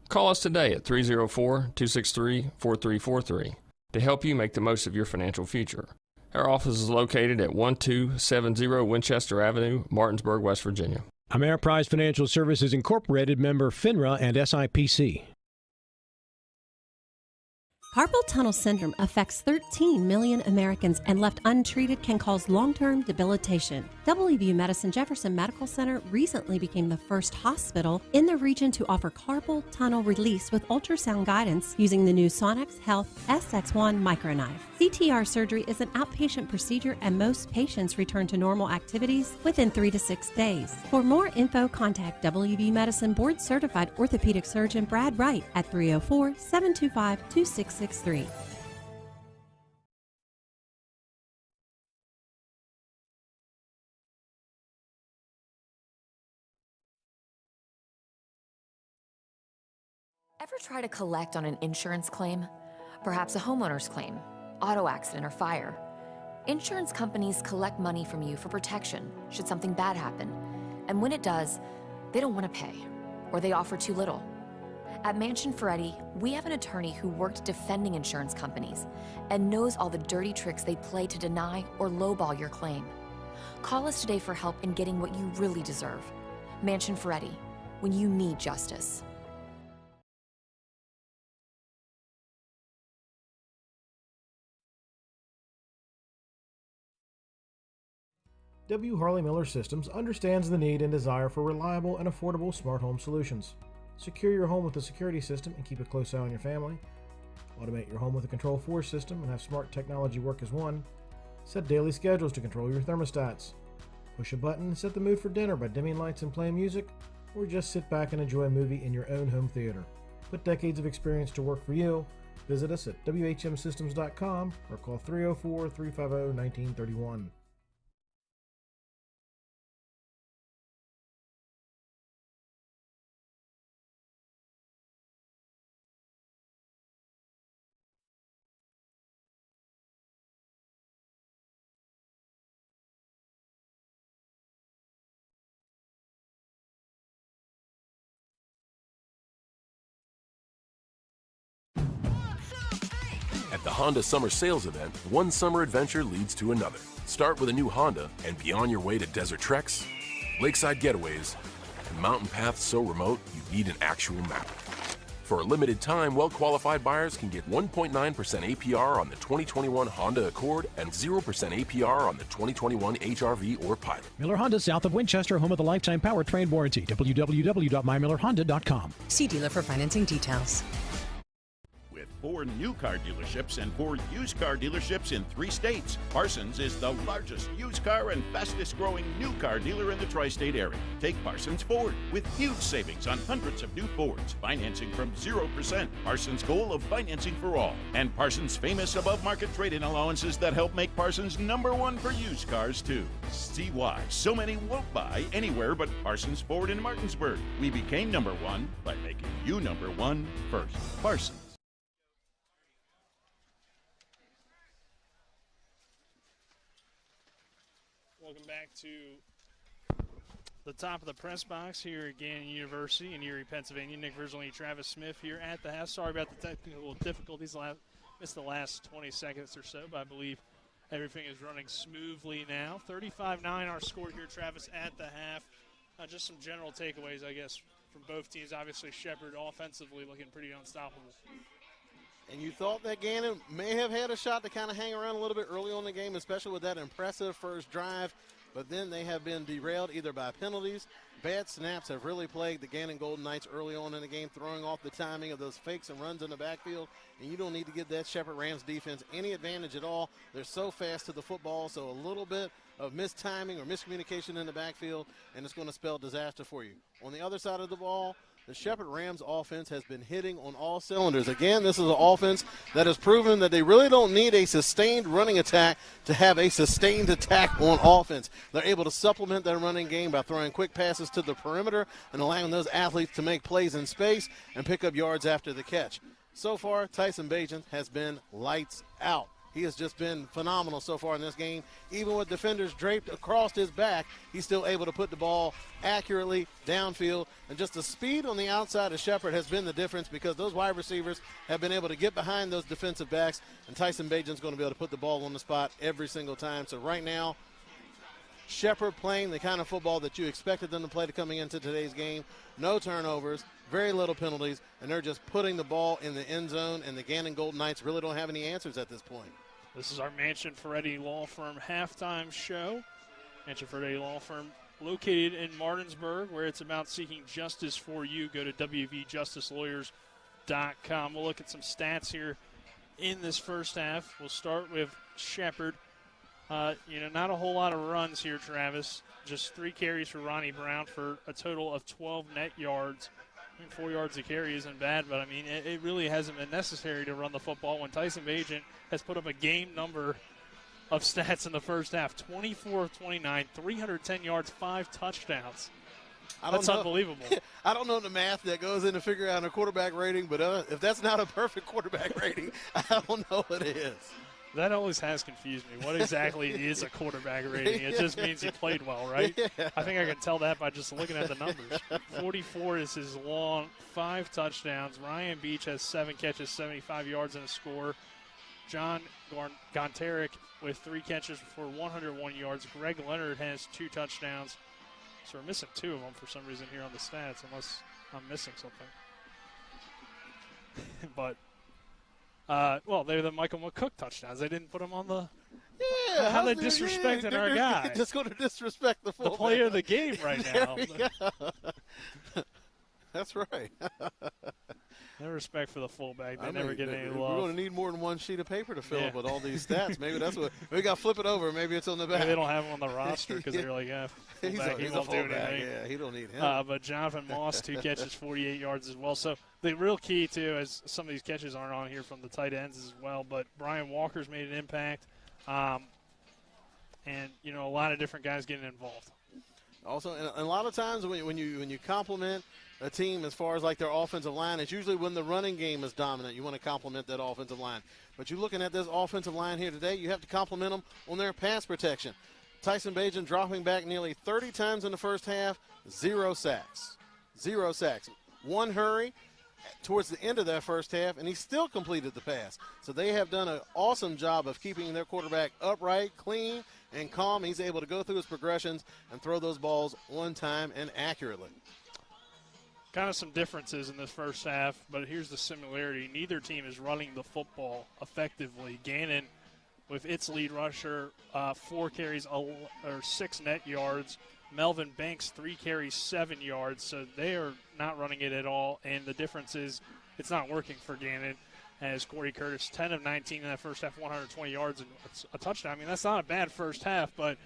Speaker 2: Call us today at 304-263-4343 to help you make the most of your financial future. Our office is located at 1270 Winchester Avenue, Martinsburg, West Virginia.
Speaker 1: Ameriprise Financial Services Incorporated, member FINRA and SIPC.
Speaker 15: Carpal tunnel syndrome affects 13 million Americans and left untreated can cause long-term debilitation. WVU Medicine Jefferson Medical Center recently became the first hospital in the region to offer carpal tunnel release with ultrasound guidance using the new Sonex Health SX1 microknife. CTR surgery is an outpatient procedure and most patients return to normal activities within 3 to 6 days. For more info, contact WVU Medicine Board Certified Orthopedic Surgeon Brad Wright at 304-725-2663.
Speaker 23: Ever try to collect on an insurance claim? Perhaps a homeowner's claim, auto accident, or fire. Insurance companies collect money from you for protection should something bad happen. And when it does, they don't want to pay, or they offer too little. At Mansion Ferretti, we have an attorney who worked defending insurance companies and knows all the dirty tricks they play to deny or lowball your claim. Call us today for help in getting what you really deserve. Mansion Ferretti, when you need justice.
Speaker 9: W. Harley Miller Systems understands the need and desire for reliable and affordable smart home solutions. Secure your home with a security system and keep a close eye on your family. Automate your home with a Control4 system and have smart technology work as one. Set daily schedules to control your thermostats. Push a button and set the mood for dinner by dimming lights and playing music, or just sit back and enjoy a movie in your own home theater. Put decades of experience to work for you. Visit us at whmsystems.com or call 304-350-1931.
Speaker 25: At the Honda Summer Sales Event, one summer adventure leads to another. Start with a new Honda and be on your way to desert treks, lakeside getaways, and mountain paths so remote you need an actual map. For a limited time, well-qualified buyers can get 1.9% APR on the 2021 Honda Accord and 0% APR on the 2021 HR-V or Pilot.
Speaker 1: Miller Honda, south of Winchester, home of the lifetime powertrain warranty. www.mymillerhonda.com.
Speaker 22: See dealer for financing details.
Speaker 19: With 4 new car dealerships and 4 used car dealerships in 3 states, Parsons is the largest used car and fastest growing new car dealer in the tri-state area. Take Parsons Ford with huge savings on hundreds of new Fords, financing from 0%. Parsons' goal of financing for all, and Parsons' famous above-market trade-in allowances that help make Parsons #1 for used cars too. See why so many won't buy anywhere but Parsons Ford in Martinsburg. We became #1 by making you #1 first. Parsons.
Speaker 10: Welcome back to the top of the press box here at Gannon University in Erie, Pennsylvania. Nick Verzolini, Travis Smith here at the half. Sorry about the technical difficulties. Missed the last 20 seconds or so, but I believe everything is running smoothly now. 35-9 our score here, Travis, at the half. Just some general takeaways, I guess, from both teams. Obviously, Shepherd offensively looking pretty unstoppable.
Speaker 11: And you thought that Gannon may have had a shot to kind of hang around a little bit early on in the game, especially with that impressive first drive. But then they have been derailed either by penalties. Bad snaps have really plagued the Gannon Golden Knights early on in the game, throwing off the timing of those fakes and runs in the backfield. And you don't need to give that Shepherd Rams defense any advantage at all. They're so fast to the football, so a little bit of mistiming or miscommunication in the backfield, and it's going to spell disaster for you. On the other side of the ball, the Shepherd Rams offense has been hitting on all cylinders. Again, this is an offense that has proven that they really don't need a sustained running attack to have a sustained attack on offense. They're able to supplement their running game by throwing quick passes to the perimeter and allowing those athletes to make plays in space and pick up yards after the catch. So far, Tyson Bagent has been lights out. He has just been phenomenal so far in this game. Even with defenders draped across his back, he's still able to put the ball accurately downfield. And just the speed on the outside of Shepherd has been the difference, because those wide receivers have been able to get behind those defensive backs, and Tyson Bagent's going to be able to put the ball on the spot every single time. So right now, Shepherd playing the kind of football that you expected them to play coming into today's game. No turnovers, very little penalties, and they're just putting the ball in the end zone, and the Gannon Golden Knights really don't have any answers at this point.
Speaker 10: This is our Mansion Ferretti Law Firm halftime show. Mansion Ferretti Law Firm located in Martinsburg, where it's about seeking justice for you. Go to wvjusticelawyers.com. We'll look at some stats here in this first half. We'll start with Shepherd. Not a whole lot of runs here, Travis. Just 3 carries for Ronnie Brown for a total of 12 net yards. 4 yards a carry isn't bad, but, it really hasn't been necessary to run the football when Tyson Bagent has put up a game number of stats in the first half. 24 of 29, 310 yards, 5 touchdowns. That's unbelievable.
Speaker 11: I don't know the math that goes into figuring out a quarterback rating, but if that's not a perfect quarterback rating, I don't know what it is.
Speaker 10: That always has confused me. What exactly is a quarterback rating? It just means he played well, right?
Speaker 11: Yeah.
Speaker 10: I think I can tell that by just looking at the numbers. 44 is his long, 5 touchdowns. Ryan Beach has 7 catches, 75 yards and a score. John Gonterick with 3 catches for 101 yards. Greg Leonard has 2 touchdowns. So we're missing 2 of them for some reason here on the stats, unless I'm missing something. But they're the Michael McCook touchdowns. They didn't put them on the.
Speaker 11: Yeah,
Speaker 10: how they disrespecting our guy.
Speaker 11: Just going to disrespect the fullback.
Speaker 10: The player of the game right now.
Speaker 11: That's right.
Speaker 10: No respect for the fullback. They
Speaker 11: I
Speaker 10: never
Speaker 11: mean,
Speaker 10: get any love.
Speaker 11: We're going to need more than one sheet of paper to fill up with all these stats. Maybe that's what we got to flip it over. Maybe it's on the back.
Speaker 10: Maybe they don't have him on the roster because they're like,
Speaker 11: he's
Speaker 10: he won't do anything.
Speaker 11: Yeah, he don't need him.
Speaker 10: But Jonathan Moss, 2 catches, 48 yards as well. So the real key, too, as some of these catches aren't on here from the tight ends as well, but Brian Walker's made an impact. And, a lot of different guys getting involved.
Speaker 11: Also, and a lot of times when you compliment a team as far as like their offensive line, it's usually when the running game is dominant. You want to compliment that offensive line. But you're looking at this offensive line here today, you have to compliment them on their pass protection. Tyson Bagent dropping back nearly 30 times in the first half, 0 sacks. 0 sacks. 1 hurry towards the end of that first half, and he still completed the pass. So they have done an awesome job of keeping their quarterback upright, clean, and calm. He's able to go through his progressions and throw those balls on time and accurately.
Speaker 10: Kind of some differences in this first half, but here's the similarity. Neither team is running the football effectively. Gannon, with its lead rusher, 4 carries or 6 net yards. Melvin Banks, 3 carries, 7 yards. So they are not running it at all, and the difference is it's not working for Gannon. As Corey Curtis, 10 of 19 in that first half, 120 yards and a touchdown. That's not a bad first half, but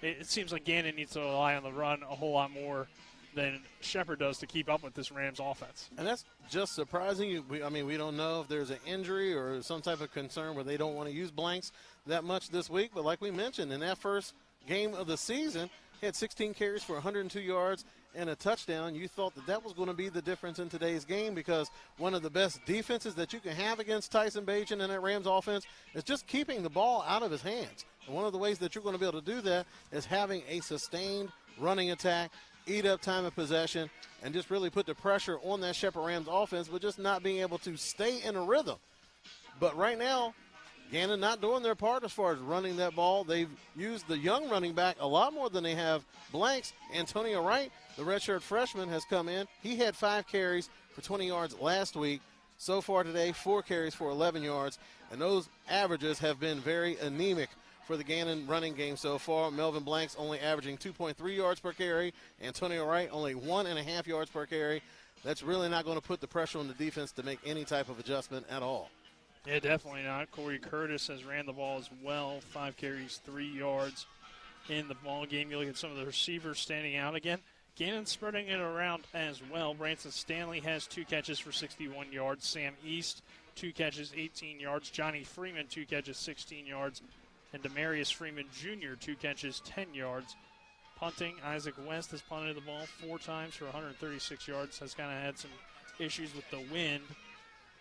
Speaker 10: it seems like Gannon needs to rely on the run a whole lot more than Shepherd does to keep up with this Rams offense.
Speaker 11: And that's just surprising. We don't know if there's an injury or some type of concern where they don't want to use blanks that much this week. But like we mentioned, in that first game of the season, He had 16 carries for 102 yards and a touchdown. You thought that was going to be the difference in today's game, because one of the best defenses that you can have against Tyson Bagent and that Rams offense is just keeping the ball out of his hands. And one of the ways that you're going to be able to do that is having a sustained running attack, eat up time of possession, and just really put the pressure on that Shepherd Rams offense, but just not being able to stay in a rhythm. But right now, Gannon not doing their part as far as running that ball. They've used the young running back a lot more than they have blanks. Antonio Wright, the redshirt freshman, has come in. He had 5 carries for 20 yards last week. So far today, 4 carries for 11 yards. And those averages have been very anemic for the Gannon running game so far. Melvin Blanks only averaging 2.3 yards per carry. Antonio Wright only 1.5 yards per carry. That's really not going to put the pressure on the defense to make any type of adjustment at all.
Speaker 10: Yeah, definitely not. Corey Curtis has ran the ball as well. 5 carries, 3 yards in the ball game. You look at some of the receivers standing out again. Gannon spreading it around as well. Branson Stanley has 2 catches for 61 yards. Sam East, 2 catches, 18 yards. Johnny Freeman, 2 catches, 16 yards. And Demarius Freeman Jr., 2 catches, 10 yards. Punting, Isaac West has punted the ball 4 times for 136 yards. Has kind of had some issues with the wind.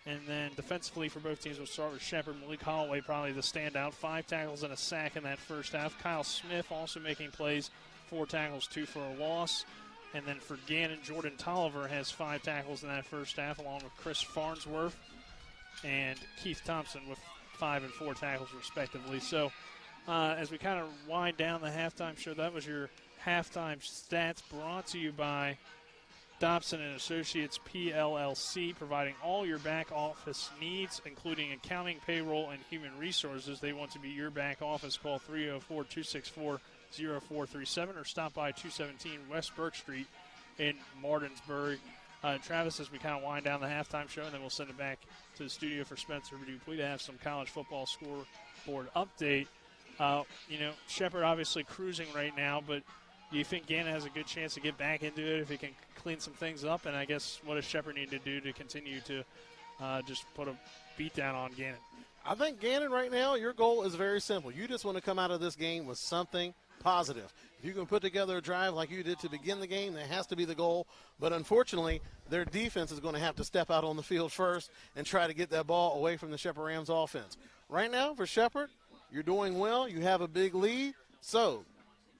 Speaker 10: And then defensively for both teams, we'll start with Shepherd. Malik Holloway probably the standout. 5 tackles and a sack in that first half. Kyle Smith also making plays. 4 tackles, 2 for a loss. And then for Gannon, Jordan Tolliver has 5 tackles in that first half, along with Chris Farnsworth and Keith Thompson with 5 and 4 tackles respectively. So as we kind of wind down the halftime show, that was your halftime stats brought to you by Dobson and Associates PLLC, providing all your back office needs, including accounting, payroll, and human resources. They want to be your back office. Call 304-264-0437 or stop by 217 West Burke Street in Martinsburg. Travis, as we kind of wind down the halftime show, and then we'll send it back to the studio for Spencer Dupuis to have some college football scoreboard update. Shepherd obviously cruising right now, but do you think Gannon has a good chance to get back into it if he can clean some things up? And I guess what does Shepherd need to do to continue to just put a beat down on Gannon?
Speaker 11: I think Gannon right now, your goal is very simple. You just want to come out of this game with something positive. If you can put together a drive like you did to begin the game, that has to be the goal. But unfortunately, their defense is going to have to step out on the field first and try to get that ball away from the Shepherd Rams offense. Right now, for Shepherd, you're doing well. You have a big lead. So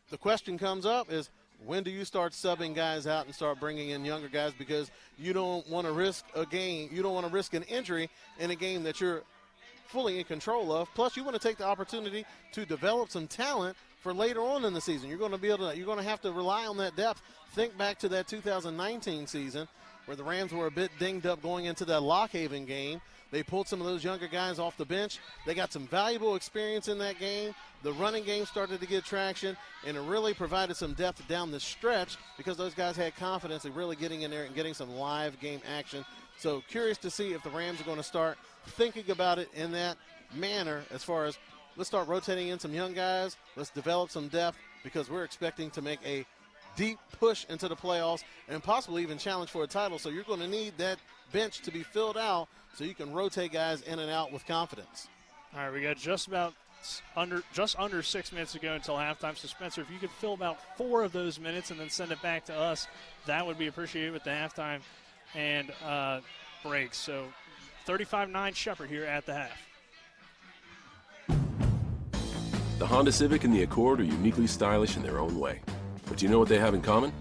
Speaker 11: the question comes up is, when do you start subbing guys out and start bringing in younger guys, because you don't want to risk a game. You don't want to risk an injury in a game that you're fully in control of. Plus, you want to take the opportunity to develop some talent for later on in the season. You're going to have to rely on that depth. Think back to that 2019 season where the Rams were a bit dinged up going into that Lockhaven game. They pulled some of those younger guys off the bench. They got some valuable experience in that game. The running game started to get traction, and it really provided some depth down the stretch because those guys had confidence in really getting in there and getting some live game action. So curious to see if the Rams are going to start thinking about it in that manner as far as, let's start rotating in some young guys. Let's develop some depth, because we're expecting to make a deep push into the playoffs and possibly even challenge for a title. So you're going to need that bench to be filled out so you can rotate guys in and out with confidence.
Speaker 10: All right, we got just under 6 minutes to go until halftime. So, Spencer, if you could fill about 4 of those minutes and then send it back to us, that would be appreciated with the halftime and breaks. So 35-9 Shepherd here at the half.
Speaker 25: The Honda Civic and the Accord are uniquely stylish in their own way. But do you know what they have in common?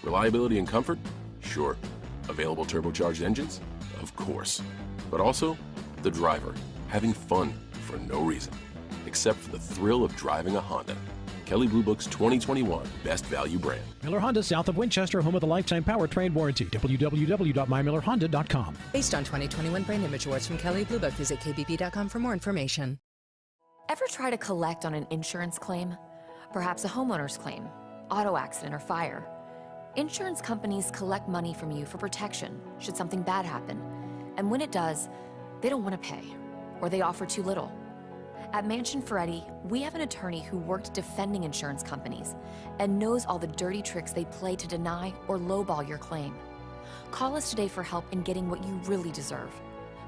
Speaker 25: Reliability and comfort? Sure. Available turbocharged engines? Of course. But also, the driver, having fun for no reason, except for the thrill of driving a Honda. Kelley Blue Book's 2021 Best Value Brand.
Speaker 1: Miller Honda, south of Winchester, home of the lifetime powertrain warranty. www.mymillerhonda.com.
Speaker 22: Based on 2021 brand image awards from Kelley Blue Book, visit kbb.com for more information.
Speaker 23: Ever try to collect on an insurance claim? Perhaps a homeowner's claim, auto accident, or fire. Insurance companies collect money from you for protection should something bad happen. And when it does, they don't want to pay, or they offer too little. At Mansion Ferretti, we have an attorney who worked defending insurance companies and knows all the dirty tricks they play to deny or lowball your claim. Call us today for help in getting what you really deserve.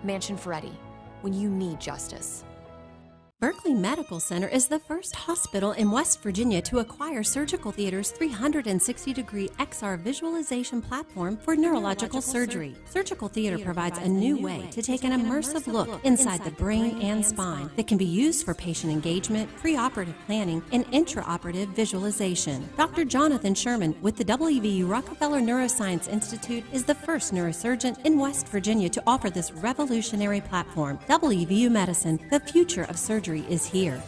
Speaker 23: Mansion Ferretti, when you need justice.
Speaker 15: Berkeley Medical Center is the first hospital in West Virginia to acquire Surgical Theater's 360-degree XR visualization platform for neurological surgery. Surgical Theater provides a new way to take an immersive look inside the brain and spine that can be used for patient engagement, preoperative planning, and intraoperative visualization. Dr. Jonathan Sherman with the WVU Rockefeller Neuroscience Institute is the first neurosurgeon in West Virginia to offer this revolutionary platform. WVU Medicine, the future of surgery is here.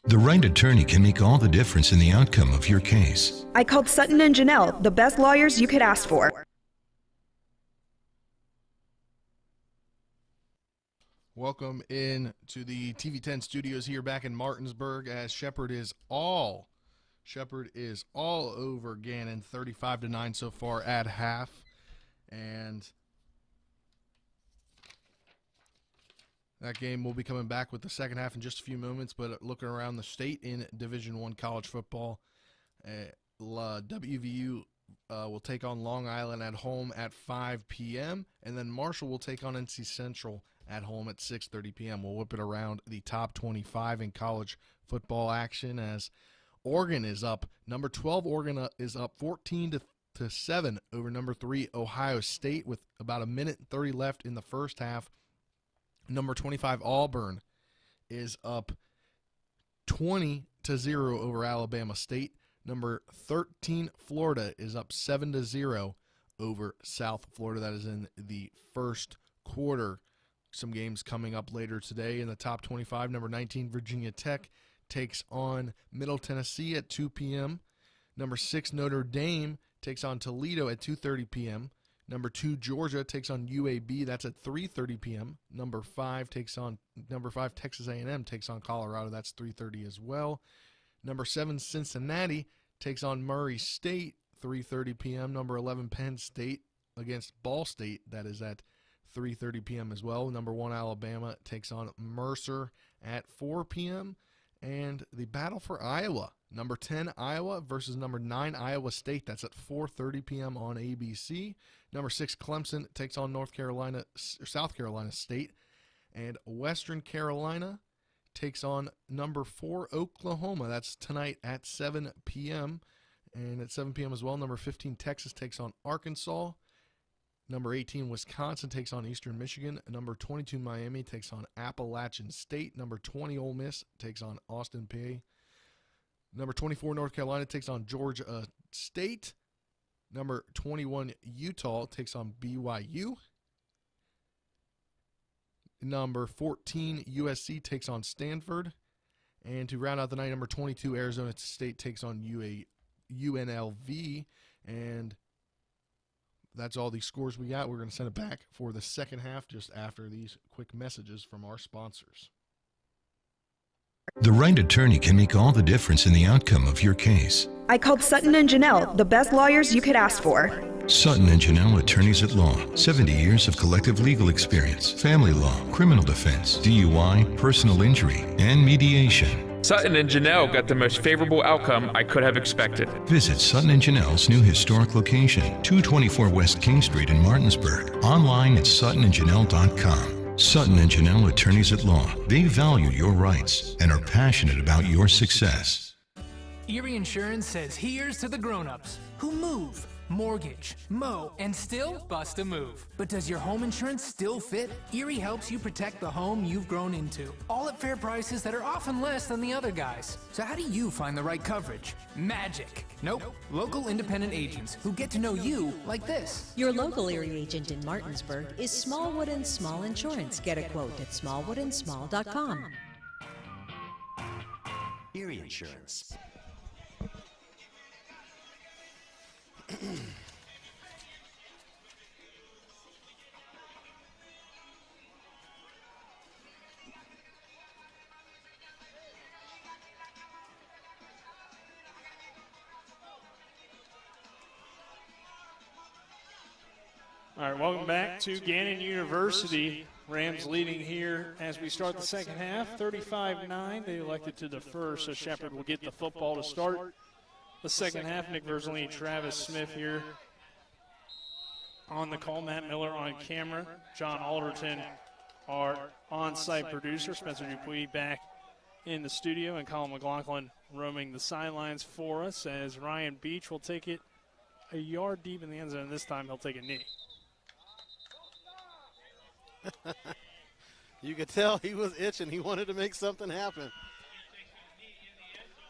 Speaker 16: The right attorney can make all the difference in the outcome of your case.
Speaker 20: I called Sutton and Janelle, the best lawyers you could ask for.
Speaker 4: Welcome in to the TV10 studios here back in Martinsburg as Shepherd is all over Gannon, 35-9 so far at half. And that game will be coming back with the second half in just a few moments. But looking around the state in Division I college football, WVU will take on Long Island at home at 5 p.m. And then Marshall will take on NC Central at home at 6:30 p.m. We'll whip it around the top 25 in college football action as Oregon is up. Number 12, Oregon is up 14-7 over number 3, Ohio State, with about a minute and 30 left in the first half. Number 25, Auburn is up 20-0 over Alabama State. Number 13, Florida is up 7-0 over South Florida. That is in the first quarter. Some games coming up later today in the top 25. Number 19, Virginia Tech takes on Middle Tennessee at 2 p.m. Number 6, Notre Dame takes on Toledo at 2:30 p.m. Number 2, Georgia takes on UAB. That's at 3:30 p.m. Number 5, Texas A&M takes on Colorado. That's 3:30 as well. Number 7, Cincinnati takes on Murray State, 3:30 p.m. Number 11, Penn State against Ball State. That is at 3:30 p.m. as well. Number 1, Alabama takes on Mercer at 4 p.m. And the battle for Iowa, number 10, Iowa versus number 9, Iowa State. That's at 4:30 p.m. on ABC. Number 6, Clemson takes on South Carolina State. And Western Carolina takes on number 4, Oklahoma. That's tonight at 7 p.m. And at 7 p.m. as well, number 15, Texas takes on Arkansas. Number 18, Wisconsin takes on Eastern Michigan. Number 22, Miami takes on Appalachian State. Number 20, Ole Miss takes on Austin Peay. Number 24, North Carolina takes on Georgia State. Number 21, Utah takes on BYU. Number 14, USC takes on Stanford. And to round out the night, number 22, Arizona State takes on UNLV. And that's all the scores we got. We're going to send it back for the second half just after these quick messages from our sponsors.
Speaker 16: The right attorney can make all the difference in the outcome of your case.
Speaker 20: I called Sutton and Janelle, the best lawyers you could ask for.
Speaker 16: Sutton and Janelle, attorneys at law. 70 years of collective legal experience. Family law, criminal defense, DUI, personal injury, and mediation.
Speaker 21: Sutton and Janelle got the most favorable outcome I could have expected.
Speaker 16: Visit Sutton and Janelle's new historic location, 224 West King Street in Martinsburg. Online at suttonandjanelle.com. Sutton and Janelle, attorneys at law. They value your rights and are passionate about your success.
Speaker 5: Erie Insurance says here's to the grown-ups who move, mortgage, mow, and still bust a move. But does your home insurance still fit? Erie helps you protect the home you've grown into, all at fair prices that are often less than the other guys. So how do you find the right coverage? Magic. Nope. Local independent agents who get to know you like this.
Speaker 7: Your local Erie agent in Martinsburg is Smallwood & Small Insurance. Get a quote at smallwoodandsmall.com.
Speaker 13: Erie Insurance.
Speaker 10: All right, welcome back to Gannon University. Rams leading here as we start the second half, 35-9. They elected to defer, so Shepherd will get the football to start the second half. Nick Verzolini, Travis Smith here On the call, Matt Miller on camera, John Alderton, our on-site producer, Spencer Dupuis back in the studio, and Colin McLaughlin roaming the sidelines for us as Ryan Beach will take it a yard deep in the end zone. This time he'll take a knee.
Speaker 11: You could tell he was itching. He wanted to make something happen.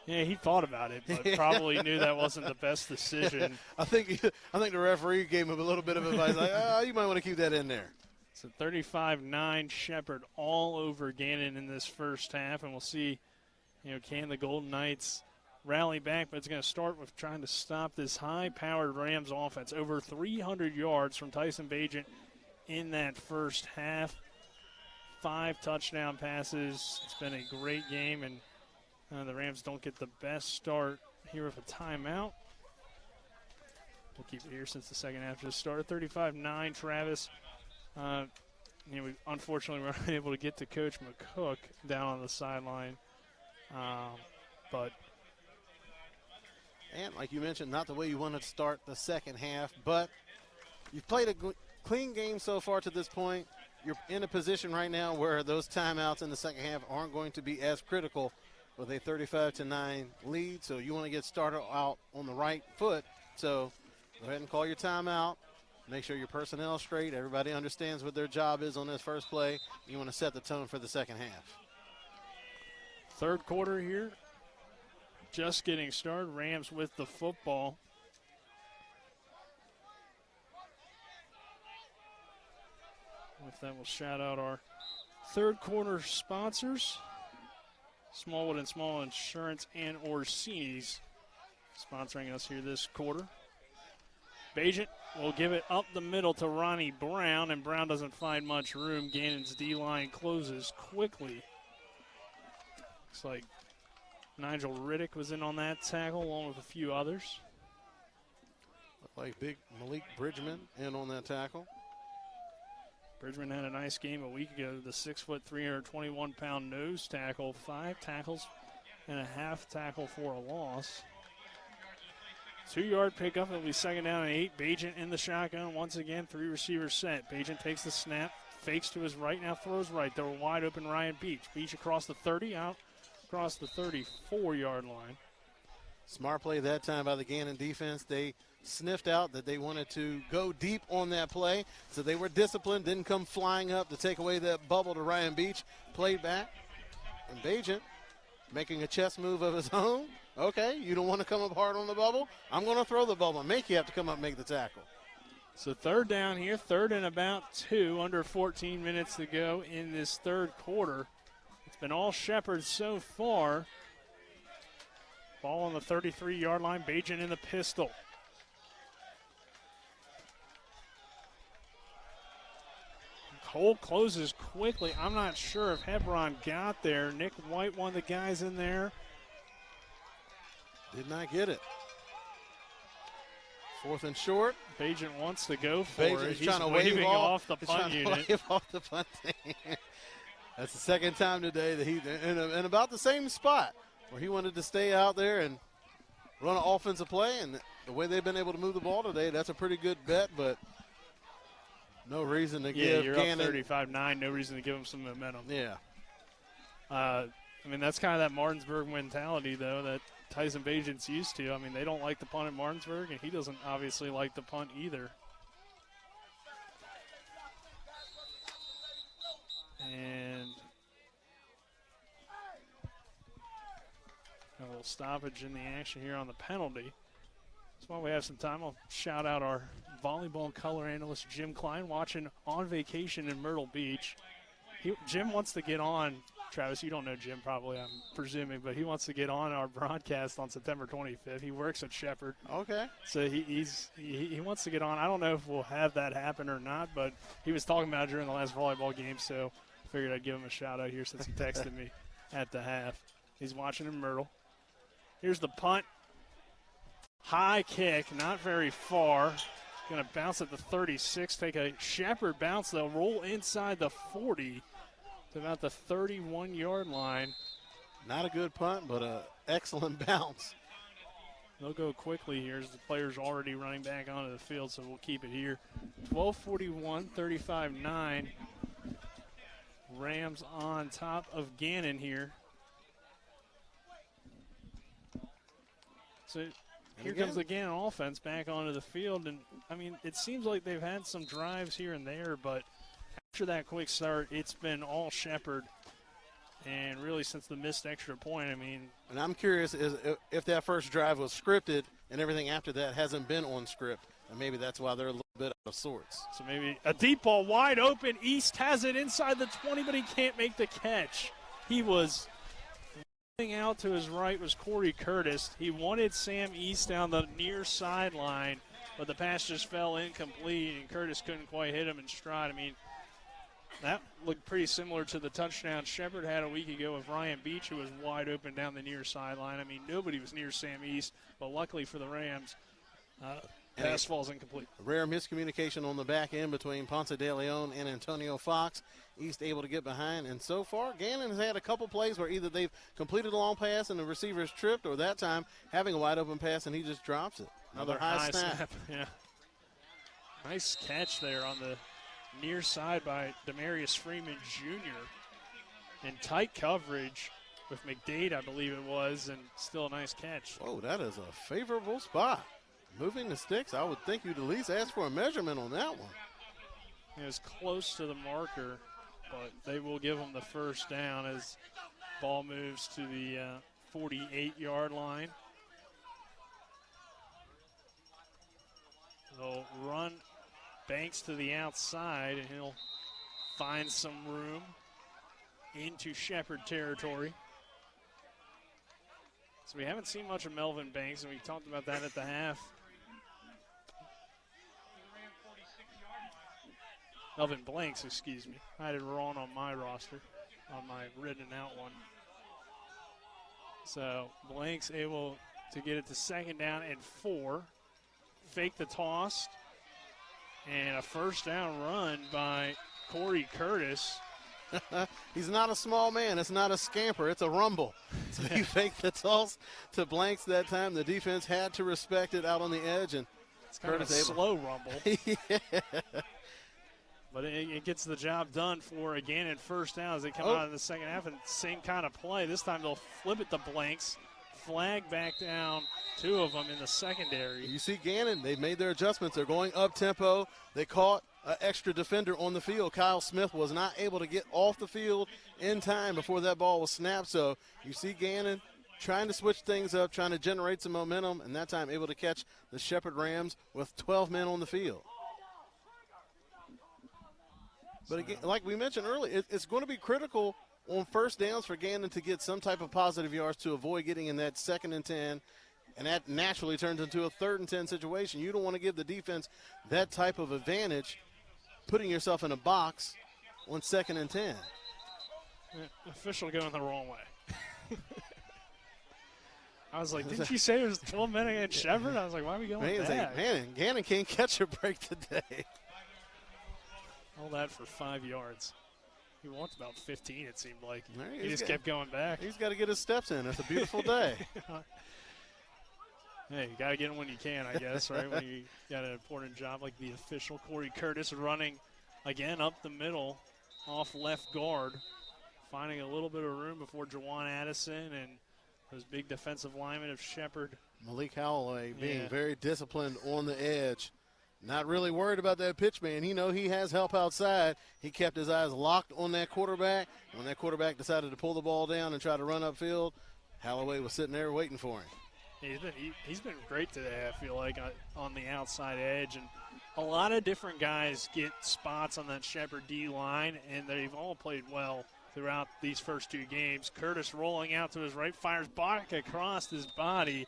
Speaker 10: Yeah, he thought about it, but probably knew that wasn't the best decision.
Speaker 11: I think the referee gave him a little bit of advice, like, you might want to keep that in there.
Speaker 10: So 35-9 Shepherd all over Gannon in this first half, and we'll see, can the Golden Knights rally back, but it's going to start with trying to stop this high-powered Rams offense. Over 300 yards from Tyson Bagent in that first half. 5 touchdown passes. It's been a great game, and the Rams don't get the best start here with a timeout. We'll keep it here since the second half just started. 35-9, Travis. We unfortunately were unable to get to Coach McCook down on the sideline.
Speaker 11: And like you mentioned, not the way you want to start the second half, but you've played a clean game so far to this point. You're in a position right now where those timeouts in the second half aren't going to be as critical with a 35-9 lead, so you want to get started out on the right foot. So go ahead and call your timeout. Make sure your personnel is straight. Everybody understands what their job is on this first play. You want to set the tone for the second half.
Speaker 10: Third quarter here, just getting started. Rams with the football. With that, we'll shout out our third quarter sponsors. Smallwood and Small Insurance and Orsini's sponsoring us here this quarter. Bagent will give it up the middle to Ronnie Brown, and Brown doesn't find much room. Gannon's D-line closes quickly. Looks like Nigel Riddick was in on that tackle along with a few others.
Speaker 11: Looked like big Malik Bridgman in on that tackle.
Speaker 10: Bridgman had a nice game a week ago. The 6', 321-pound nose tackle, 5 tackles and a half tackle for a loss. 2-yard pickup. It'll be second down and 8. Bagent in the shotgun once again. 3 receivers set. Bagent takes the snap, fakes to his right, now throws right. They're wide open. Ryan Beach. Beach across the 30, out across the 34-yard line.
Speaker 11: Smart play that time by the Gannon defense. They sniffed out that they wanted to go deep on that play, so they were disciplined, didn't come flying up to take away that bubble to Ryan Beach. Played back, and Bagent making a chest move of his own. Okay, you don't want to come up hard on the bubble? I'm going to throw the bubble. Make you have to come up and make the tackle.
Speaker 10: So third down here, third and about 2, under 14 minutes to go in this third quarter. It's been all Shepherd so far. Ball on the 33-yard line, Bagent in the pistol. Cole closes quickly. I'm not sure if Hebron got there. Nick White, one of the guys in there.
Speaker 11: Did not get it. 4th and short.
Speaker 10: Bagent wants to go for
Speaker 11: it.
Speaker 10: He's trying to wave off the punt unit.
Speaker 11: Wave off the punt. That's the second time today that he in about the same spot where he wanted to stay out there and run an offensive play. And the way they've been able to move the ball today, that's a pretty good bet, but no reason to give Gannon.
Speaker 10: Up 35-9, no reason to give him some momentum.
Speaker 11: Yeah.
Speaker 10: That's kind of that Martinsburg mentality, though, that Tyson Bagent's used to. They don't like the punt at Martinsburg, and he doesn't obviously like the punt either. And a little stoppage in the action here on the penalty. That's why we have some time. I'll shout out our volleyball color analyst, Jim Klein, watching on vacation in Myrtle Beach. Jim wants to get on. Travis, you don't know Jim probably, I'm presuming, but he wants to get on our broadcast on September 25th. He works at Shepherd.
Speaker 11: Okay.
Speaker 10: So he wants to get on. I don't know if we'll have that happen or not, but he was talking about it during the last volleyball game, so I figured I'd give him a shout out here since he texted me at the half. He's watching in Myrtle. Here's the punt. High kick, not very far. Going to bounce at the 36, take a Shepherd bounce. They'll roll inside the 40 to about the 31-yard line.
Speaker 11: Not a good punt, but an excellent bounce.
Speaker 10: they'll go quickly here as the players already running back onto the field, so we'll keep it here. 12:41, 35-9. Rams on top of Gannon here. So here comes the Gannon offense back onto the field, and I mean, it seems like they've had some drives here and there, but after that quick start, it's been all Shepherd. And really, since the missed extra point, I mean.
Speaker 11: And I'm curious if that first drive was scripted and everything after that hasn't been on script. And maybe that's why they're a little bit out of sorts.
Speaker 10: So maybe a deep ball wide open. East has it inside the 20, but he can't make the catch. He was running out to his right was Corey Curtis. He wanted Sam East down the near sideline, but the pass just fell incomplete, and Curtis couldn't quite hit him in stride. I mean, that looked pretty similar to the touchdown Shepherd had a week ago with Ryan Beach, who was wide open down the near sideline. I mean, nobody was near Sam East, but luckily for the Rams, pass falls incomplete.
Speaker 11: Rare miscommunication on the back end between Ponce de Leon and Antonio Fox. East able to get behind, and so far Gannon has had a couple plays where either they've completed a long pass and the receiver's tripped, or that time having a wide open pass and he just drops it. Another high snap.
Speaker 10: Yeah. Nice catch there on the near side by Demarius Freeman Jr. in tight coverage with McDade, I believe it was, and still a nice catch.
Speaker 11: Oh, that is a favorable spot. Moving the sticks, I would think you'd at least ask for a measurement on that one.
Speaker 10: It was close to the marker, but they will give them the first down as ball moves to the 48-yard line. They'll run Banks to the outside, and he'll find some room into Shepherd territory. So we haven't seen much of Melvin Banks, and we talked about that at the half. Melvin Blanks, excuse me. I had it wrong on my roster, on my written out one. So Blanks able to get it to second down and 4. Fake the toss. And a first down run by Corey Curtis.
Speaker 11: He's not a small man. It's not a scamper. It's a rumble. So he faked the toss to Blanks that time. The defense had to respect it out on the edge. And
Speaker 10: it's kind of a slow rumble.
Speaker 11: Yeah.
Speaker 10: But it gets the job done for again at first down as they come out in the second half. And same kind of play. This time they'll flip it to Blanks. Flag back down, 2 of them in the secondary.
Speaker 11: You see Gannon, they've made their adjustments. They're going up-tempo. They caught an extra defender on the field. Kyle Smith was not able to get off the field in time before that ball was snapped. So you see Gannon trying to switch things up, trying to generate some momentum, and that time able to catch the Shepherd Rams with 12 men on the field. But again, like we mentioned earlier, it's going to be critical on first downs for Gannon to get some type of positive yards to avoid getting in that 2nd and 10, and that naturally turns into a 3rd and 10 situation. You don't want to give the defense that type of advantage, putting yourself in a box on 2nd and 10.
Speaker 10: Official going the wrong way. I was like, didn't you say it was 12 men against Shepherd? I was like, why are we going with that?
Speaker 11: Man, Gannon can't catch a break today.
Speaker 10: All that for 5 yards. He wants about 15, it seemed like. He just
Speaker 11: kept
Speaker 10: going back.
Speaker 11: He's got to get his steps in. It's a beautiful day.
Speaker 10: Hey, you got to get them when you can, I guess, right? When you got an important job like the official. Corey Curtis running again up the middle off left guard, finding a little bit of room before Jawan Addison and those big defensive linemen of Shepherd.
Speaker 11: Malik Holloway being very disciplined on the edge. Not really worried about that pitch man. He has help outside. He kept his eyes locked on that quarterback. When that quarterback decided to pull the ball down and try to run upfield, Holloway was sitting there waiting for him.
Speaker 10: He's been great today, I feel like, on the outside edge. And a lot of different guys get spots on that Shepherd D line, and they've all played well throughout these first 2 games. Curtis rolling out to his right, fires back across his body.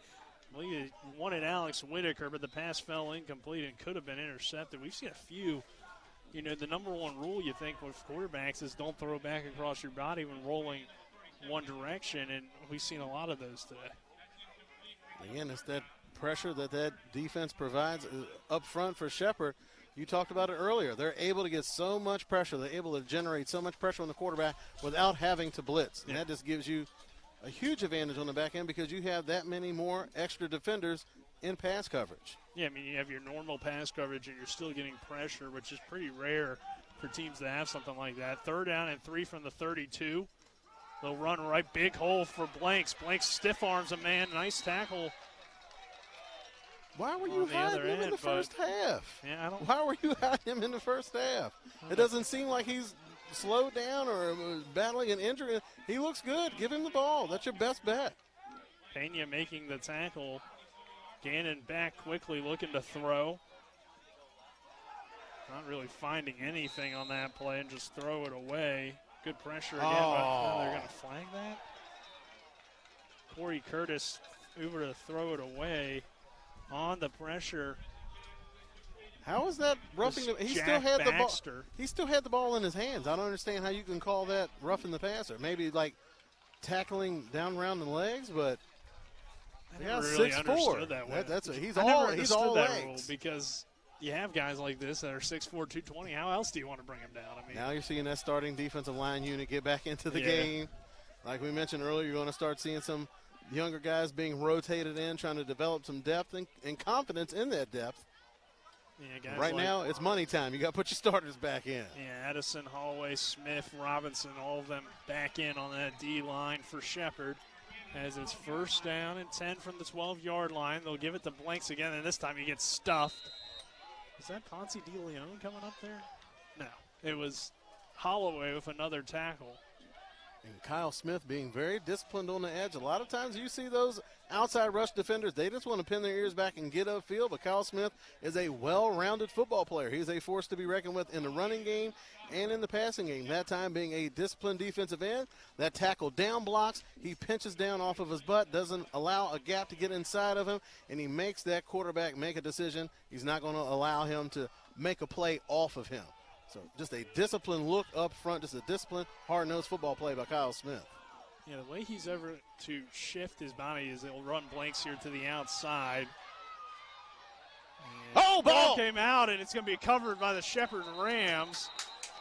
Speaker 10: Well, he wanted Alex Whitaker, but the pass fell incomplete and could have been intercepted. We've seen a few. The number one rule you think with quarterbacks is don't throw back across your body when rolling one direction, and we've seen a lot of those today.
Speaker 11: Again, it's that pressure that defense provides up front for Shepherd. You talked about it earlier. They're able to get so much pressure. They're able to generate so much pressure on the quarterback without having to blitz. And that just gives you a huge advantage on the back end because you have that many more extra defenders in pass coverage.
Speaker 10: Yeah, I mean, you have your normal pass coverage and you're still getting pressure, which is pretty rare for teams to have something like that. 3rd down and 3 from the 32. They'll run right, big hole for Blanks. Blanks stiff arms a man, nice tackle.
Speaker 11: Why were you hiding him in the first half?
Speaker 10: Yeah,
Speaker 11: Why were you hiding him in the first half? It doesn't seem like he's slowed down or battling an injury. He looks good. Give him the ball. That's your best bet.
Speaker 10: Pena making the tackle. Gannon back quickly, looking to throw. Not really finding anything on that play and just throw it away. Good pressure again, but they're going to flag that. Corey Curtis over to throw it away on the pressure.
Speaker 11: How is that roughing the? He still had the ball. He still had the ball in his hands. I don't understand how you can call that roughing the passer. Maybe like tackling down around the legs, but
Speaker 10: yeah, really 6'4".
Speaker 11: He's all legs.
Speaker 10: Rule because you have guys like this that are 6'4", 220. How else do you want to bring them down? I mean,
Speaker 11: now you're seeing that starting defensive line unit get back into the game. Like we mentioned earlier, you're going to start seeing some younger guys being rotated in, trying to develop some depth and confidence in that depth.
Speaker 10: Yeah, guys
Speaker 11: right now, it's money time. You got to put your starters back in.
Speaker 10: Yeah, Addison, Holloway, Smith, Robinson, all of them back in on that D line for Shepherd. As it's 1st down and 10 from the 12-yard line. They'll give it to Blanks again, and this time he gets stuffed. Is that Ponce de Leon coming up there? No. It was Holloway with another tackle.
Speaker 11: And Kyle Smith being very disciplined on the edge. A lot of times you see those outside rush defenders, they just want to pin their ears back and get upfield, but Kyle Smith is a well-rounded football player. He's a force to be reckoned with in the running game and in the passing game. That time being a disciplined defensive end. That tackle down blocks. He pinches down off of his butt, doesn't allow a gap to get inside of him, and he makes that quarterback make a decision. He's not going to allow him to make a play off of him. So just a disciplined look up front, just a disciplined, hard-nosed football play by Kyle Smith.
Speaker 10: Yeah, the way he's ever to shift his body is he'll run Blanks here to the outside. And ball came out, and it's going to be covered by the Shepherd Rams.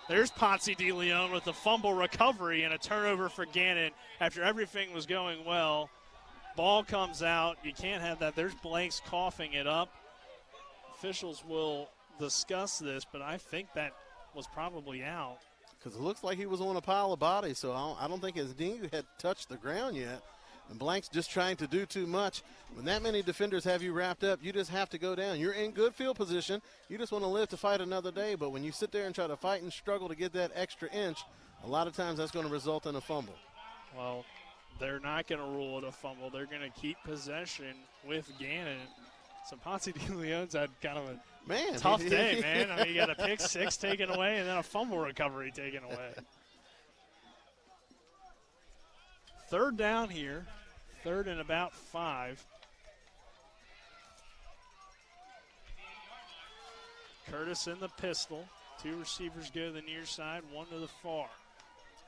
Speaker 10: There's Ponce de Leon with the fumble recovery and a turnover for Gannon after everything was going well. Ball comes out. You can't have that. There's Blanks coughing it up. Officials will discuss this, but I think that was probably out.
Speaker 11: Because it looks like he was on a pile of bodies, so I don't think his knee had touched the ground yet. And Blank's just trying to do too much. When that many defenders have you wrapped up, you just have to go down. You're in good field position. You just want to live to fight another day. But when you sit there and try to fight and struggle to get that extra inch, a lot of times that's going to result in a fumble.
Speaker 10: Well, they're not going to rule it a fumble. They're going to keep possession with Gannon. So Ponce de Leon's had kind of a tough day, man. I mean, you got a pick 6 taken away and then a fumble recovery taken away. 3rd down here, 3rd and about 5. Curtis in the pistol. 2 receivers go to the near side, 1 to the far.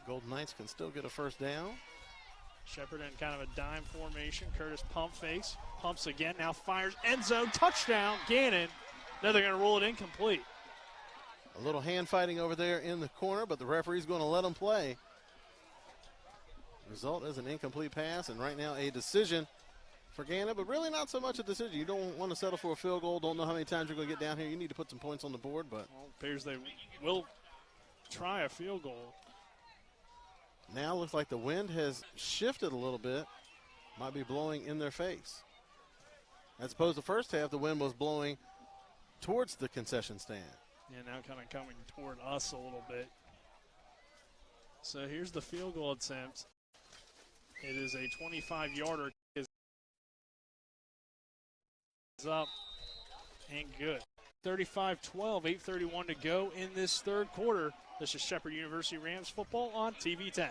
Speaker 11: Golden Knights can still get a 1st down.
Speaker 10: Shepherd in kind of a dime formation. Curtis pump fakes, pumps again, now fires, end zone, touchdown, Gannon. Now they're going to rule it incomplete.
Speaker 11: A little hand fighting over there in the corner, but the referee's going to let them play. Result is an incomplete pass, and right now a decision for Gannon, but really not so much a decision. You don't want to settle for a field goal. Don't know how many times you're going to get down here. You need to put some points on the board, but
Speaker 10: well, it appears they will try a field goal.
Speaker 11: Now looks like the wind has shifted a little bit. Might be blowing in their face. As opposed to the first half, the wind was blowing towards the concession stand.
Speaker 10: Yeah, now kind of coming toward us a little bit. So here's the field goal attempt. It is a 25-yarder. Is up and good. 35-12, 8:31 to go in this 3rd quarter. This is Shepherd University Rams football on TV 10.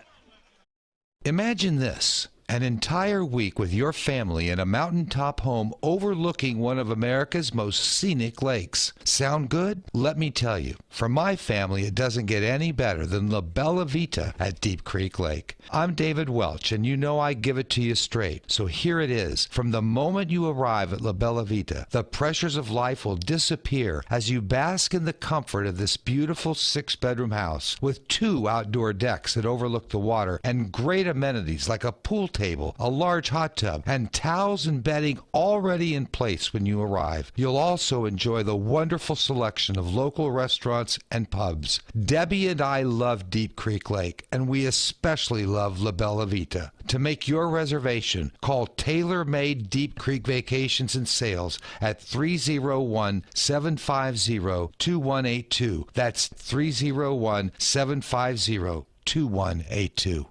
Speaker 3: Imagine this, an entire week with your family in a mountaintop home overlooking one of America's most scenic lakes. Sound good? Let me tell you, for my family, it doesn't get any better than La Bella Vita at Deep Creek Lake. I'm David Welch, and you know I give it to you straight. So here it is. From the moment you arrive at La Bella Vita, the pressures of life will disappear as you bask in the comfort of this beautiful 6-bedroom house with 2 outdoor decks that overlook the water and great amenities like a pool table, a large hot tub, and towels and bedding already in place when you arrive. You'll also enjoy the wonderful selection of local restaurants and pubs. Debbie and I love Deep Creek Lake, and we especially love La Bella Vita. To make your reservation, call Tailor Made Deep Creek Vacations and Sales at 301-750-2182. That's 301-750-2182.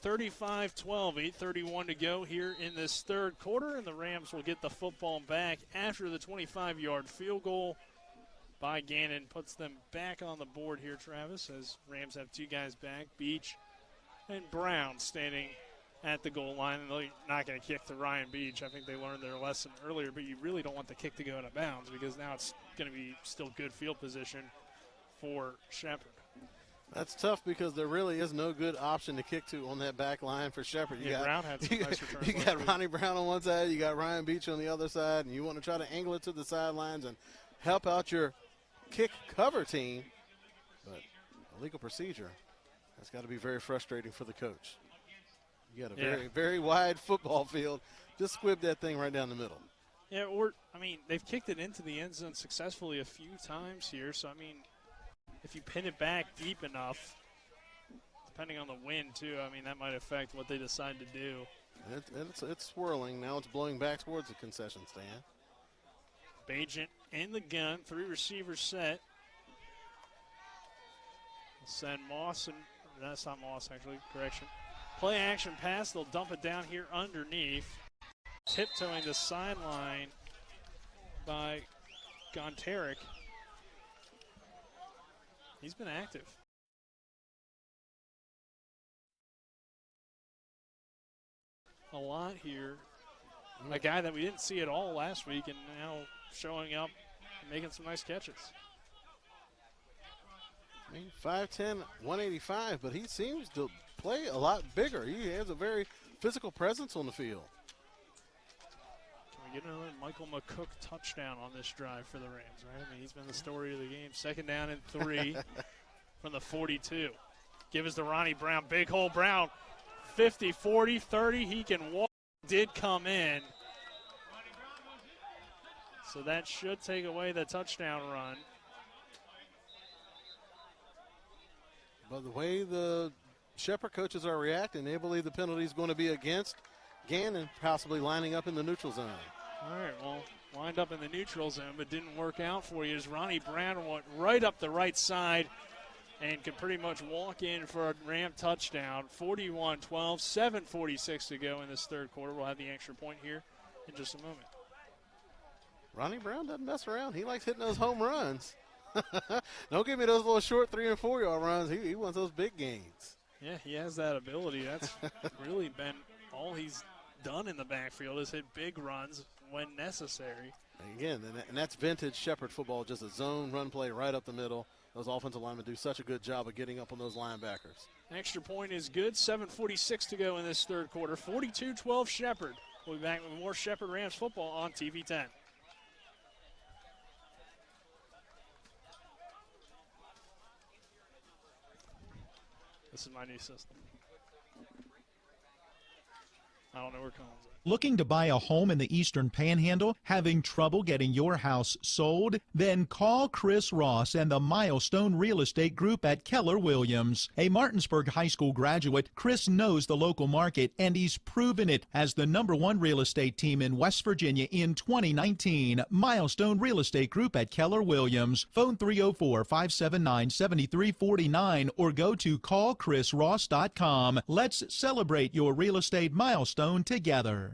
Speaker 10: 35-12, 8:31 to go here in this third quarter, and the Rams will get the football back after the 25-yard field goal by Gannon puts them back on the board here, Travis, as Rams have two guys back, Beach and Brown standing at the goal line. And they're not going to kick to Ryan Beach. I think they learned their lesson earlier, but you really don't want the kick to go out of bounds because now it's going to be still good field position for Shepherd.
Speaker 11: That's tough because there really is no good option to kick to on that back line for Shepherd.
Speaker 10: Brown had some nice returns.
Speaker 11: You got Ronnie Brown on one side, you got Ryan Beach on the other side, and you want to try to angle it to the sidelines and help out your kick cover team. But a legal procedure, that's got to be very frustrating for the coach. You got a very, very wide football field. Just squib that thing right down the middle.
Speaker 10: Yeah, they've kicked it into the end zone successfully a few times here, so, if you pin it back deep enough, depending on the wind, too, that might affect what they decide to do.
Speaker 11: It's swirling. Now it's blowing back towards the concession stand.
Speaker 10: Bajent in the gun, three receivers set. They'll send Moss, and that's not Moss, actually, correction. Play action pass, they'll dump it down here underneath. Tiptoeing the sideline by Gonteric. He's been active. A lot here. A guy that we didn't see at all last week and now showing up and making some nice catches.
Speaker 11: 5'10", 185, but he seems to play a lot bigger. He has a very physical presence on the field.
Speaker 10: Can we get another Michael McCook touchdown on this drive for the Rams, right? He's been the story of the game. Second down and 3 from the 42. Give us to Ronnie Brown. Big hole Brown. 50, 40, 30. He can walk. Did come in. So that should take away the touchdown run.
Speaker 11: But the way the Shepherd coaches are reacting, they believe the penalty is going to be against Gannon, possibly lining up in the neutral zone.
Speaker 10: All right, well, lined up in the neutral zone, but didn't work out for you as Ronnie Brown went right up the right side and could pretty much walk in for a Ram touchdown. 41-12, 7:46 to go in this third quarter. We'll have the extra point here in just a moment.
Speaker 11: Ronnie Brown doesn't mess around. He likes hitting those home runs. Don't give me those little short 3- and 4-yard runs. He wants those big gains.
Speaker 10: Yeah, he has that ability. That's really been all he's done in the backfield is hit big runs when necessary.
Speaker 11: Again, and that's vintage Shepherd football, just a zone run play right up the middle. Those offensive linemen do such a good job of getting up on those linebackers.
Speaker 10: Extra point is good. 7:46 to go in this third quarter. 42-12 Shepherd. We'll be back with more Shepherd Rams football on TV 10. This is my new system. I don't know where Colin's at.
Speaker 12: Looking to buy a home in the Eastern Panhandle? Having trouble getting your house sold? Then call Chris Ross and the Milestone Real Estate Group at Keller Williams. A Martinsburg High School graduate, Chris knows the local market, and he's proven it as the #1 real estate team in West Virginia in 2019. Milestone Real Estate Group at Keller Williams. Phone 304-579-7349 or go to callchrisross.com. Let's celebrate your real estate milestone together.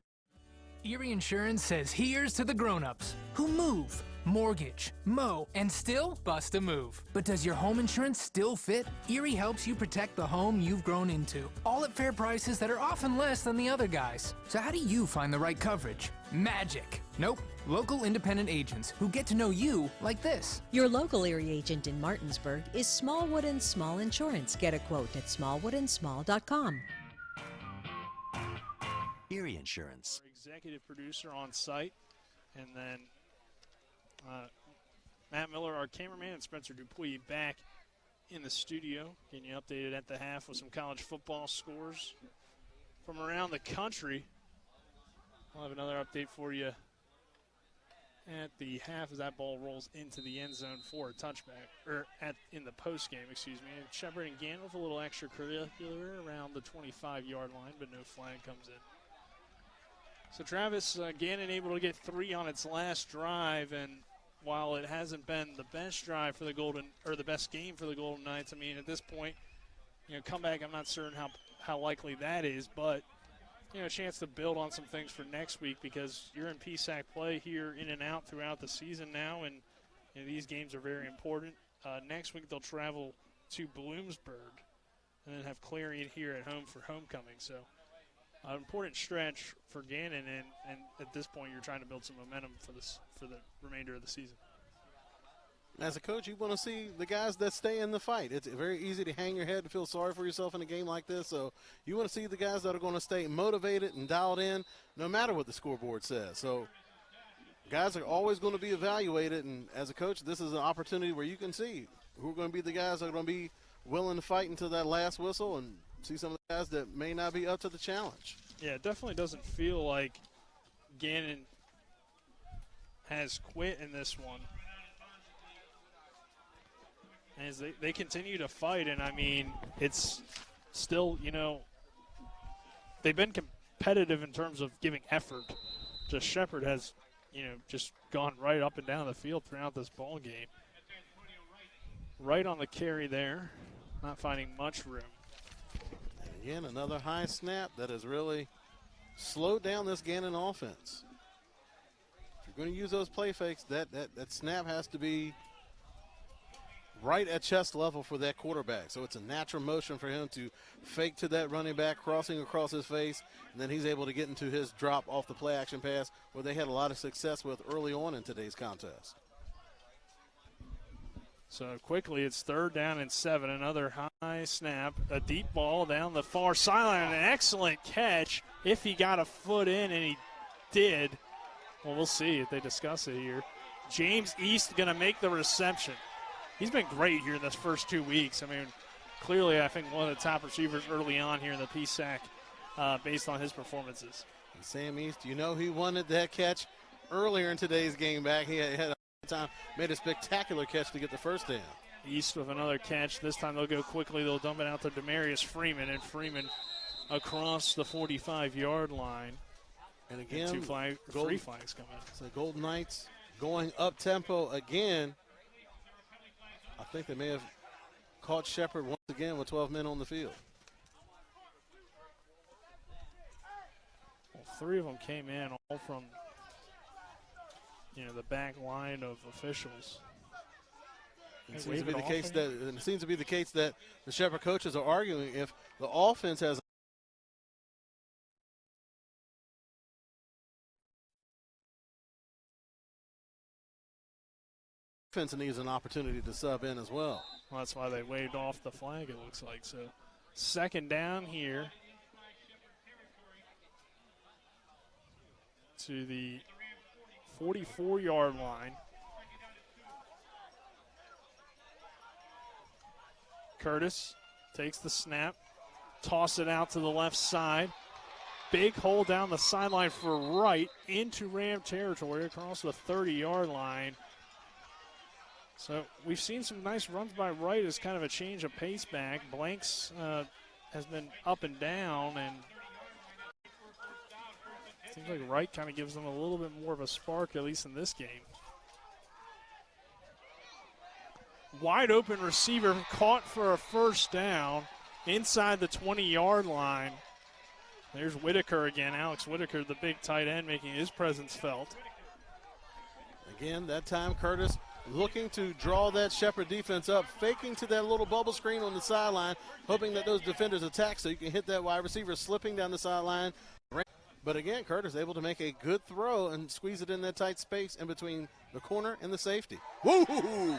Speaker 5: Erie Insurance says here's to the grown-ups who move, mortgage, mow, and still bust a move. But does your home insurance still fit? Erie helps you protect the home you've grown into, all at fair prices that are often less than the other guys. So how do you find the right coverage? Magic. Nope. Local independent agents who get to know you like this.
Speaker 7: Your local Erie agent in Martinsburg is Smallwood & Small Insurance. Get a quote at smallwoodandsmall.com.
Speaker 13: Erie Insurance.
Speaker 10: Our executive producer on site, and then Matt Miller, our cameraman, and Spencer Dupuy back in the studio, getting you updated at the half with some college football scores. from around the country. We'll have another update for you at the half as that ball rolls into the end zone for a touchback, or in the post game, excuse me. And Shepard and Gannon with a little extracurricular around the 25-yard line, but no flag comes in. So Travis, Gannon able to get 3 on its last drive, and while it hasn't been the best drive for the best game for the Golden Knights, I mean, at this point, comeback, I'm not certain how likely that is, but a chance to build on some things for next week because you're in PSAC play here in and out throughout the season now, and these games are very important. Next week they'll travel to Bloomsburg and then have Clarion here at home for homecoming. So an important stretch for Gannon, and at this point you're trying to build some momentum for the remainder of the season.
Speaker 11: As a coach, you want to see the guys that stay in the fight. It's very easy to hang your head and feel sorry for yourself in a game like this. So you want to see the guys that are going to stay motivated and dialed in no matter what the scoreboard says. So guys are always going to be evaluated. And as a coach, this is an opportunity where you can see who are going to be the guys that are going to be willing to fight until that last whistle and see some of the guys that may not be up to the challenge.
Speaker 10: Yeah, it definitely doesn't feel like Gannon has quit in this one. As they continue to fight, and I mean, it's still, they've been competitive in terms of giving effort. Just Shepard has, just gone right up and down the field throughout this ball game. Right on the carry there, not finding much room.
Speaker 11: Again, another high snap that has really slowed down this Gannon offense. If you're going to use those play fakes, that snap has to be right at chest level for that quarterback. So it's a natural motion for him to fake to that running back, crossing across his face, and then he's able to get into his drop off the play action pass where they had a lot of success with early on in today's contest.
Speaker 10: So quickly, it's 3rd down and 7. Another high snap, a deep ball down the far sideline, an excellent catch if he got a foot in, and he did. Well, we'll see if they discuss it here. James East going to make the reception. He's been great here in this first 2 weeks. I mean, clearly I think one of the top receivers early on here in the PSAC based on his performances.
Speaker 11: And Sam East, he wanted that catch earlier in today's game back. He had a time, made a spectacular catch to get the first down.
Speaker 10: East with another catch. This time they'll go quickly. They'll dump it out to Demarius Freeman, and Freeman across the 45-yard line.
Speaker 11: And again,
Speaker 10: three flags come in.
Speaker 11: So Golden Knights going up-tempo again. I think they may have caught Shepard once again with 12 men on the field.
Speaker 10: Well, 3 of them came in, all from the back line of officials.
Speaker 11: It seems to be the case that the Shepard coaches are arguing if the offense has offense needs an opportunity to sub in as well.
Speaker 10: Well, that's why they waved off the flag, it looks like. So 2nd down here to the 44-yard line. Curtis takes the snap, toss it out to the left side. Big hole down the sideline for Wright into Ram territory across the 30-yard line. So we've seen some nice runs by Wright as kind of a change of pace back. Blanks has been up and down, and it seems like Wright kind of gives them a little bit more of a spark, at least in this game. Wide open receiver caught for a first down inside the 20-yard line. There's Whitaker again. Alex Whitaker, the big tight end, making his presence felt.
Speaker 11: Again, that time Curtis looking to draw that Shepard defense up, faking to that little bubble screen on the sideline, hoping that those defenders attack so you can hit that wide receiver slipping down the sideline. But again, Curtis able to make a good throw and squeeze it in that tight space in between the corner and the safety. Woo-hoo-hoo!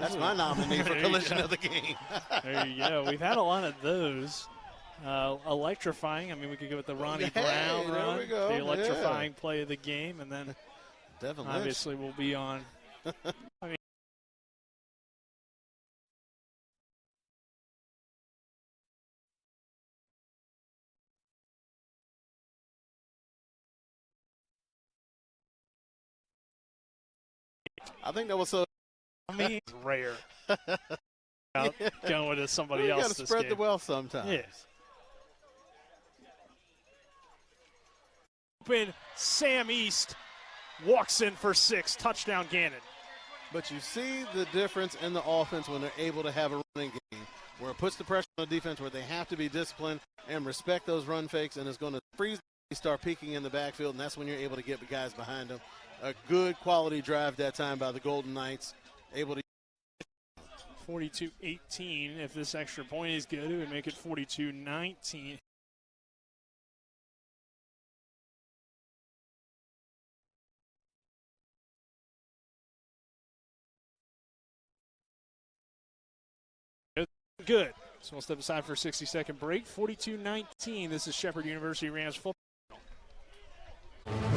Speaker 11: That's my nominee for collision of the game.
Speaker 10: There you go. We've had a lot of those. Electrifying. I mean, we could go with the Ronnie Brown run, the electrifying play of the game, and then
Speaker 11: Devin
Speaker 10: obviously we'll be on. I mean,
Speaker 11: I think that was so.
Speaker 10: I mean, it's rare. Going to somebody else.
Speaker 11: You got to spread the wealth sometimes.
Speaker 10: Yeah. Open, Sam East walks in for 6. Touchdown, Gannon.
Speaker 11: But you see the difference in the offense when they're able to have a running game where it puts the pressure on the defense, where they have to be disciplined and respect those run fakes, and it's going to freeze. Start peeking in the backfield, and that's when you're able to get the guys behind them. A good quality drive that time by the Golden Knights. Able to
Speaker 10: 42-18. If this extra point is good, it would make it 42-19. Good. So we'll step aside for a 60-second break. 42-19. This is Shepherd University Rams football.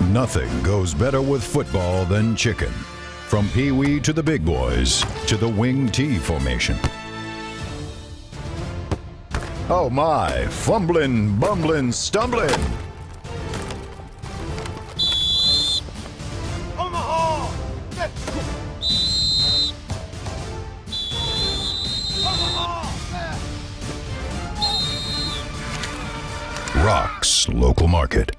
Speaker 6: Nothing goes better with football than chicken. From Pee Wee to the big boys to the wing T formation. Oh my, fumbling, bumbling, stumbling.
Speaker 8: Omaha!
Speaker 6: Rocks local market.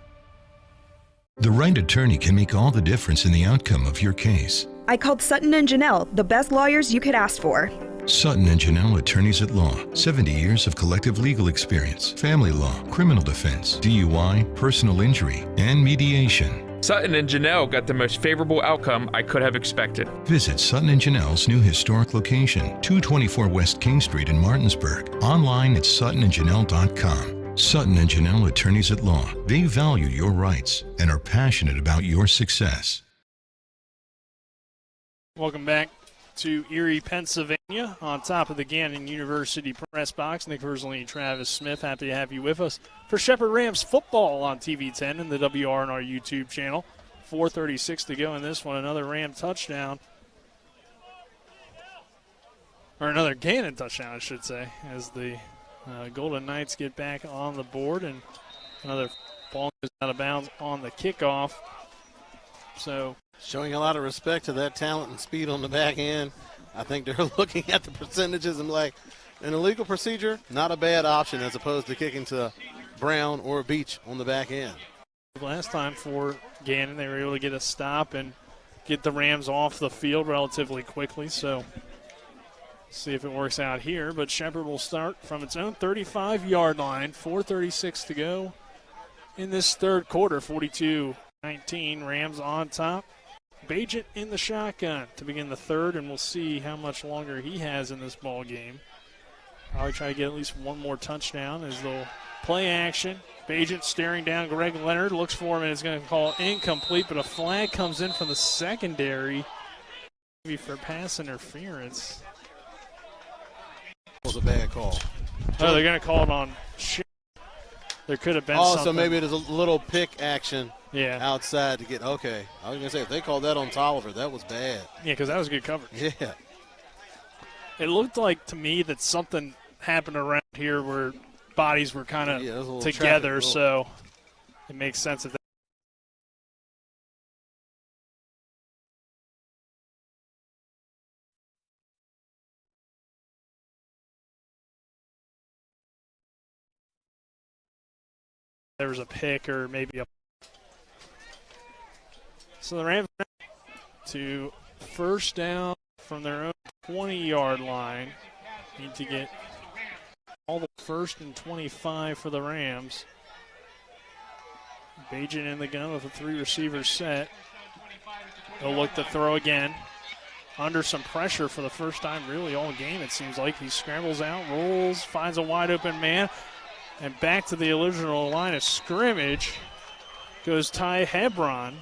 Speaker 16: The right attorney can make all the difference in the outcome of your case.
Speaker 20: I called Sutton and Janelle, the best lawyers you could ask for.
Speaker 16: Sutton and Janelle Attorneys at Law. 70 years of collective legal experience. Family law, criminal defense, DUI, personal injury, and mediation.
Speaker 21: Sutton and Janelle got the most favorable outcome I could have expected.
Speaker 16: Visit Sutton and Janelle's new historic location, 224 West King Street in Martinsburg. Online at suttonandjanelle.com. Sutton and Janelle Attorneys at Law. They value your rights and are passionate about your success.
Speaker 10: Welcome back to Erie, Pennsylvania. On top of the Gannon University press box, Nick Verzolini, Travis Smith, happy to have you with us for Shepherd Rams football on TV 10 and the WRNR YouTube channel. 4:36 to go in this one. Another Ram touchdown. Or another Gannon touchdown, I should say, as the Golden Knights get back on the board, and another ball goes out of bounds on the kickoff. So
Speaker 11: showing a lot of respect to that talent and speed on the back end. I think they're looking at the percentages and like, an illegal procedure, not a bad option as opposed to kicking to Brown or Beach on the back end.
Speaker 10: Last time for Gannon, they were able to get a stop and get the Rams off the field relatively quickly. So see if it works out here. But Shepherd will start from its own 35-yard line. 4:36 to go in this third quarter. 42-19, Rams on top. Bajent in the shotgun to begin the third, and we'll see how much longer he has in this ball game. Probably try to get at least one more touchdown as they'll play action. Bajent staring down Greg Leonard, looks for him and is going to call incomplete, but a flag comes in from the secondary, maybe for pass interference.
Speaker 11: Was a bad call.
Speaker 10: Oh, they're going to call it on shit. There could have been something.
Speaker 11: So maybe there's a little pick action outside to get, okay. I was going to say, if they called that on Tolliver, that was bad.
Speaker 10: Yeah, because that was good coverage.
Speaker 11: Yeah.
Speaker 10: It looked like to me that something happened around here where bodies were kind of together, so it makes sense if that. There was a pick or maybe a. So the Rams to first down from their own 20-yard line. Need to get all the first and 25 for the Rams. Bajent in the gun with a 3-receiver set. They'll look to throw again. Under some pressure for the first time really all game, it seems like. He scrambles out, rolls, finds a wide-open man. And back to the original line of scrimmage goes Ty Hebron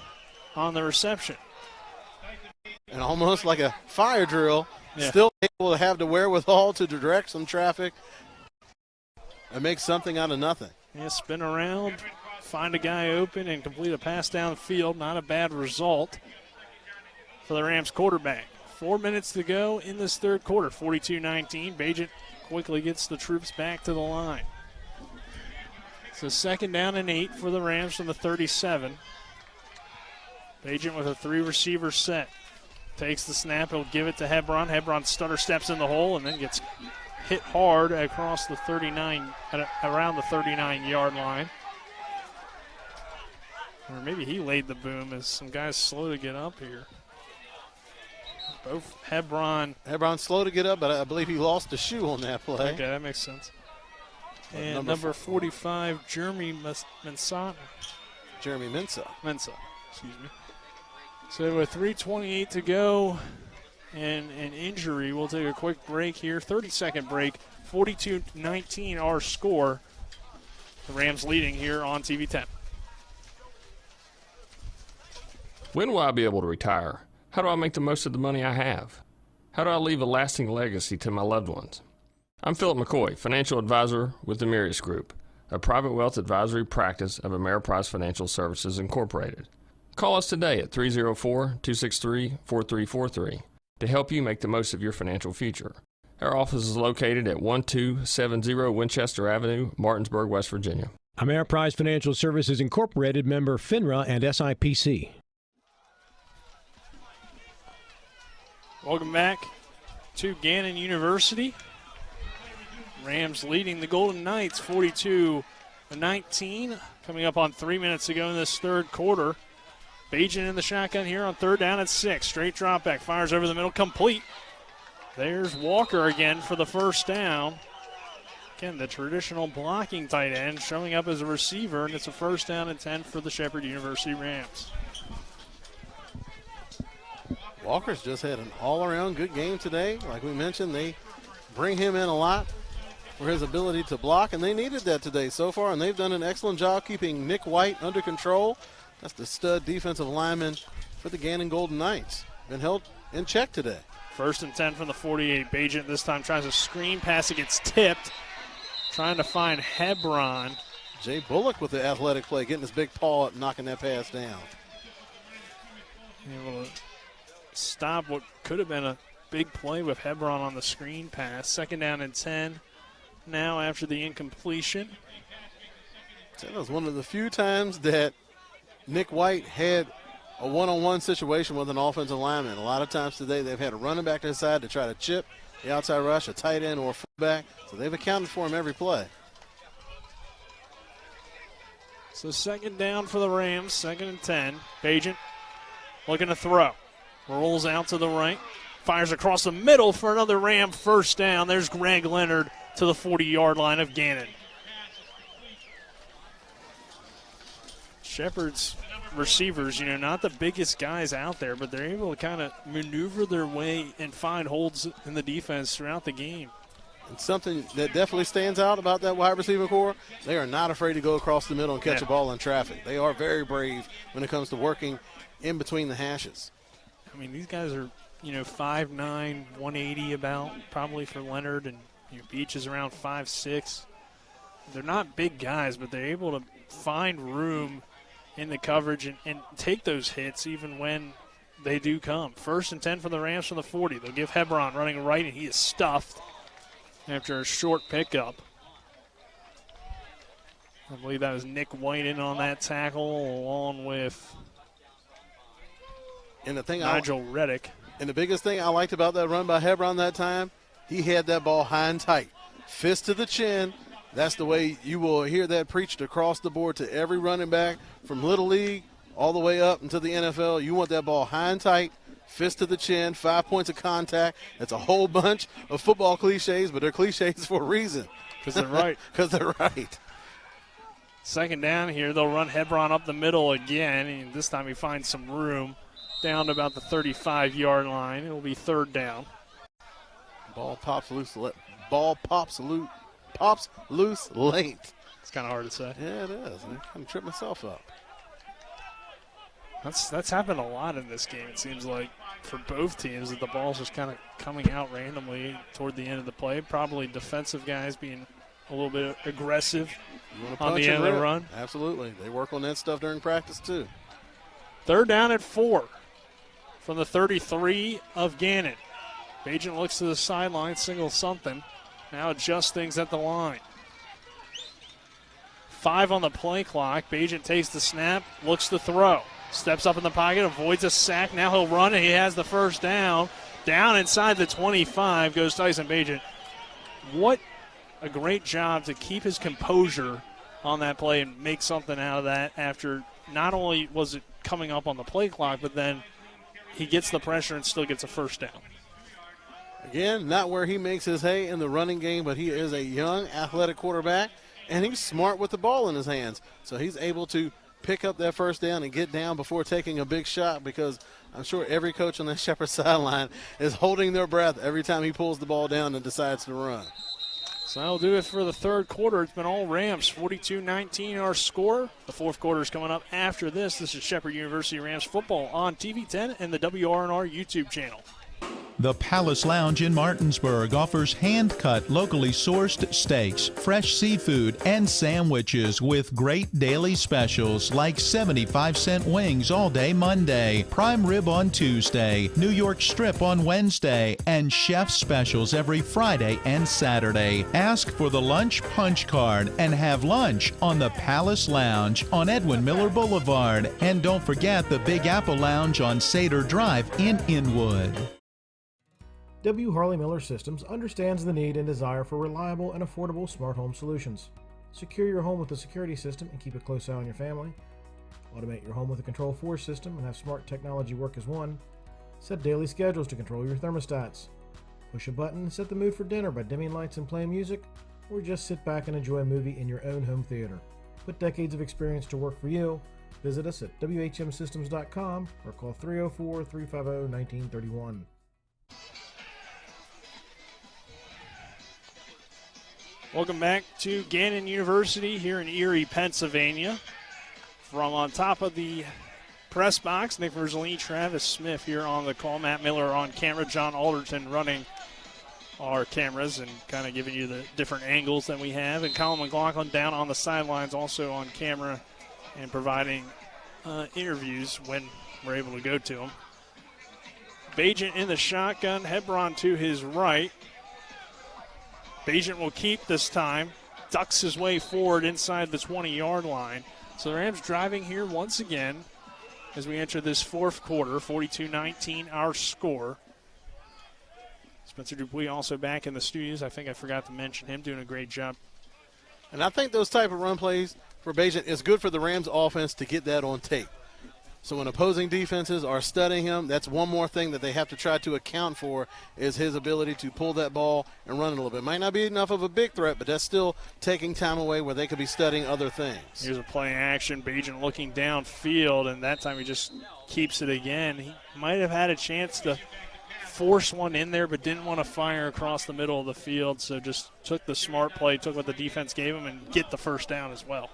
Speaker 10: on the reception.
Speaker 11: And almost like a fire drill, still able to have the wherewithal to direct some traffic and make something out of nothing.
Speaker 10: Yeah, spin around, find a guy open, and complete a pass downfield. Not a bad result for the Rams quarterback. 4 minutes to go in this third quarter, 42-19. Bajent quickly gets the troops back to the line. So second down and 8 for the Rams from the 37. Bajent with a 3-receiver set. Takes the snap. He'll give it to Hebron. Hebron stutter steps in the hole and then gets hit hard across the 39, around the 39-yard line. Or maybe he laid the boom as some guys slow to get up here. Both
Speaker 11: Hebron's slow to get up, but I believe he lost a shoe on that play.
Speaker 10: Okay, that makes sense. And number 45, Jeremy Mensah.
Speaker 11: Jeremy Mensah.
Speaker 10: Excuse me. So with 3:28 to go and an injury, we'll take a quick break here. 30-second break. 42-19 our score. The Rams leading here on TV 10.
Speaker 2: When will I be able to retire? How do I make the most of the money I have? How do I leave a lasting legacy to my loved ones? I'm Philip McCoy, financial advisor with the Mirius Group, a private wealth advisory practice of Ameriprise Financial Services Incorporated. Call us today at 304-263-4343 to help you make the most of your financial future. Our office is located at 1270 Winchester Avenue, Martinsburg, West Virginia.
Speaker 1: Ameriprise Financial Services Incorporated, member FINRA and SIPC.
Speaker 10: Welcome back to Gannon University. Rams leading the Golden Knights 42-19. Coming up on 3 minutes to go in this third quarter. Bajan in the shotgun here on third down at 6. Straight drop back, fires over the middle, complete. There's Walker again for the first down. Again, the traditional blocking tight end showing up as a receiver, and it's a first down and 10 for the Shepherd University Rams.
Speaker 11: Walker's just had an all-around good game today. Like we mentioned, they bring him in a lot for his ability to block, and they needed that today so far, and they've done an excellent job keeping Nick White under control. That's the stud defensive lineman for the Gannon Golden Knights. Been held in check today.
Speaker 10: First and 10 from the 48. Bajan this time tries a screen pass. It gets tipped. Trying to find Hebron.
Speaker 11: Jay Bullock with the athletic play, getting his big paw up, knocking that pass down.
Speaker 10: Able to stop what could have been a big play with Hebron on the screen pass. Second down and 10 now after the incompletion.
Speaker 11: That was one of the few times that Nick White had a one-on-one situation with an offensive lineman. A lot of times today they've had a running back to the side to try to chip the outside rush, a tight end or a fullback. So they've accounted for him every play.
Speaker 10: So second down for the Rams, second and 10. Bajan looking to throw. Rolls out to the right. Fires across the middle for another Ram first down. There's Greg Leonard to the 40-yard line of Gannon. Shepherd's receivers, not the biggest guys out there, but they're able to kind of maneuver their way and find holds in the defense throughout the game.
Speaker 11: And something that definitely stands out about that wide receiver core, they are not afraid to go across the middle and catch a ball in traffic. They are very brave when it comes to working in between the hashes.
Speaker 10: I mean, these guys are, 5'9", 180 about, probably for Leonard, and Beach is around 5'6". They're not big guys, but they're able to find room in the coverage and take those hits even when they do come. First and 10 for the Rams from the 40. They'll give Hebron running right, and he is stuffed after a short pickup. I believe that was Nick White in on that tackle along with Nigel Reddick.
Speaker 11: And the biggest thing I liked about that run by Hebron that time, he had that ball high and tight. Fist to the chin. That's the way you will hear that preached across the board to every running back from Little League all the way up into the NFL. You want that ball high and tight, fist to the chin, 5 points of contact. It's a whole bunch of football cliches, but they're cliches for a reason.
Speaker 10: Because they're right.
Speaker 11: Because they're right.
Speaker 10: Second down here, they'll run Hebron up the middle again, and this time he finds some room down to about the 35-yard line. It will be third down.
Speaker 11: Ball pops loose. Pops loose late.
Speaker 10: It's kind of hard to say.
Speaker 11: Yeah, it is. I kind of tripped myself up.
Speaker 10: That's happened a lot in this game, it seems like, for both teams, that the ball's just kind of coming out randomly toward the end of the play. Probably defensive guys being a little bit aggressive on the end of the run.
Speaker 11: Absolutely. They work on that stuff during practice, too.
Speaker 10: Third down at 4 from the 33 of Gannon. Bajan looks to the sideline, signals something. Now adjusts things at the line. 5 on the play clock. Bajan takes the snap, looks to throw. Steps up in the pocket, avoids a sack. Now he'll run, and he has the first down. Down inside the 25 goes Tyson Bagent. What a great job to keep his composure on that play and make something out of that after not only was it coming up on the play clock, but then he gets the pressure and still gets a first down.
Speaker 11: Again, not where he makes his hay in the running game, but he is a young, athletic quarterback, and he's smart with the ball in his hands. So he's able to pick up that first down and get down before taking a big shot, because I'm sure every coach on that Shepherd sideline is holding their breath every time he pulls the ball down and decides to run.
Speaker 10: So that'll do it for the third quarter. It's been all Rams, 42-19 our score. The fourth quarter is coming up after this. This is Shepherd University Rams football on TV 10 and the WRNR YouTube channel.
Speaker 12: The Palace Lounge in Martinsburg offers hand-cut, locally sourced steaks, fresh seafood, and sandwiches with great daily specials like 75-cent wings all day Monday, prime rib on Tuesday, New York strip on Wednesday, and chef specials every Friday and Saturday. Ask for the lunch punch card and have lunch on the Palace Lounge on Edwin Miller Boulevard. And don't forget the Big Apple Lounge on Sater Drive in Inwood.
Speaker 9: W. Harley Miller Systems understands the need and desire for reliable and affordable smart home solutions. Secure your home with a security system and keep a close eye on your family. Automate your home with a Control4 system and have smart technology work as one. Set daily schedules to control your thermostats. Push a button and set the mood for dinner by dimming lights and playing music, or just sit back and enjoy a movie in your own home theater. Put decades of experience to work for you. Visit us at WHMsystems.com or call 304-350-1931.
Speaker 10: Welcome back to Gannon University here in Erie, Pennsylvania. From on top of the press box, Nick Verzolini, Travis Smith here on the call. Matt Miller on camera, John Alderton running our cameras and kind of giving you the different angles that we have. And Colin McLaughlin down on the sidelines also on camera and providing interviews when we're able to go to them. Bagent in the shotgun, Hebron to his right. Bagent will keep this time, ducks his way forward inside the 20-yard line. So the Rams driving here once again as we enter this fourth quarter, 42-19 our score. Spencer Dupuis also back in the studios. I think I forgot to mention him, doing a great job.
Speaker 11: And I think those type of run plays for Bagent is good for the Rams offense to get that on tape. So when opposing defenses are studying him, that's one more thing that they have to try to account for, is his ability to pull that ball and run it a little bit. Might not be enough of a big threat, but that's still taking time away where they could be studying other things.
Speaker 10: Here's a play action. Bagent looking downfield, and that time he just keeps it again. He might have had a chance to force one in there, but didn't want to fire across the middle of the field, so just took the smart play, took what the defense gave him, and get the first down as well.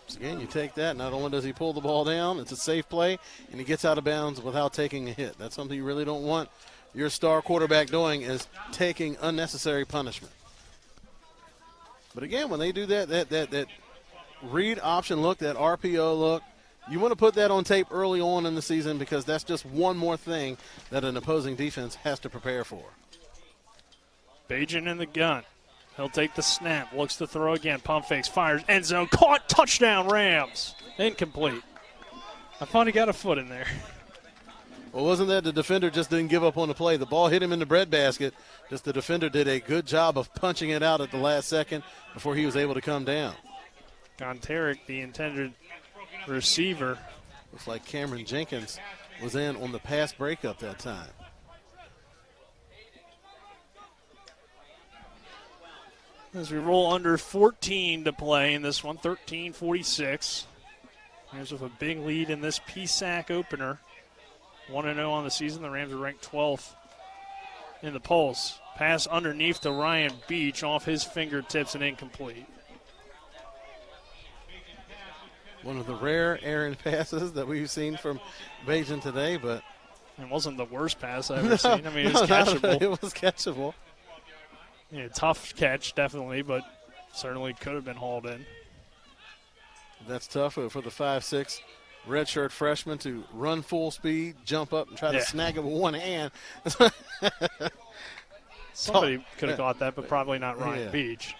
Speaker 11: So again, you take that. Not only does he pull the ball down, it's a safe play, and he gets out of bounds without taking a hit. That's something you really don't want your star quarterback doing, is taking unnecessary punishment. But again, when they do that read option look, that RPO look, you want to put that on tape early on in the season, because that's just one more thing that an opposing defense has to prepare for.
Speaker 10: Bagent in the gun. He'll take the snap, looks to throw again, pump fakes, fires, end zone, caught, touchdown Rams. Incomplete. I thought he got a foot in there.
Speaker 11: Well, wasn't that the defender just didn't give up on the play? The ball hit him in the breadbasket. Just the defender did a good job of punching it out at the last second before he was able to come down.
Speaker 10: Gonteric, the intended receiver.
Speaker 11: Looks like Cameron Jenkins was in on the pass breakup that time.
Speaker 10: As we roll under 14 to play in this one, 13-46. Rams with a big lead in this PSAC opener. 1-0 on the season. The Rams are ranked 12th in the polls. Pass underneath to Ryan Beach, off his fingertips and incomplete.
Speaker 11: One of the rare errant passes that we've seen from Bagent today, but
Speaker 10: it wasn't the worst pass I've ever seen. I mean, it's catchable.
Speaker 11: It was catchable.
Speaker 10: Yeah, tough catch, definitely, but certainly could have been hauled in.
Speaker 11: That's tough for the 5'6" redshirt freshman to run full speed, jump up, and try to snag it with one hand.
Speaker 10: Somebody could have caught that, but probably not Ryan Beach.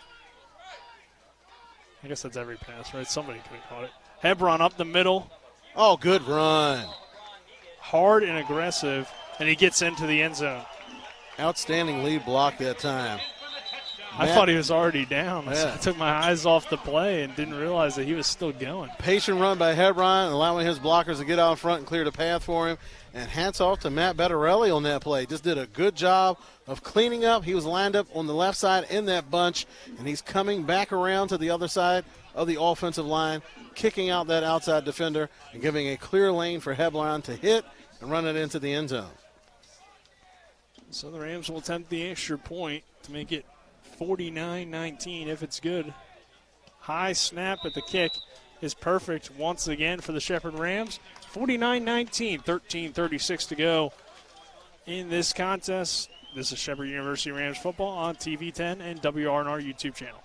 Speaker 10: I guess that's every pass, right? Somebody could have caught it. Hebron up the middle.
Speaker 11: Oh, good run.
Speaker 10: Hard and aggressive, and he gets into the end zone.
Speaker 11: Outstanding lead block that time.
Speaker 10: I thought he was already down.
Speaker 11: Yeah.
Speaker 10: I took my eyes off the play and didn't realize that he was still going.
Speaker 11: Patient run by Hebron, allowing his blockers to get out in front and clear the path for him. And hats off to Matt Bettarelli on that play. Just did a good job of cleaning up. He was lined up on the left side in that bunch, and he's coming back around to the other side of the offensive line, kicking out that outside defender and giving a clear lane for Hebron to hit and run it into the end zone.
Speaker 10: So the Rams will attempt the extra point to make it 49-19 if it's good. High snap at the kick is perfect once again for the Shepherd Rams. 49-19, 13:36 to go in this contest. This is Shepherd University Rams football on TV 10 and WRNR YouTube channel.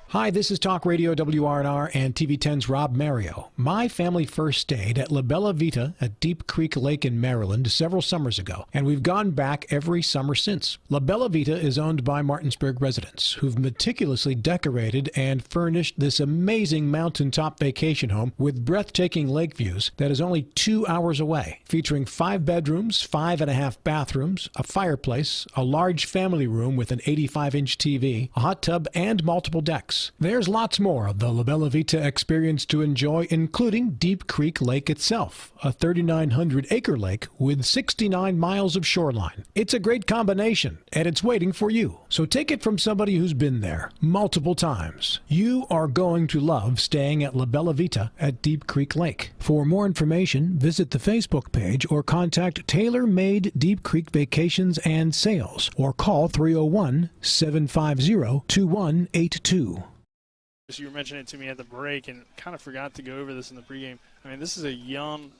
Speaker 1: Hi, this is Talk Radio WRNR and TV10's Rob Mario. My family first stayed at La Bella Vita at Deep Creek Lake in Maryland several summers ago, and we've gone back every summer since. La Bella Vita is owned by Martinsburg residents who've meticulously decorated and furnished this amazing mountaintop vacation home with breathtaking lake views that is only 2 hours away, featuring 5 bedrooms, 5.5 bathrooms, a fireplace, a large family room with an 85-inch TV, a hot tub, and multiple decks. There's lots more of the La Bella Vita experience to enjoy, including Deep Creek Lake itself, a 3,900-acre lake with 69 miles of shoreline. It's a great combination, and it's waiting for you. So take it from somebody who's been there multiple times. You are going to love staying at La Bella Vita at Deep Creek Lake. For more information, visit the Facebook page or contact Tailor Made Deep Creek Vacations and Sales, or call 301-750-2182.
Speaker 10: You were mentioning it to me at the break and kind of forgot to go over this in the pregame. I mean, this is a young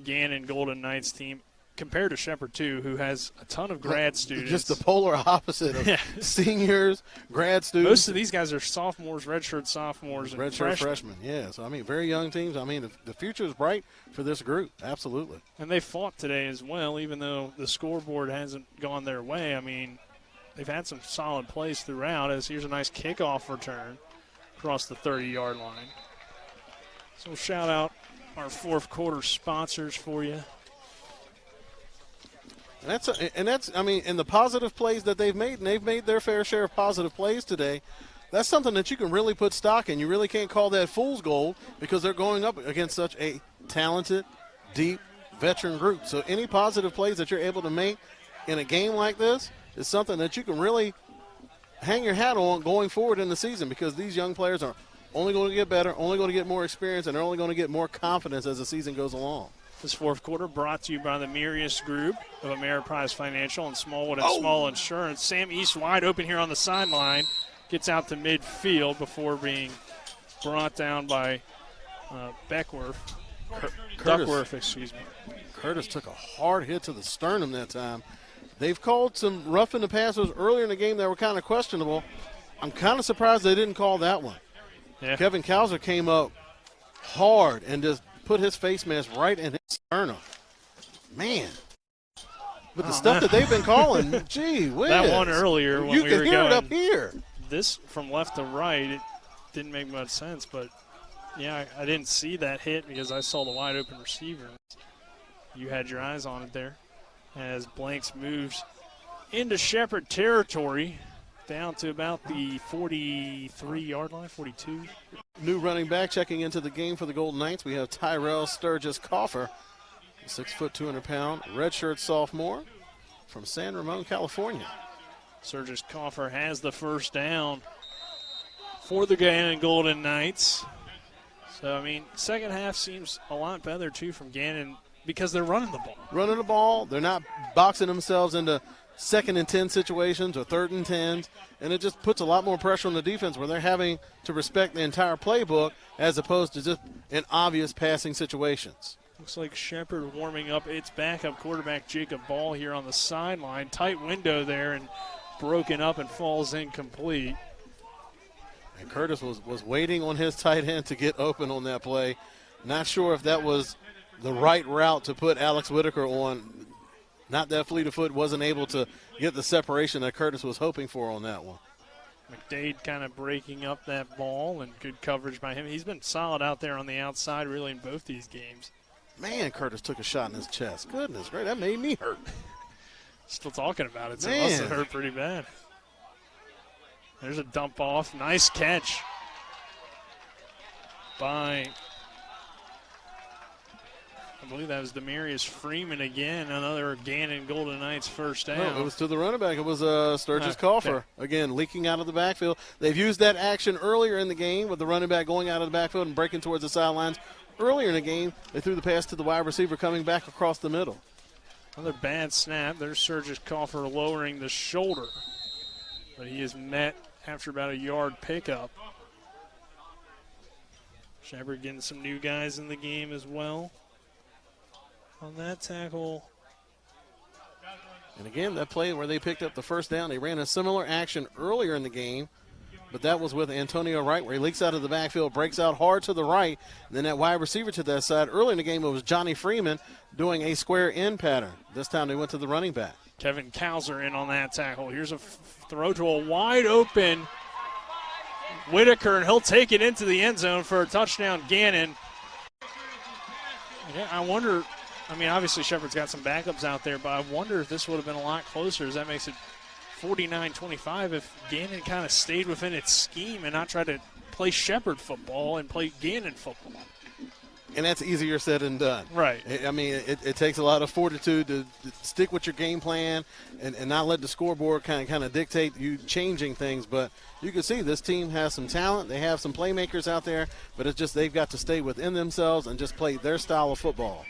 Speaker 10: Gannon Golden Knights team compared to Shepherd, too, who has a ton of grad students.
Speaker 11: Just the polar opposite of seniors, grad students.
Speaker 10: Most of these guys are sophomores, redshirt sophomores, and
Speaker 11: redshirt freshmen. Yeah, so, I mean, very young teams. I mean, the future is bright for this group, absolutely.
Speaker 10: And they fought today as well, even though the scoreboard hasn't gone their way. I mean, they've had some solid plays throughout, as here's a nice kickoff return across the 30-yard line. So we'll shout out our fourth quarter sponsors for you.
Speaker 11: And that's I mean, in the positive plays that they've made, and they've made their fair share of positive plays today, that's something that you can really put stock in. You really can't call that fool's gold because they're going up against such a talented, deep, veteran group. So any positive plays that you're able to make in a game like this is something that you can really hang your hat on going forward in the season, because these young players are only going to get better, only going to get more experience, and they're only going to get more confidence as the season goes along.
Speaker 10: This fourth quarter brought to you by the Mirius Group of Ameriprise Financial and Smallwood and Small Insurance. Sam East wide open here on the sideline, gets out to midfield before being brought down by Duckworth, excuse me.
Speaker 11: Curtis took a hard hit to the sternum that time. They've called some roughing the passers earlier in the game that were kind of questionable. I'm kind of surprised they didn't call that one.
Speaker 10: Yeah.
Speaker 11: Kevin Kauser came up hard and just put his face mask right in his sternum. Man. But the stuff that they've been calling, gee whiz.
Speaker 10: That one earlier when
Speaker 11: you
Speaker 10: we
Speaker 11: can
Speaker 10: were
Speaker 11: hear
Speaker 10: going
Speaker 11: it up here.
Speaker 10: This from left to right, it didn't make much sense. But, yeah, I didn't see that hit because I saw the wide open receiver. You had your eyes on it there. As Blanks moves into Shepherd territory, down to about the 43-yard line, 42.
Speaker 11: New running back checking into the game for the Golden Knights. We have Tyrell Sturgis-Coffer, 6 foot 200-pound redshirt sophomore from San Ramon, California.
Speaker 10: Sturgis-Coffer has the first down for the Gannon Golden Knights. So, I mean, second half seems a lot better, too, from Gannon, because they're running the ball.
Speaker 11: Running the ball. They're not boxing themselves into 2nd and 10 situations or 3rd and 10s, and it just puts a lot more pressure on the defense where they're having to respect the entire playbook as opposed to just in obvious passing situations.
Speaker 10: Looks like Shepherd warming up its backup quarterback, Jacob Ball, here on the sideline. Tight window there and broken up and falls incomplete.
Speaker 11: And Curtis was waiting on his tight end to get open on that play. Not sure if that was the right route to put Alex Whitaker on. Not that fleet of foot wasn't able to get the separation that Curtis was hoping for on that one.
Speaker 10: McDade kind of breaking up that ball, and good coverage by him. He's been solid out there on the outside really in both these games.
Speaker 11: Man, Curtis took a shot in his chest. Goodness, great. That made me hurt.
Speaker 10: Still talking about it, so it must have hurt pretty bad. There's a dump off. Nice catch by, I believe that was Demarius Freeman again. Another Gannon Golden Knights first down.
Speaker 11: No, it was to the running back. It was Sturgis Coffer.
Speaker 10: Okay.
Speaker 11: Again, leaking out of the backfield. They've used that action earlier in the game with the running back going out of the backfield and breaking towards the sidelines. Earlier in the game, they threw the pass to the wide receiver coming back across the middle.
Speaker 10: Another bad snap. There's Sturgis Coffer lowering the shoulder, but he is met after about a yard pickup. Shepherd getting some new guys in the game as well. On that tackle.
Speaker 11: And again, that play where they picked up the first down, they ran a similar action earlier in the game, but that was with Antonio Wright, where he leaks out of the backfield, breaks out hard to the right, and then that wide receiver to that side. Early in the game, it was Johnny Freeman doing a square end pattern. This time they went to the running back.
Speaker 10: Kevin Kauser in on that tackle. Here's a throw to a wide open Whitaker, and he'll take it into the end zone for a touchdown. Gannon. Yeah, I wonder, I mean, obviously Shepherd's got some backups out there, but I wonder if this would have been a lot closer, as that makes it 49-25 if Gannon kind of stayed within its scheme and not try to play Shepherd football and play Gannon football.
Speaker 11: And that's easier said than done.
Speaker 10: Right.
Speaker 11: I mean, it takes a lot of fortitude to stick with your game plan and not let the scoreboard kind of dictate you changing things. But you can see this team has some talent. They have some playmakers out there, but it's just they've got to stay within themselves and just play their style of football.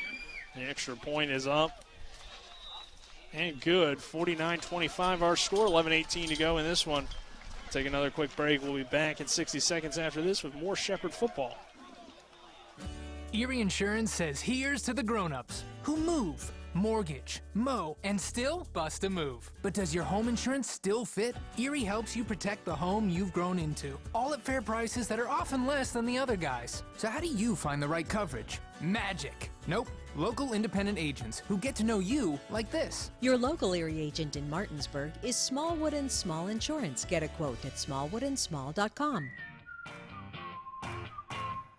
Speaker 10: The extra point is up and good. 49-25 our score, 11:18 to go in this one. Take another quick break. We'll be back in 60 seconds after this with more Shepherd football.
Speaker 5: Erie Insurance says here's to the grown-ups who move, mortgage, mow, and still bust a move. But does your home insurance still fit? Erie helps you protect the home you've grown into, all at fair prices that are often less than the other guys. So how do you find the right coverage? Magic. Nope. Local independent agents who get to know you like this.
Speaker 7: Your local Erie agent in Martinsburg is Smallwood & Small Insurance. Get a quote at smallwoodandsmall.com.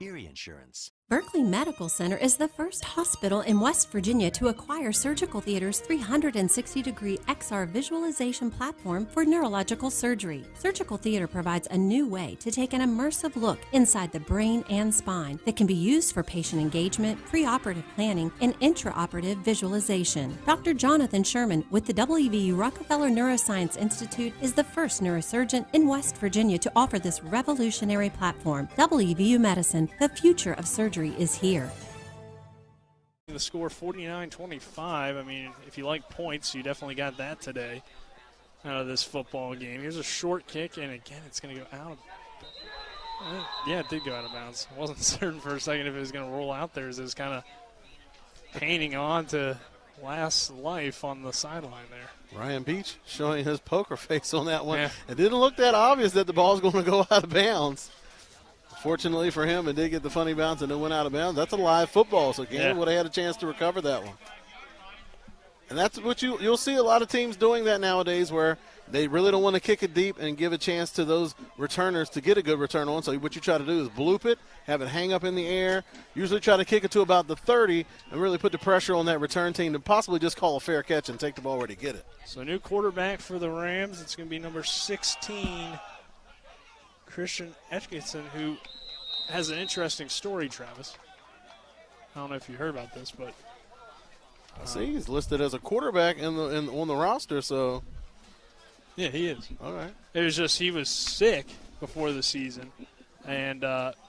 Speaker 13: Erie Insurance.
Speaker 15: Berkeley Medical Center is the first hospital in West Virginia to acquire Surgical Theater's 360-degree XR visualization platform for neurological surgery. Surgical Theater provides a new way to take an immersive look inside the brain and spine that can be used for patient engagement, preoperative planning, and intraoperative visualization. Dr. Jonathan Sherman with the WVU Rockefeller Neuroscience Institute is the first neurosurgeon in West Virginia to offer this revolutionary platform. WVU Medicine, the future of surgery is here.
Speaker 10: The score 49-25. I mean, if you like points, you definitely got that today out of this football game. Here's a short kick, and again, it's going to go out. Yeah, it did go out of bounds. I wasn't certain for a second if it was going to roll out there, as it was kind of hanging on to last life on the sideline there.
Speaker 11: Ryan Beach showing his poker face on that one.
Speaker 10: Yeah.
Speaker 11: It didn't look that obvious that the ball's going to go out of bounds. Fortunately for him, it did get the funny bounce and it went out of bounds. That's a live football, so Gannon would have had a chance to recover that one. And that's what you'll see a lot of teams doing that nowadays, where they really don't want to kick it deep and give a chance to those returners to get a good return on. So what you try to do is bloop it, have it hang up in the air, usually try to kick it to about the 30 and really put the pressure on that return team to possibly just call a fair catch and take the ball where they get it.
Speaker 10: So new quarterback for the Rams. It's going to be number 16, Christian Etchkinson, who has an interesting story, Travis. I don't know if you heard about this, but
Speaker 11: I see he's listed as a quarterback on the roster, so
Speaker 10: yeah, he is.
Speaker 11: All right.
Speaker 10: It was just he was sick before the season and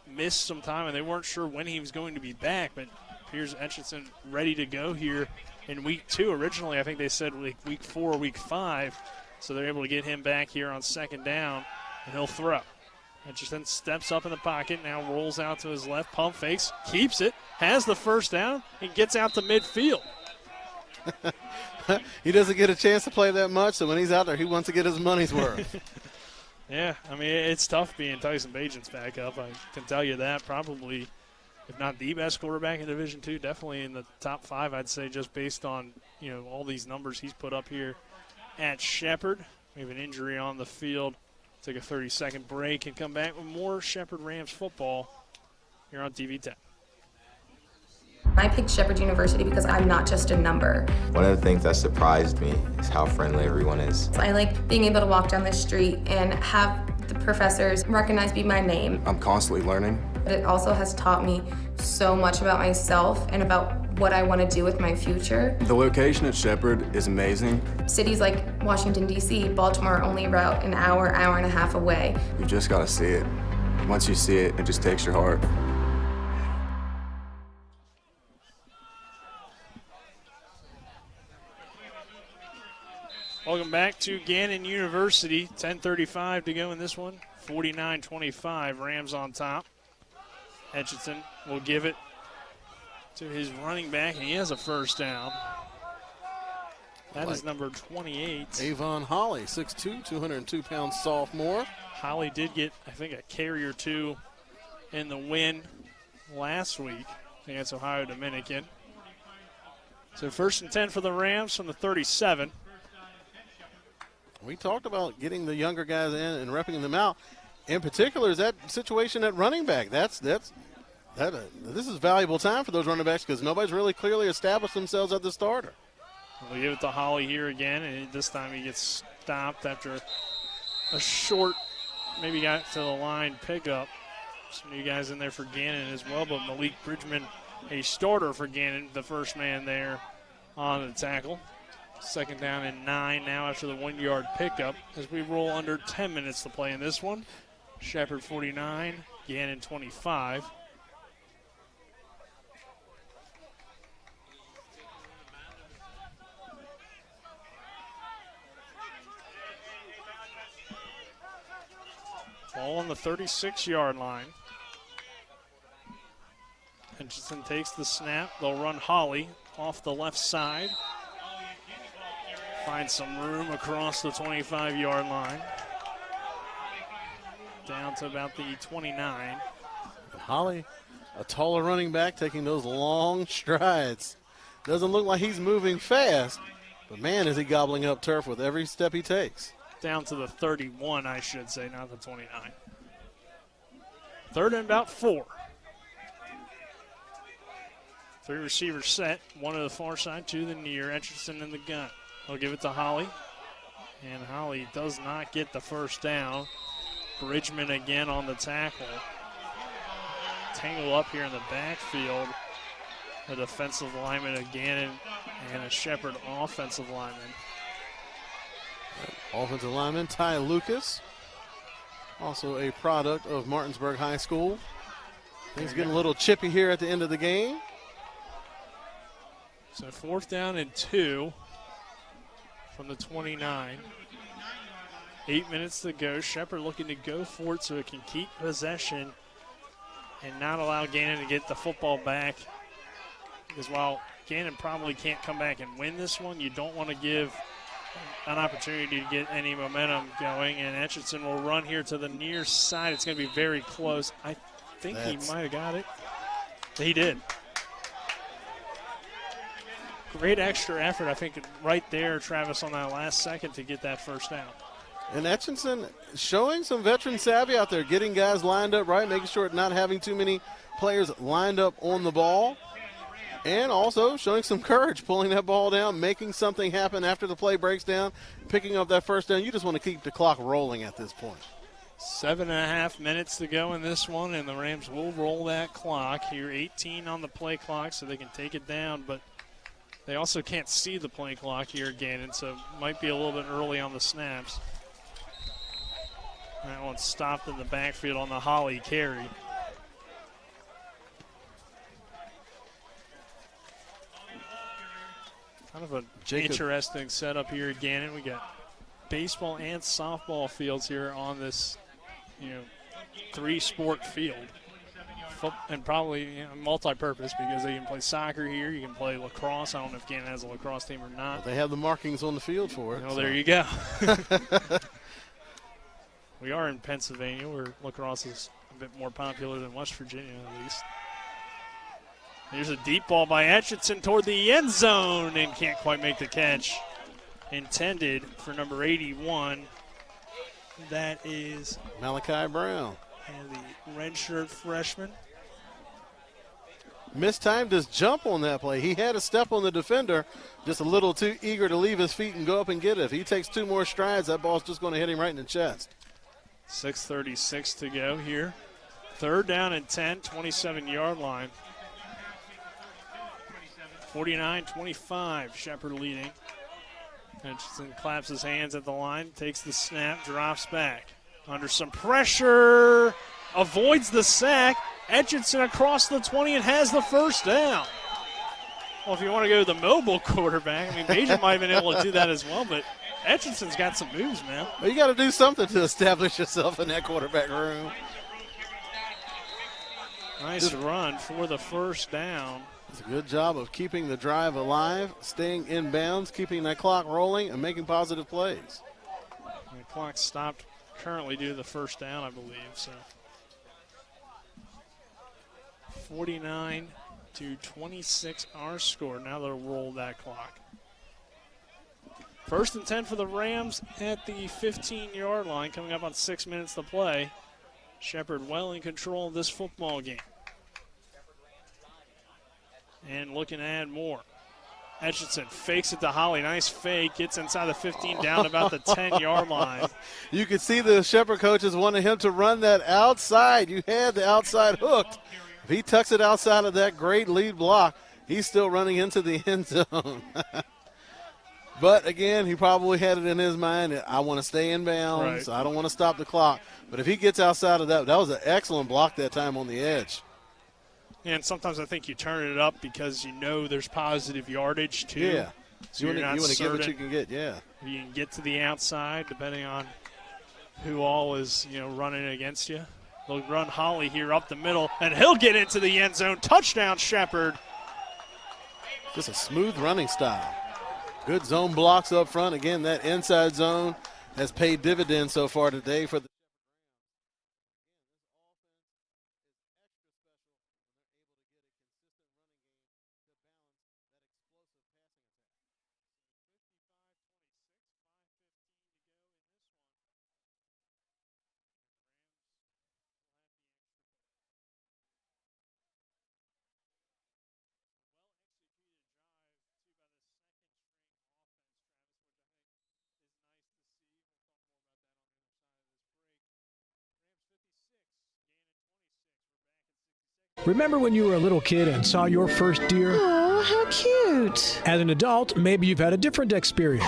Speaker 10: missed some time, and they weren't sure when he was going to be back, but here's Etchkinson ready to go here in week 2. Originally, I think they said week 4 or week 5, so they're able to get him back here on second down, and he'll throw. Etchkinson steps up in the pocket, now rolls out to his left, pump fakes, keeps it, has the first down, and gets out to midfield.
Speaker 11: He doesn't get a chance to play that much, so when he's out there, he wants to get his money's worth.
Speaker 10: Yeah, I mean, it's tough being Tyson Bagent's backup. I can tell you that. Probably, if not the best quarterback in Division II, definitely in the top 5, I'd say, just based on, all these numbers he's put up here at Shepherd. We have an injury on the field Take a 30-second break and come back with more Shepherd Rams football here on TV 10.
Speaker 8: I picked Shepherd University because I'm not just a number.
Speaker 14: One of the things that surprised me is how friendly everyone is.
Speaker 8: I like being able to walk down the street and have the professors recognize me by name.
Speaker 14: I'm constantly learning.
Speaker 8: But it also has taught me so much about myself and about what I want to do with my future.
Speaker 14: The location at Shepherd is amazing.
Speaker 8: Cities like Washington, D.C., Baltimore are only about an hour and a half away.
Speaker 14: You just got to see it. Once you see it, it just takes your heart.
Speaker 10: Welcome back to Gannon University. 10:35 to go in this one. 49-25, Rams on top. Etchison will give it to his running back, and he has a first down. That is number 28.
Speaker 11: Avon Holly, 6'2", 202-pound sophomore.
Speaker 10: Holly did get, I think, a carry or two in the win last week against Ohio Dominican. So 1st and 10 for the Rams from the 37.
Speaker 11: We talked about getting the younger guys in and repping them out. In particular, is that situation at running back. This is valuable time for those running backs because nobody's really clearly established themselves as the starter.
Speaker 10: We'll give it to Holly here again, and this time he gets stopped after a short, maybe got to the line pickup. Some new guys in there for Gannon as well, but Malik Bridgman, a starter for Gannon, the first man there on the tackle. 2nd down and 9 now after the 1-yard pickup as we roll under 10 minutes to play in this one. Shepherd 49, Gannon 25. Ball on the 36-yard line. Hutchinson takes the snap. They'll run Holly off the left side. Find some room across the 25-yard line. Down to about the 29.
Speaker 11: Holly, a taller running back, taking those long strides. Doesn't look like he's moving fast, but man, is he gobbling up turf with every step he takes.
Speaker 10: Down to the 31, I should say, not the 29. 3rd and about 4. 3 receivers set, one to the far side, 2 to the near. Etchison in the gun. They'll give it to Holly, and Holly does not get the first down. Bridgman again on the tackle. Tangle up here in the backfield. A defensive lineman again and a Shepherd offensive lineman.
Speaker 11: Offensive lineman Ty Lucas, also a product of Martinsburg High School. Things getting a little chippy here at the end of the game.
Speaker 10: So 4th down and 2 from the 29. 8 minutes to go. Shepherd looking to go for it so it can keep possession and not allow Gannon to get the football back. Because while Gannon probably can't come back and win this one, you don't want to give an opportunity to get any momentum going. And Etchison will run here to the near side. It's going to be very close. I think he might have got it. He did. Great extra effort, I think, right there, Travis, on that last second to get that first down.
Speaker 11: And Etchison showing some veteran savvy out there, getting guys lined up right, making sure not having too many players lined up on the ball, and also showing some courage, pulling that ball down, making something happen after the play breaks down, picking up that first down. You just want to keep the clock rolling at this point.
Speaker 10: 7.5 minutes to go in this one, and the Rams will roll that clock here. 18 on the play clock, so they can take it down, but they also can't see the play clock here, Gannon, so it might be a little bit early on the snaps. That one stopped in the backfield on the Holly carry. Kind of an interesting setup here at Gannon. We got baseball and softball fields here on this, 3-sport field. And probably multi-purpose because they can play soccer here. You can play lacrosse. I don't know if Gannon has a lacrosse team or not.
Speaker 11: Well, they have the markings on the field for it.
Speaker 10: Well, there you go. We are in Pennsylvania where lacrosse is a bit more popular than West Virginia, at least. Here's a deep ball by Etchison toward the end zone and can't quite make the catch intended for number 81. That is
Speaker 11: Malachi Brown.
Speaker 10: And the redshirt freshman.
Speaker 11: Mistimed his jump on that play. He had a step on the defender, just a little too eager to leave his feet and go up and get it. If he takes 2 more strides, that ball's just going to hit him right in the chest.
Speaker 10: 6:36 to go here. 3rd down and 10, 27-yard line. 49-25, Shepherd leading. Hutchinson claps his hands at the line, takes the snap, drops back. Under some pressure, avoids the sack. Etchinson across the 20 and has the first down. Well, if you want to go to the mobile quarterback, I mean, Bajan might have been able to do that as well, but Etchinson's got some moves, man.
Speaker 11: Well, you got to do something to establish yourself in that quarterback room.
Speaker 10: Nice run for the first down.
Speaker 11: It's a good job of keeping the drive alive, staying in bounds, keeping that clock rolling, and making positive plays.
Speaker 10: The clock stopped currently due to the first down, I believe. So 49-26 our score. Now they'll roll that clock. 1st and 10 for the Rams at the 15-yard line, coming up on 6 minutes to play. Shepherd well in control of this football game. And looking to add more. Etchinson fakes it to Holly. Nice fake. Gets inside the 15, down about the 10-yard line.
Speaker 11: You could see the Shepherd coaches wanted him to run that outside. You had the outside hooked. If he tucks it outside of that great lead block, he's still running into the end zone. But, again, he probably had it in his mind that I want to stay in bounds. Right. I don't want to stop the clock. But if he gets outside of that was an excellent block that time on the edge.
Speaker 10: And sometimes I think you turn it up because you know there's positive yardage, too.
Speaker 11: Yeah.
Speaker 10: So
Speaker 11: you want to get what you can get, yeah.
Speaker 10: You can get to the outside depending on who all is, running against you. They'll run Holly here up the middle, and he'll get into the end zone. Touchdown, Shepherd.
Speaker 11: Just a smooth running style. Good zone blocks up front. Again, that inside zone has paid dividends so far today for the
Speaker 1: Remember when you were a little kid and saw your first deer?
Speaker 17: Oh, how cute.
Speaker 1: As an adult, maybe you've had a different experience.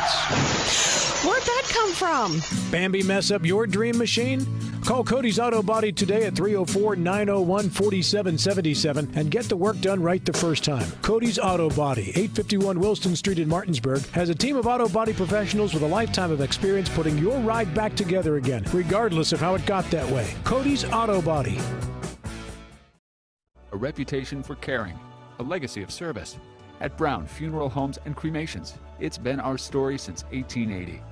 Speaker 17: Where'd that come from?
Speaker 1: Bambi mess up your dream machine? Call Cody's Auto Body today at 304-901-4777 and get the work done right the first time. Cody's Auto Body, 851 Wilston Street in Martinsburg, has a team of auto body professionals with a lifetime of experience putting your ride back together again, regardless of how it got that way. Cody's Auto Body.
Speaker 18: A reputation for caring, a legacy of service. At Brown Funeral Homes and Cremations, it's been our story since 1880.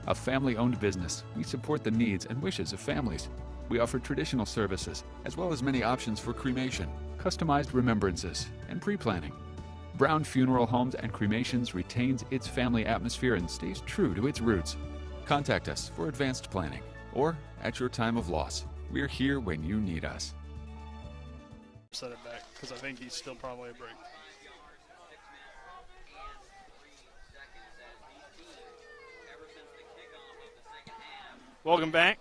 Speaker 18: A family-owned business, we support the needs and wishes of families. We offer traditional services, as well as many options for cremation, customized remembrances, and pre-planning. Brown Funeral Homes and Cremations retains its family atmosphere and stays true to its roots. Contact us for advanced planning, or at your time of loss. We're here when you need us.
Speaker 10: Set it back because I think he's still probably a break. Welcome back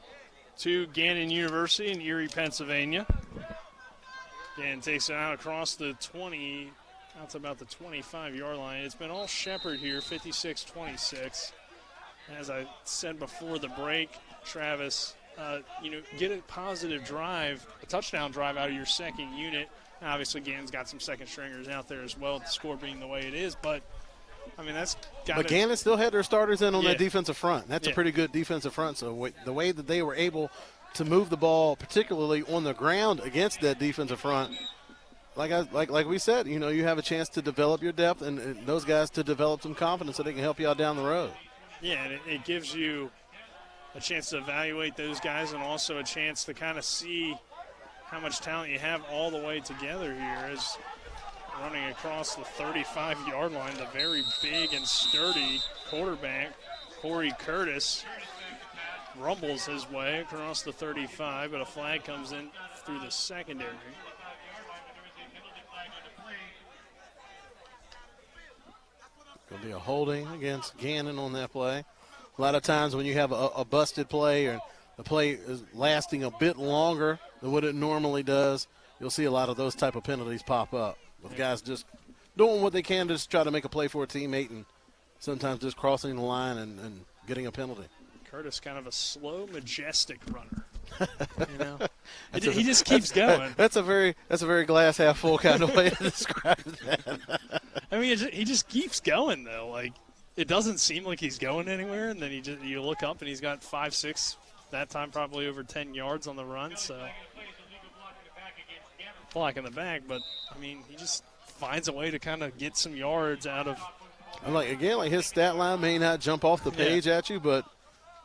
Speaker 10: to Gannon University in Erie, Pennsylvania. Gannon takes it out across the 20, out to about the 25-yard line. It's been all Shepherd here, 56-26. As I said before the break, Travis, get a positive drive, a touchdown drive out of your second unit. Now, obviously, Gannon's got some second stringers out there as well, the score being the way it is. But, I mean, that's got to –
Speaker 11: But Gannon still had their starters in on that defensive front. That's a pretty good defensive front. So the way that they were able to move the ball, particularly on the ground against that defensive front, like we said, you have a chance to develop your depth and those guys to develop some confidence so they can help you out down the road.
Speaker 10: Yeah, and it gives you – a chance to evaluate those guys and also a chance to kind of see how much talent you have all the way together here as running across the 35-yard line, the very big and sturdy quarterback, Corey Curtis. rumbles his way across the 35, but a flag comes in through the secondary.
Speaker 11: Going to be a holding against Gannon on that play. A lot of times when you have a busted play or the play is lasting a bit longer than what it normally does, you'll see a lot of those type of penalties pop up with guys just doing what they can to just try to make a play for a teammate and sometimes just crossing the line and getting a penalty.
Speaker 10: Curtis, kind of a slow, majestic runner. You know, he just keeps going.
Speaker 11: That's a very glass half full kind of way to describe that.
Speaker 10: I mean, he just keeps going though. Like, it doesn't seem like he's going anywhere, and then you look up and he's got 5, 6. That time probably over 10 yards on the run. So block in the back, but I mean, he just finds a way to kind of get some yards out of.
Speaker 11: Like his stat line may not jump off the page at you, but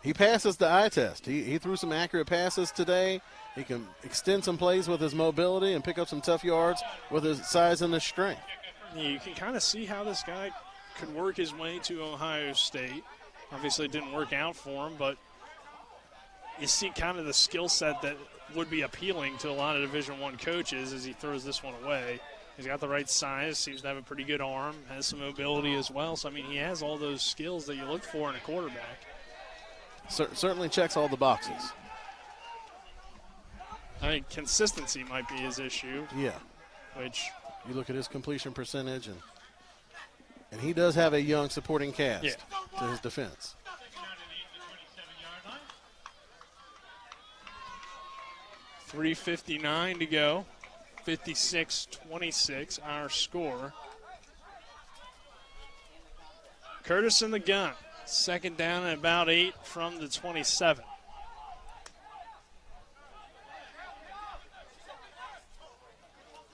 Speaker 11: he passes the eye test. He threw some accurate passes today. He can extend some plays with his mobility and pick up some tough yards with his size and his strength.
Speaker 10: Yeah, you can kind of see how this guy could work his way to Ohio State. Obviously, it didn't work out for him, but you see kind of the skill set that would be appealing to a lot of Division I coaches as he throws this one away. He's got the right size, seems to have a pretty good arm, has some mobility as well. So, I mean, he has all those skills that you look for in a quarterback.
Speaker 11: Certainly checks all the boxes.
Speaker 10: I think consistency might be his issue.
Speaker 11: Yeah.
Speaker 10: Which
Speaker 11: you look at his completion percentage, and he does have a young supporting cast to his defense.
Speaker 10: .359 to go. 56-26, our score. Curtis in the gun. Second down and about 8 from the 27.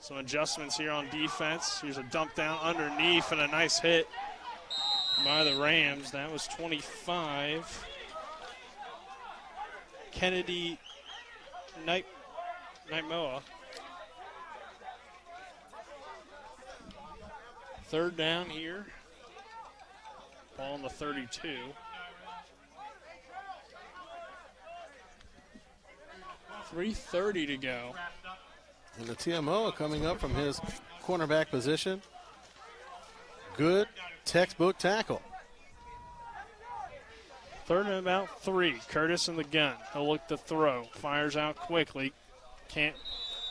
Speaker 10: Some adjustments here on defense. Here's a dump down underneath and a nice hit by the Rams. That was 25. Kennedy Naimoa. Third down here. Ball on the 32. .330 to go.
Speaker 11: And the TMO coming up from his cornerback position. Good textbook tackle.
Speaker 10: Third and about 3. Curtis in the gun. He'll look to throw. Fires out quickly. Can't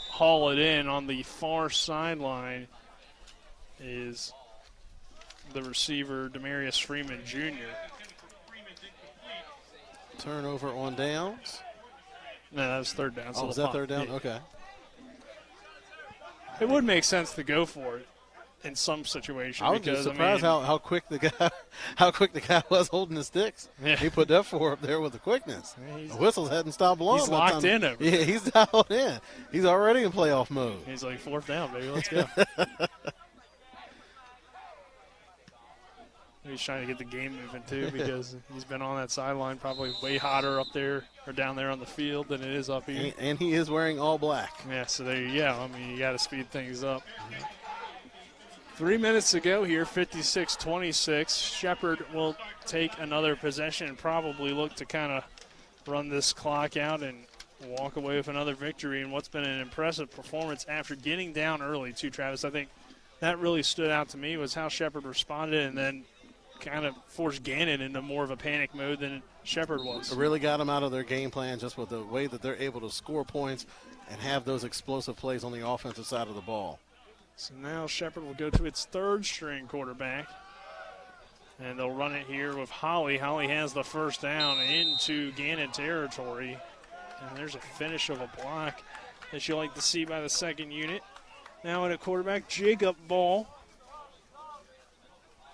Speaker 10: haul it in on the far sideline. Is the receiver Demarius Freeman Jr.
Speaker 11: Turnover on downs.
Speaker 10: No, that was third down.
Speaker 11: Oh, was that third down?
Speaker 10: Yeah.
Speaker 11: Okay.
Speaker 10: It would make sense to go for it in some situation.
Speaker 11: I was just surprised how quick the guy was holding the sticks.
Speaker 10: Yeah.
Speaker 11: He put that 4 up there with the quickness. The whistles hadn't stopped blowing.
Speaker 10: He's locked in.
Speaker 11: Yeah, he's dialed in. He's already in playoff mode.
Speaker 10: He's like, 4th down, baby. Let's go. He's trying to get the game moving, too, because he's been on that sideline probably way hotter up there or down there on the field than it is up here.
Speaker 11: And he is wearing all black.
Speaker 10: Yeah, so there you go. I mean, you got to speed things up. 3 minutes to go here, 56-26. Shepherd will take another possession and probably look to kind of run this clock out and walk away with another victory in what's been an impressive performance after getting down early, too, Travis. I think that really stood out to me was how Shepherd responded and then kind of forced Gannon into more of a panic mode than Shepherd was.
Speaker 11: It really got them out of their game plan just with the way that they're able to score points and have those explosive plays on the offensive side of the ball.
Speaker 10: So now Shepherd will go to its third string quarterback. And they'll run it here with Holly. Holly has the first down into Gannon territory. And there's a finish of a block that you like to see by the second unit. Now at a quarterback, Jacob Ball.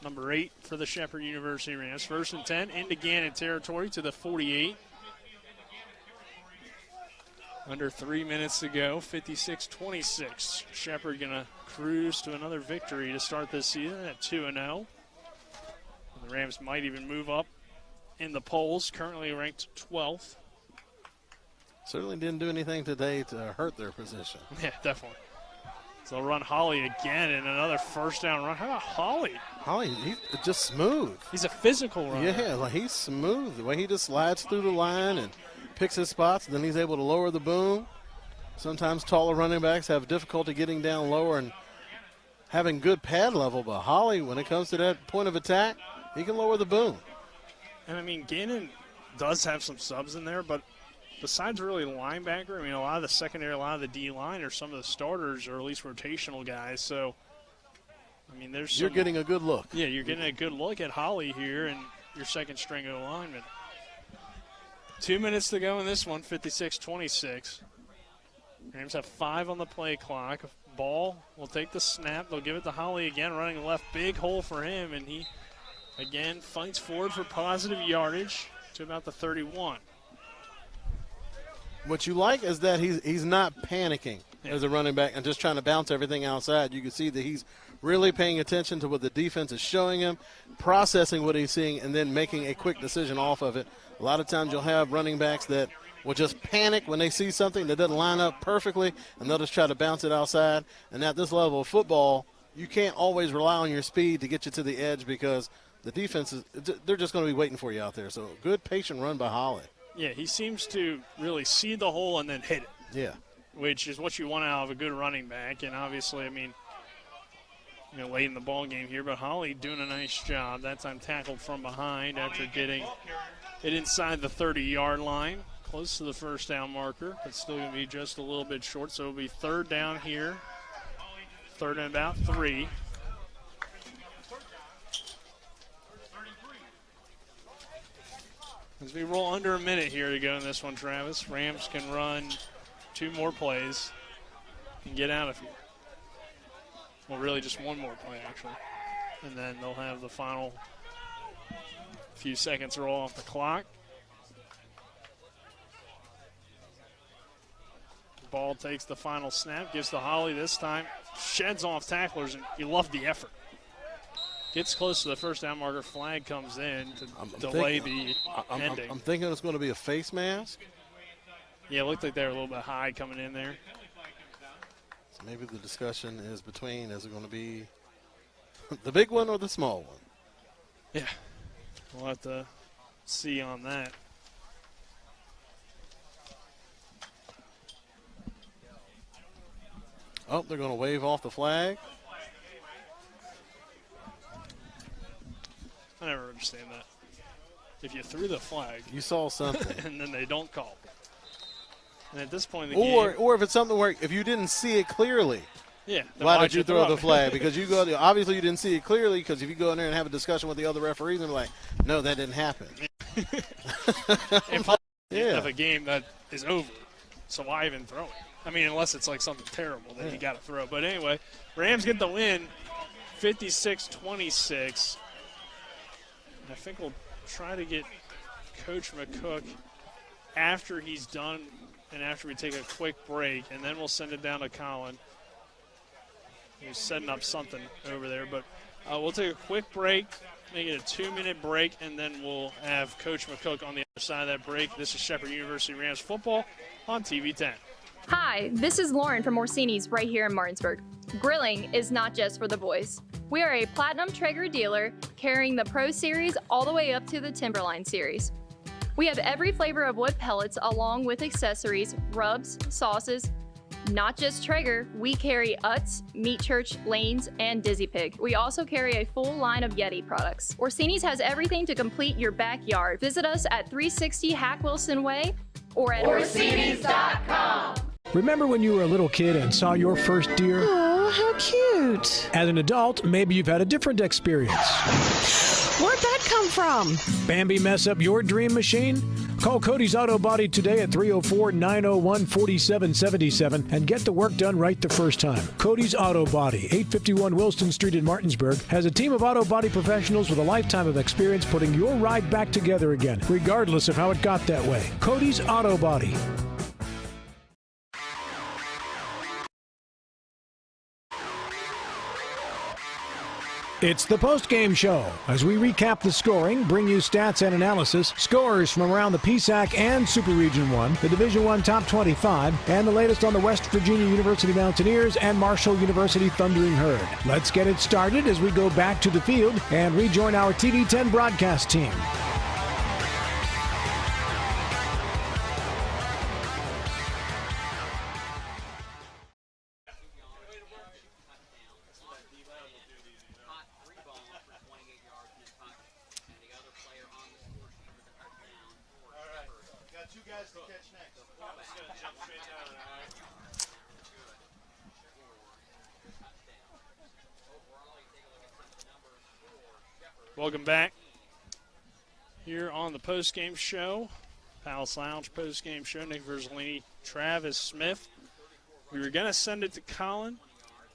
Speaker 10: Number 8 for the Shepherd University Rams. 1st and 10 into Gannon territory to the 48. Under 3 minutes to go, 56-26. Shepherd going to cruise to another victory to start this season at 2-0. The Rams might even move up in the polls, currently ranked 12th.
Speaker 11: Certainly didn't do anything today to hurt their position.
Speaker 10: Yeah, definitely. So they'll run Holly again and another first down run. How about Holly?
Speaker 11: Holly, he's just smooth.
Speaker 10: He's a physical runner.
Speaker 11: Yeah, like he's smooth. The way he just slides through the line and picks his spots, and then he's able to lower the boom. Sometimes taller running backs have difficulty getting down lower and having good pad level, but Holly, when it comes to that point of attack, he can lower the boom.
Speaker 10: And, I mean, Gannon does have some subs in there, but besides really linebacker, I mean, a lot of the secondary, a lot of the D-line or some of the starters or at least rotational guys. So, I mean, there's
Speaker 11: You're getting a good look.
Speaker 10: Yeah, you're getting a good look at Holly here and your second string of lineman. 2 minutes to go in this one, 56-26. Rams have 5 on the play clock. Ball will take the snap. They'll give it to Holly again, running left. Big hole for him, and he, again, fights forward for positive yardage to about the 31.
Speaker 11: What you like is that he's not panicking as a running back and just trying to bounce everything outside. You can see that he's really paying attention to what the defense is showing him, processing what he's seeing, and then making a quick decision off of it. A lot of times you'll have running backs that will just panic when they see something that doesn't line up perfectly, and they'll just try to bounce it outside. And at this level of football, you can't always rely on your speed to get you to the edge because the defense they're just going to be waiting for you out there. So good, patient run by Holly.
Speaker 10: Yeah, he seems to really see the hole and then hit it.
Speaker 11: Yeah.
Speaker 10: Which is what you want out of a good running back. And obviously, I mean, you know, late in the ball game here, but Holly doing a nice job. That time tackled from behind after getting it inside the 30-yard line, close to the first down marker, but still going to be just a little bit short. So it'll be third down here, third and about 3. As we roll under a minute here to go in this one, Travis, Rams can run 2 more plays and get out of here. Well, really just 1 more play, actually. And then they'll have the final few seconds roll off the clock. Ball takes the final snap, gives to Holly this time, sheds off tacklers, and you love the effort. Gets close to the first down marker, flag comes in to delay the ending.
Speaker 11: I'm thinking it's going to be a face mask.
Speaker 10: Yeah, it looked like they were a little bit high coming in there.
Speaker 11: So maybe the discussion is between, is it going to be the big one or the small one?
Speaker 10: Yeah, we'll have to see on that.
Speaker 11: Oh, they're going to wave off the flag.
Speaker 10: I never understand that. If you threw the flag.
Speaker 11: You saw something.
Speaker 10: And then they don't call. And at this point in the
Speaker 11: game. Or if it's something where if you didn't see it clearly.
Speaker 10: Yeah.
Speaker 11: Why did you throw the flag? Because you go, obviously you didn't see it clearly, because if you go in there and have a discussion with the other referees, they're like, no, that didn't happen.
Speaker 10: Of a game that is over. So why even throw it? I mean, unless it's like something terrible that you got to throw. But anyway, Rams get the win, 56-26. And I think we'll try to get Coach McCook after he's done and after we take a quick break, and then we'll send it down to Colin. He's setting up something over there. But we'll take a quick break, make it a 2-minute break, and then we'll have Coach McCook on the other side of that break. This is Shepherd University Rams football on TV 10.
Speaker 19: Hi, this is Lauren from Orsini's right here in Martinsburg. Grilling is not just for the boys. We are a Platinum Traeger dealer carrying the Pro Series all the way up to the Timberline Series. We have every flavor of wood pellets along with accessories, rubs, sauces. Not just Traeger, we carry Utz, Meat Church, Lanes, and Dizzy Pig. We also carry a full line of Yeti products. Orsini's has everything to complete your backyard. Visit us at 360 Hack Wilson Way or at Orsinis.com.
Speaker 1: Remember when you were a little kid and saw your first deer?
Speaker 17: Oh, how cute.
Speaker 1: As an adult, maybe you've had a different experience.
Speaker 17: Where'd that come from?
Speaker 1: Bambi mess up your dream machine? Call Cody's Auto Body today at 304-901-4777 and get the work done right the first time. Cody's Auto Body, 851 Wilston Street in Martinsburg, has a team of auto body professionals with a lifetime of experience putting your ride back together again, regardless of how it got that way. Cody's Auto Body. It's the post-game show as we recap the scoring, bring you stats and analysis, scores from around the PSAC and Super Region 1, the Division I Top 25, and the latest on the West Virginia University Mountaineers and Marshall University Thundering Herd. Let's get it started as we go back to the field and rejoin our TV10 broadcast team.
Speaker 10: Welcome back here on the postgame show. Palace Lounge postgame show. Nick Verzolini, Travis Smith. We were going to send it to Colin,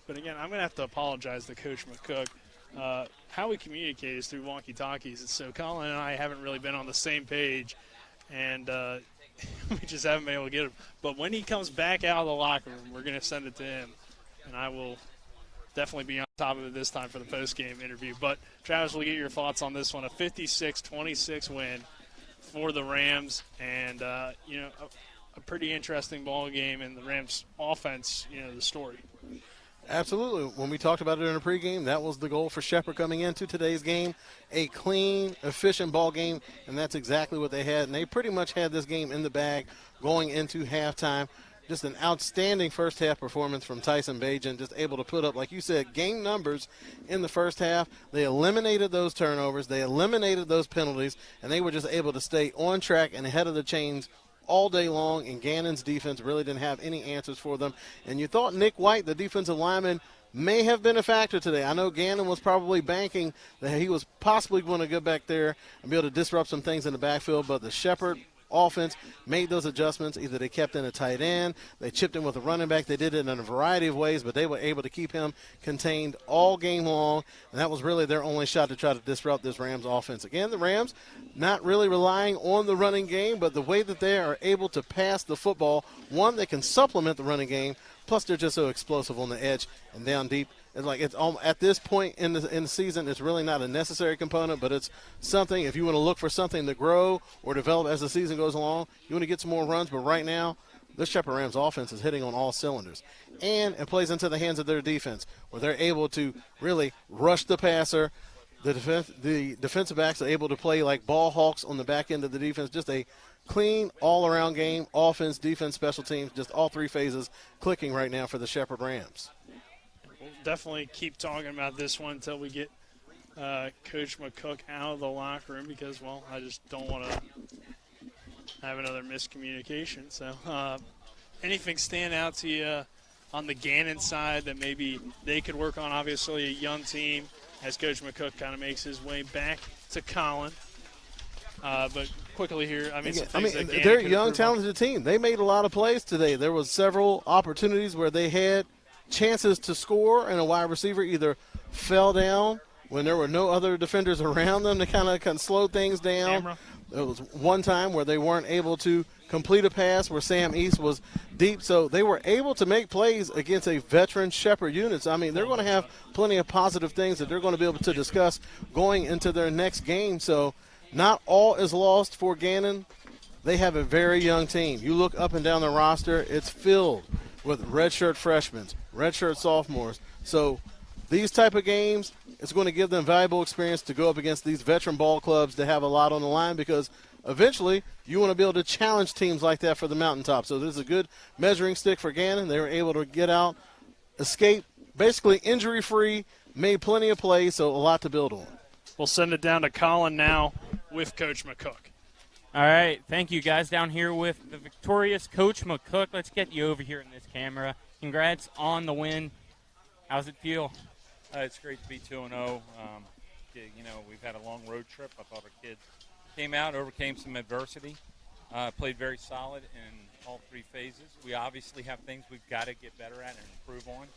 Speaker 10: but again, I'm going to have to apologize to Coach McCook. How we communicate is through walkie-talkies, and so Colin and I haven't really been on the same page, and we just haven't been able to get him. But when he comes back out of the locker room, we're going to send it to him, and I will definitely be on top of it this time for the post-game interview. But, Travis, we'll get your thoughts on this one. A 56-26 win for the Rams, and, a pretty interesting ball game, and the Rams' offense, the story.
Speaker 11: Absolutely. When we talked about it in the pregame, that was the goal for Shepherd coming into today's game. A clean, efficient ball game, and that's exactly what they had. And they pretty much had this game in the bag going into halftime. Just an outstanding first-half performance from Tyson Bajan, just able to put up, like you said, game numbers in the first half. They eliminated those turnovers. They eliminated those penalties, and they were just able to stay on track and ahead of the chains all day long, and Gannon's defense really didn't have any answers for them. And you thought Nick White, the defensive lineman, may have been a factor today. I know Gannon was probably banking that he was possibly going to go back there and be able to disrupt some things in the backfield, but the Shepherd offense made those adjustments. Either they kept in a tight end, they chipped in with a running back. They did it in a variety of ways, but they were able to keep him contained all game long, and that was really their only shot to try to disrupt this Rams offense. Again, the Rams not really relying on the running game, but the way that they are able to pass the football, one, they can supplement the running game, plus they're just so explosive on the edge and down deep. It's like it's at this point in the season, it's really not a necessary component, but it's something. If you want to look for something to grow or develop as the season goes along, you want to get some more runs. But right now, this Shepherd Rams offense is hitting on all cylinders, and it plays into the hands of their defense, where they're able to really rush the passer. The defensive backs are able to play like ball hawks on the back end of the defense. Just a clean all-around game, offense, defense, special teams, just all three phases clicking right now for the Shepherd Rams.
Speaker 10: We'll definitely keep talking about this one until we get Coach McCook out of the locker room because, well, I just don't want to have another miscommunication. So anything stand out to you on the Gannon side that maybe they could work on? Obviously a young team as Coach McCook kind of makes his way back to Colin. But quickly here,
Speaker 11: they're a young, talented team. They made a lot of plays today. There was several opportunities where they had chances to score, and a wide receiver either fell down when there were no other defenders around them to kind of slow things down. There was one time where they weren't able to complete a pass where Sam East was deep. So they were able to make plays against a veteran Shepherd unit. So, they're going to have plenty of positive things that they're going to be able to discuss going into their next game. So not all is lost for Gannon. They have a very young team. You look up and down the roster, it's filled with redshirt freshmen, redshirt sophomores. So these type of games, it's going to give them valuable experience to go up against these veteran ball clubs that have a lot on the line, because eventually you want to be able to challenge teams like that for the mountaintop. So this is a good measuring stick for Gannon. They were able to get out, escape, basically injury-free, made plenty of plays, so a lot to build on.
Speaker 10: We'll send it down to Colin now with Coach McCook.
Speaker 4: All right, thank you guys down here with the victorious Coach McCook. Let's get you over here in this camera. Congrats on the win. How's it feel?
Speaker 22: It's great to be 2-0. We've had a long road trip. I thought our kids came out, overcame some adversity, played very solid in all three phases. We obviously have things we've got to get better at and improve on.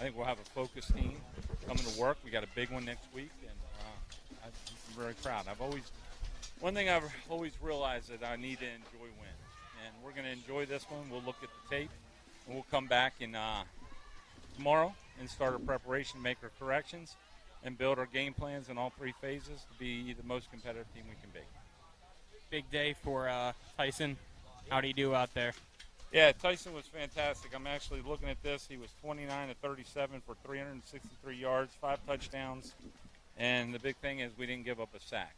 Speaker 22: I think we'll have a focused team coming to work. We got a big one next week, and I'm very proud. One thing I've always realized that I need to enjoy wins, and we're going to enjoy this one. We'll look at the tape, and we'll come back tomorrow and start our preparation, make our corrections, and build our game plans in all three phases to be the most competitive team we can be.
Speaker 4: Big day for Tyson. How do you do out there?
Speaker 22: Yeah, Tyson was fantastic. I'm actually looking at this. He was 29 of 37 for 363 yards, 5 touchdowns, and the big thing is we didn't give up a sack.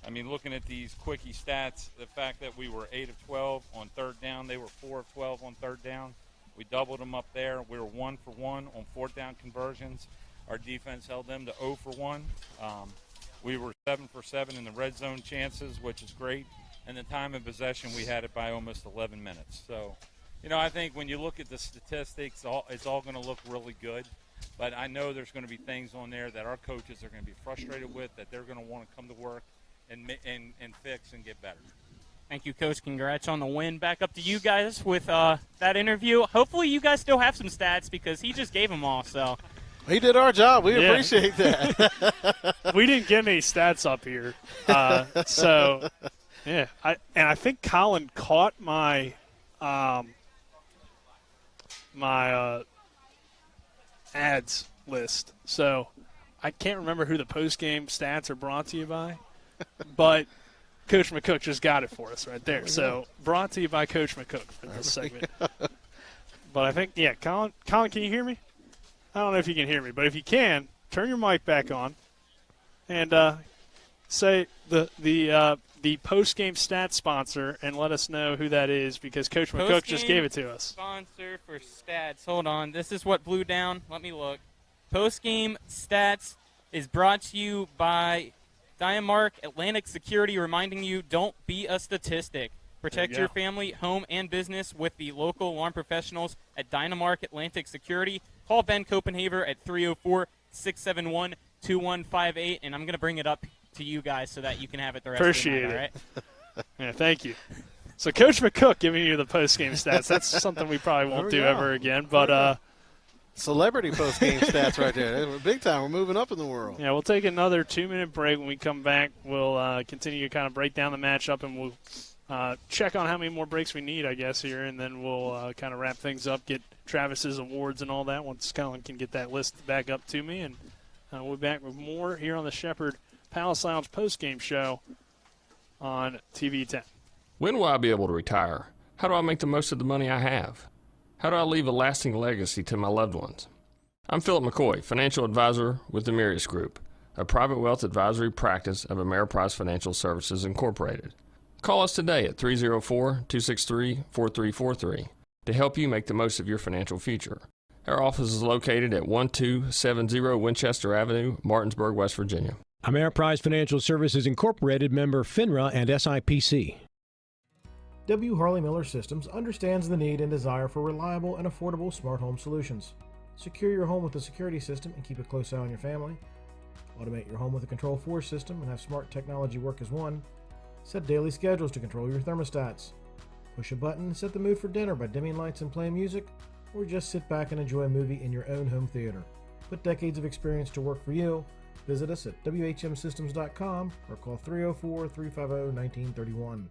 Speaker 22: I mean, looking at these quickie stats, the fact that we were 8 of 12 on third down, they were 4 of 12 on third down. We doubled them up there. We were 1 for 1 on fourth down conversions. Our defense held them to 0 for 1. We were 7 for 7 in the red zone chances, which is great. And the time of possession, we had it by almost 11 minutes. So, you know, I think when you look at the statistics, it's all going to look really good. But I know there's going to be things on there that our coaches are going to be frustrated with, that they're going to want to come to work and fix and get better.
Speaker 4: Thank you, Coach. Congrats on the win. Back up to you guys with that interview. Hopefully you guys still have some stats because he just gave them all. So
Speaker 11: he did our job. We appreciate that.
Speaker 10: We didn't get any stats up here. So, yeah. I think Colin caught my ads list. So I can't remember who the post-game stats are brought to you by, but Coach McCook just got it for us right there. So brought to you by Coach McCook for this segment. But I think, yeah, Colin, can you hear me? I don't know if you can hear me, but if you can, turn your mic back on and say the post-game stats sponsor and let us know who that is because Coach McCook just gave it to us.
Speaker 4: Sponsor for stats. Hold on. This is what blew down. Let me look. Post-game stats is brought to you by Dynamark Atlantic Security, reminding you don't be a statistic. Protect your family, home, and business with the local alarm professionals at Dynamark Atlantic Security. Call Ben Copenhaver at 304-671-2158, and I'm going to bring it up to you guys so that you can have it the rest of the night, all right?
Speaker 10: Yeah, thank you. So Coach McCook giving you the post-game stats. That's something we probably won't do ever again. But
Speaker 11: celebrity post-game stats right there. Big time. We're moving up in the world.
Speaker 10: Yeah, we'll take another 2-minute break. When we come back, we'll continue to kind of break down the matchup, and we'll check on how many more breaks we need, I guess, here, and then we'll kind of wrap things up, get Travis's awards and all that once Colin can get that list back up to me. And we'll be back with more here on the Shepherd Palace Lounge post-game show on TV 10.
Speaker 2: When will I be able to retire? How do I make the most of the money I have? How do I leave a lasting legacy to my loved ones? I'm Philip McCoy, financial advisor with the Mirius Group, a private wealth advisory practice of Ameriprise Financial Services Incorporated. Call us today at 304-263-4343 to help you make the most of your financial future. Our office is located at 1270 Winchester Avenue, Martinsburg, West Virginia.
Speaker 1: Ameriprise Financial Services Incorporated, member FINRA and SIPC.
Speaker 9: W. Harley Miller Systems understands the need and desire for reliable and affordable smart home solutions. Secure your home with a security system and keep a close eye on your family. Automate your home with a Control4 system and have smart technology work as one. Set daily schedules to control your thermostats. Push a button and set the mood for dinner by dimming lights and playing music, or just sit back and enjoy a movie in your own home theater. Put decades of experience to work for you. Visit us at WHMsystems.com or call 304-350-1931.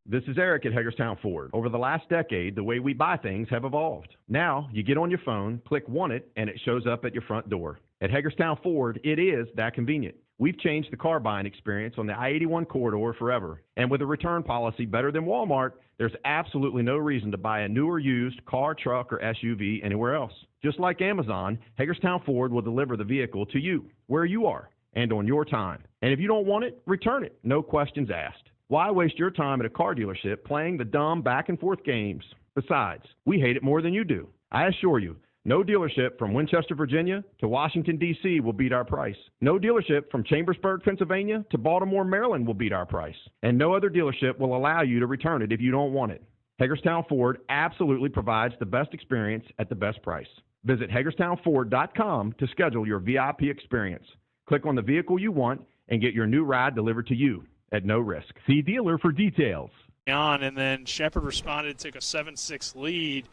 Speaker 3: This is Eric at Hagerstown Ford. Over the last decade, the way we buy things have evolved. Now, you get on your phone, click Want It, and it shows up at your front door. At Hagerstown Ford, it is that convenient. We've changed the car buying experience on the I-81 corridor forever. And with a return policy better than Walmart, there's absolutely no reason to buy a new or used car, truck, or SUV anywhere else. Just like Amazon, Hagerstown Ford will deliver the vehicle to you, where you are, and on your time. And if you don't want it, return it. No questions asked. Why waste your time at a car dealership playing the dumb back-and-forth games? Besides, we hate it more than you do. I assure you, no dealership from Winchester, Virginia to Washington, D.C. will beat our price. No dealership from Chambersburg, Pennsylvania to Baltimore, Maryland will beat our price. And no other dealership will allow you to return it if you don't want it. Hagerstown Ford absolutely provides the best experience at the best price. Visit HagerstownFord.com to schedule your VIP experience. Click on the vehicle you want and get your new ride delivered to you at no risk. See dealer for details.
Speaker 10: And then Shepherd responded, took a 7-6 lead,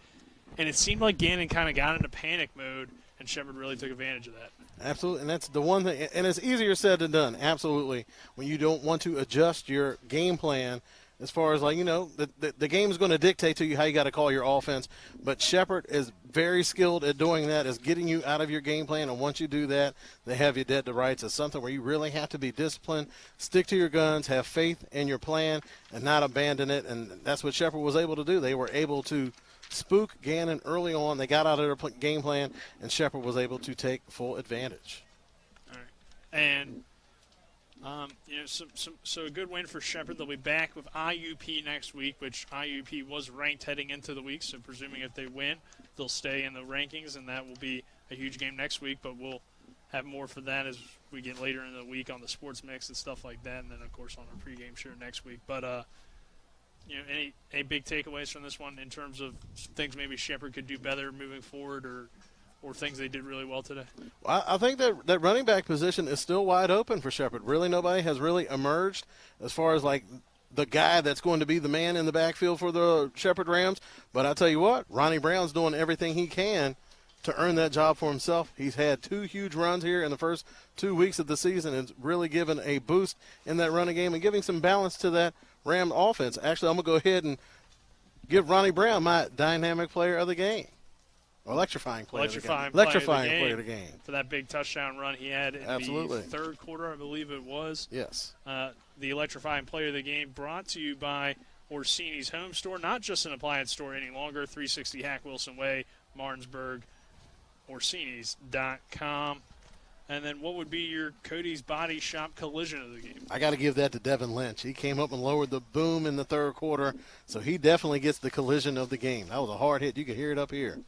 Speaker 10: and it seemed like Gannon kind of got into panic mode, and Shepherd really took advantage of that.
Speaker 11: Absolutely, and that's the one thing, and it's easier said than done, absolutely. When you don't want to adjust your game plan as far as, like, the game's going to dictate to you how you got to call your offense. But Shepherd is very skilled at doing that, is getting you out of your game plan. And once you do that, they have you dead to rights. It's something where you really have to be disciplined, stick to your guns, have faith in your plan, and not abandon it. And that's what Shepherd was able to do. They were able to spook Gannon early on. They got out of their game plan, and Shepherd was able to take full advantage.
Speaker 10: All right. And so a good win for Shepherd. They'll be back with IUP next week, which IUP was ranked heading into the week. So presuming if they win, they'll stay in the rankings, and that will be a huge game next week. But we'll have more for that as we get later in the week on the sports mix and stuff like that, and then of course on our pregame show next week. But any big takeaways from this one in terms of things maybe Shepherd could do better moving forward, or things they did really well today?
Speaker 11: Well, I think that running back position is still wide open for Shepherd. Really, nobody has really emerged as far as, like, the guy that's going to be the man in the backfield for the Shepherd Rams. But I tell you what, Ronnie Brown's doing everything he can to earn that job for himself. He's had 2 huge runs here in the first 2 weeks of the season and really given a boost in that running game and giving some balance to that Ram offense. Actually, I'm going to go ahead and give Ronnie Brown my dynamic player of the game. Or electrifying player of the game.
Speaker 10: For that big touchdown run he had in the third quarter, I believe it was.
Speaker 11: Yes.
Speaker 10: The electrifying player of the game brought to you by Orsini's Home Store, not just an appliance store any longer, 360 Hack Wilson Way, Martinsburg, Orsinis.com. And then what would be your Cody's Body Shop collision of the game?
Speaker 11: I got to give that to Devin Lynch. He came up and lowered the boom in the third quarter, so he definitely gets the collision of the game. That was a hard hit. You could hear it up here.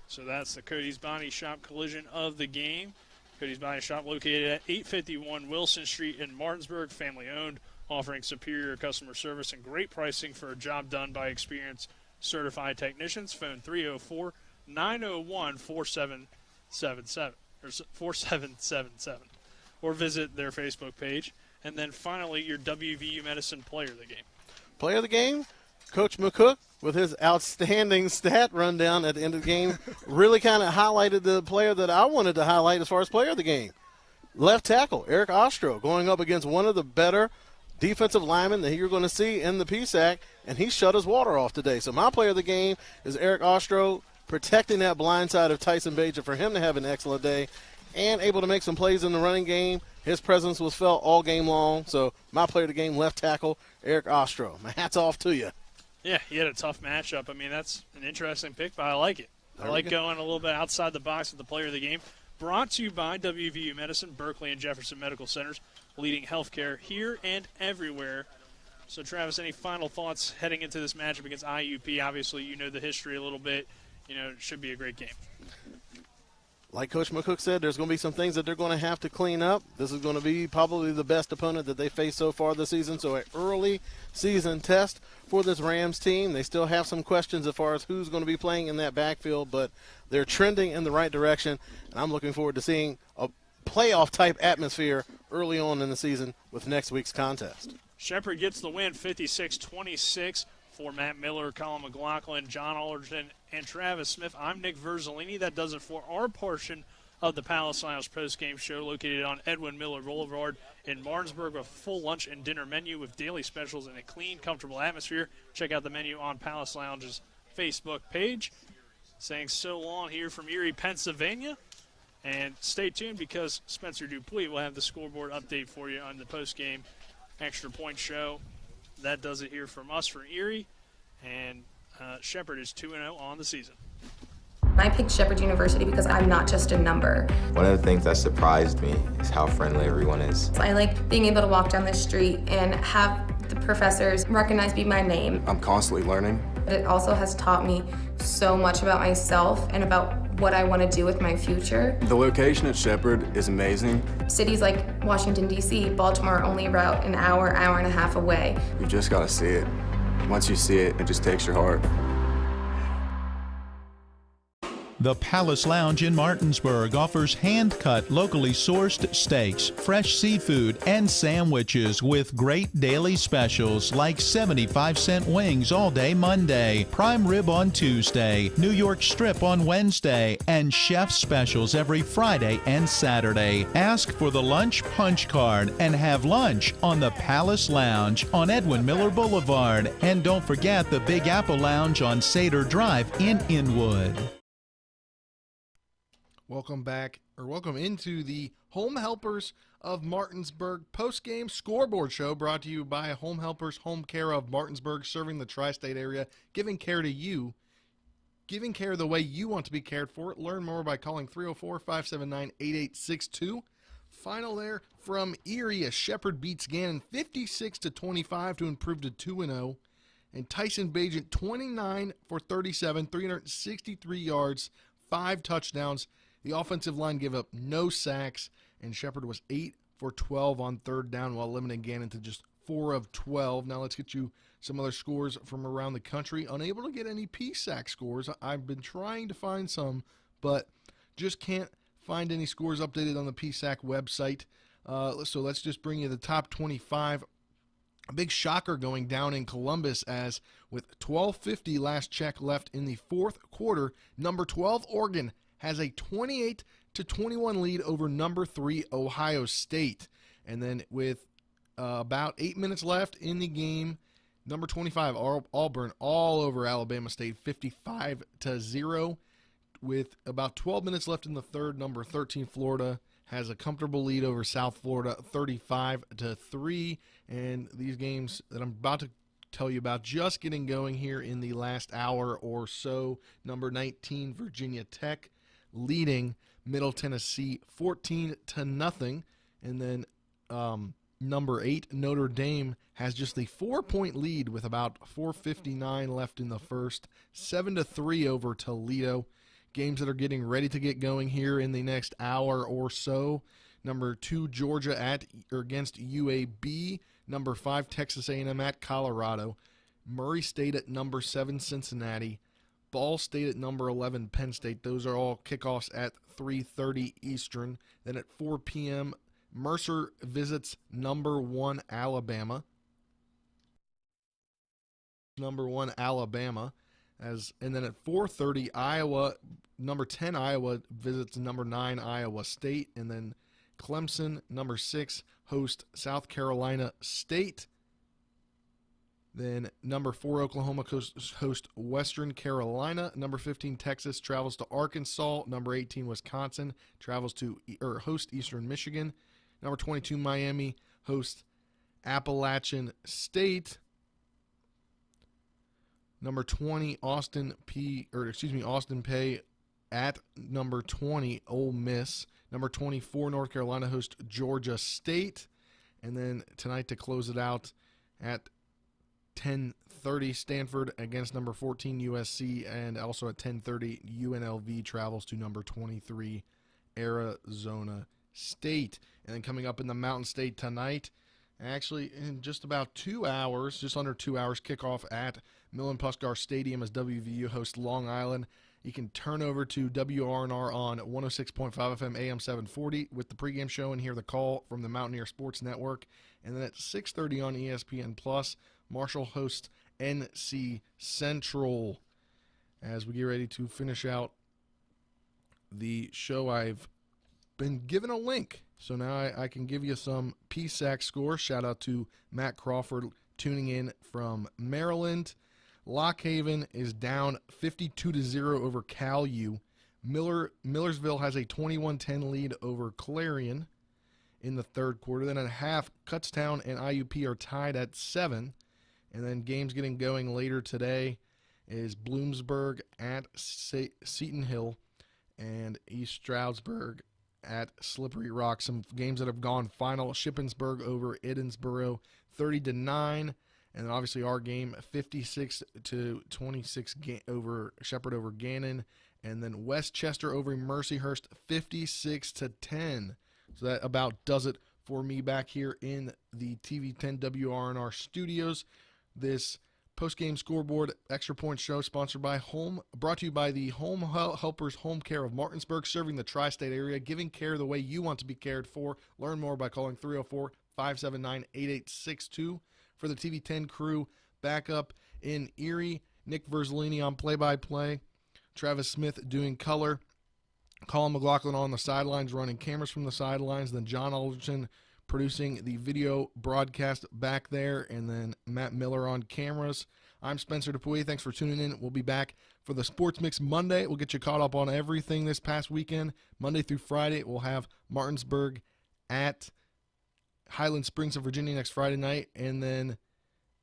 Speaker 10: So that's the Cody's Body Shop collision of the game. Cody's Body Shop located at 851 Wilson Street in Martinsburg, family owned, offering superior customer service and great pricing for a job done by experienced certified technicians. Phone 304-901-4777 or visit their Facebook page. And then finally, your WVU Medicine player of the game.
Speaker 11: Player of the game, Coach McCook, with his outstanding stat rundown at the end of the game, really kind of highlighted the player that I wanted to highlight as far as player of the game. Left tackle, Eric Ostro, going up against one of the better defensive linemen that you're going to see in the PSAC, and he shut his water off today. So my player of the game is Eric Ostro, protecting that blind side of Tyson Bajan for him to have an excellent day and able to make some plays in the running game. His presence was felt all game long. So my player of the game, left tackle, Eric Ostro. My hat's off to you.
Speaker 10: Yeah, he had a tough matchup. I mean, that's an interesting pick, but I like it. I like going a little bit outside the box with the player of the game. Brought to you by WVU Medicine, Berkeley and Jefferson Medical Centers, leading healthcare here and everywhere. So, Travis, any final thoughts heading into this matchup against IUP? Obviously, you know the history a little bit. You know, it should be a great game.
Speaker 11: Like Coach McCook said, there's going to be some things that they're going to have to clean up. This is going to be probably the best opponent that they faced so far this season. So an early season test for this Rams team. They still have some questions as far as who's going to be playing in that backfield, but they're trending in the right direction. And I'm looking forward to seeing a playoff-type atmosphere early on in the season with next week's contest.
Speaker 10: Shepherd gets the win, 56-26. For Matt Miller, Colin McLaughlin, John Alderton, and Travis Smith, I'm Nick Verzolini. That does it for our portion of the Palace Lounge postgame show located on Edwin Miller Boulevard in Martinsburg with a full lunch and dinner menu with daily specials and a clean, comfortable atmosphere. Check out the menu on Palace Lounge's Facebook page. Saying so long here from Erie, Pennsylvania. And stay tuned because Spencer Dupuis will have the scoreboard update for you on the postgame extra point show. That does it here from us for Erie, and Shepherd is 2-0 on the season.
Speaker 8: I picked Shepherd University because I'm not just a number.
Speaker 14: One of the things that surprised me is how friendly everyone is.
Speaker 8: I like being able to walk down the street and have the professors recognize me by name.
Speaker 14: I'm constantly learning.
Speaker 8: But it also has taught me so much about myself and about what I want to do with my future.
Speaker 14: The location at Shepherd is amazing.
Speaker 8: Cities like Washington, D.C., Baltimore are only about an hour and a half away.
Speaker 14: You just got to see it. Once you see it, it just takes your heart.
Speaker 12: The Palace Lounge in Martinsburg offers hand-cut, locally sourced steaks, fresh seafood, and sandwiches with great daily specials like 75-cent wings all day Monday, prime rib on Tuesday, New York strip on Wednesday, and chef specials every Friday and Saturday. Ask for the lunch punch card and have lunch on the Palace Lounge on Edwin Miller Boulevard. And don't forget the Big Apple Lounge on Sater Drive in Inwood.
Speaker 6: Welcome back, or welcome into the Home Helpers of Martinsburg post-game scoreboard show, brought to you by Home Helpers Home Care of Martinsburg, serving the tri-state area, giving care to you, giving care the way you want to be cared for. Learn more by calling 304-579-8862. Final there from Erie as Shepherd beats Gannon 56-25 to improve to 2-0. And Tyson Bajent 29 for 37, 363 yards, 5 touchdowns. The offensive line gave up no sacks, and Shepherd was 8 for 12 on third down while limiting Gannon to just 4 of 12. Now let's get you some other scores from around the country. Unable to get any PSAC scores. I've been trying to find some, but just can't find any scores updated on the PSAC website. So let's just bring you the top 25. A big shocker going down in Columbus, as with 12:50 last check left in the fourth quarter, number 12 Oregon has a 28-21 lead over number 3 Ohio State. And then with about 8 minutes left in the game, number 25 Auburn all over Alabama State 55-0. With about 12 minutes left in the third, number 13 Florida has a comfortable lead over South Florida 35-3. And these games that I'm about to tell you about just getting going here in the last hour or so. Number 19 Virginia Tech leading Middle Tennessee 14-0. And then number 8 Notre Dame has just a 4-point lead with about 4:59 left in the first, 7-3 over Toledo. Games that are getting ready to get going here in the next hour or so. Number 2 Georgia against UAB. Number 5 Texas A&M at Colorado. Murray State at number 7 Cincinnati. Ball State at number 11 Penn State. Those are all kickoffs at 3:30 Eastern. Then at 4 p.m., Mercer visits number 1 Alabama. Number 1 Alabama. And then at 4:30, Iowa, number 10 Iowa visits number 9 Iowa State. And then Clemson, number 6, host South Carolina State. Then number 4 Oklahoma host Western Carolina. Number 15 Texas travels to Arkansas. Number 18 Wisconsin travels to host Eastern Michigan. Number 22 Miami hosts Appalachian State. Number 20 Austin Peay at number 20 Ole Miss. Number 24 North Carolina hosts Georgia State. And then tonight to close it out at 10:30 Stanford against number 14 USC, and also at 10:30 UNLV travels to number 23 Arizona State. And then coming up in the Mountain State tonight, actually in just about 2 hours, just under 2 hours, kickoff at Millen Puskar Stadium as WVU hosts Long Island. You can turn over to WRNR on 106.5 FM AM 740 with the pregame show and hear the call from the Mountaineer Sports Network. And then at 6:30 on ESPN Plus, Marshall hosts NC Central. As we get ready to finish out the show, I've been given a link, so now I can give you some PSAC scores. Shout out to Matt Crawford tuning in from Maryland. Lock Haven is down 52-0 over Cal U. Millersville has a 21-10 lead over Clarion in the third quarter. Then at half, Kutztown and IUP are tied at 7. And then games getting going later today is Bloomsburg at Seton Hill and East Stroudsburg at Slippery Rock. Some games that have gone final: Shippensburg over Edensboro 30-9. And then obviously our game 56-26 over Shepherd over Gannon. And then Westchester over Mercyhurst 56-10. So that about does it for me back here in the TV10 WRNR studios. This Post-game scoreboard extra point show brought to you by the Home Helpers Home Care of Martinsburg, serving the tri-state area, giving care the way you want to be cared for. Learn more by calling 304-579-8862. For the TV10 crew, back up in Erie, Nick Verzolini on play-by-play, Travis Smith doing color, Colin McLaughlin on the sidelines running cameras from the sidelines, then John Alderson producing the video broadcast back there, and then Matt Miller on cameras. I'm Spencer Dupuy. Thanks for tuning in. We'll be back for the Sports Mix Monday. We'll get you caught up on everything this past weekend. Monday through Friday, we'll have Martinsburg at Highland Springs of Virginia next Friday night, and then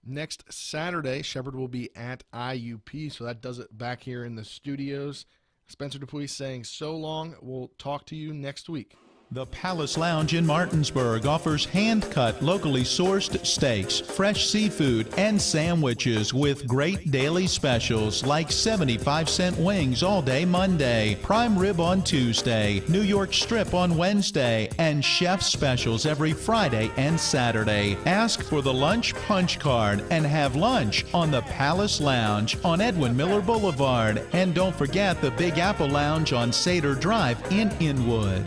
Speaker 6: next Saturday, Shepherd will be at IUP, so that does it back here in the studios. Spencer Dupuy saying so long. We'll talk to you next week.
Speaker 12: The Palace Lounge in Martinsburg offers hand-cut, locally sourced steaks, fresh seafood, and sandwiches with great daily specials like 75-cent wings all day Monday, prime rib on Tuesday, New York strip on Wednesday, and chef specials every Friday and Saturday. Ask for the lunch punch card and have lunch on the Palace Lounge on Edwin Miller Boulevard. And don't forget the Big Apple Lounge on Sater Drive in Inwood.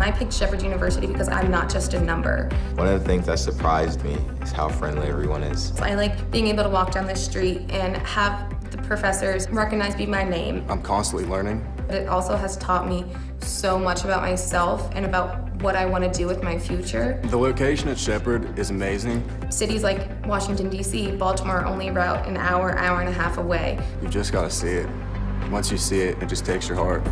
Speaker 8: I picked Shepherd University because I'm not just a number.
Speaker 14: One of the things that surprised me is how friendly everyone is.
Speaker 8: I like being able to walk down the street and have the professors recognize me by name.
Speaker 14: I'm constantly learning.
Speaker 8: But it also has taught me so much about myself and about what I want to do with my future.
Speaker 14: The location at Shepherd is amazing.
Speaker 8: Cities like Washington, D.C., Baltimore are only about an hour and a half away.
Speaker 14: You just got to see it. Once you see it, it just takes your heart.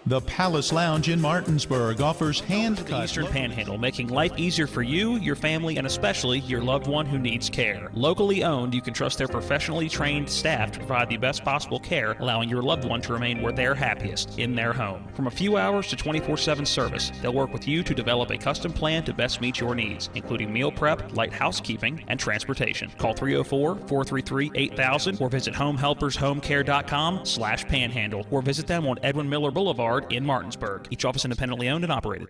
Speaker 12: The Palace Lounge in Martinsburg offers hand-cut.
Speaker 20: The Eastern Panhandle, making life easier for you, your family, and especially your loved one who needs care. Locally owned, you can trust their professionally trained staff to provide the best possible care, allowing your loved one to remain where they're happiest, in their home. From a few hours to 24/7 service, they'll work with you to develop a custom plan to best meet your needs, including meal prep, light housekeeping, and transportation. Call 304-433-8000 or visit homehelpershomecare.com/panhandle or visit them on Edwin Miller Boulevard in Martinsburg. Each office independently owned and operated.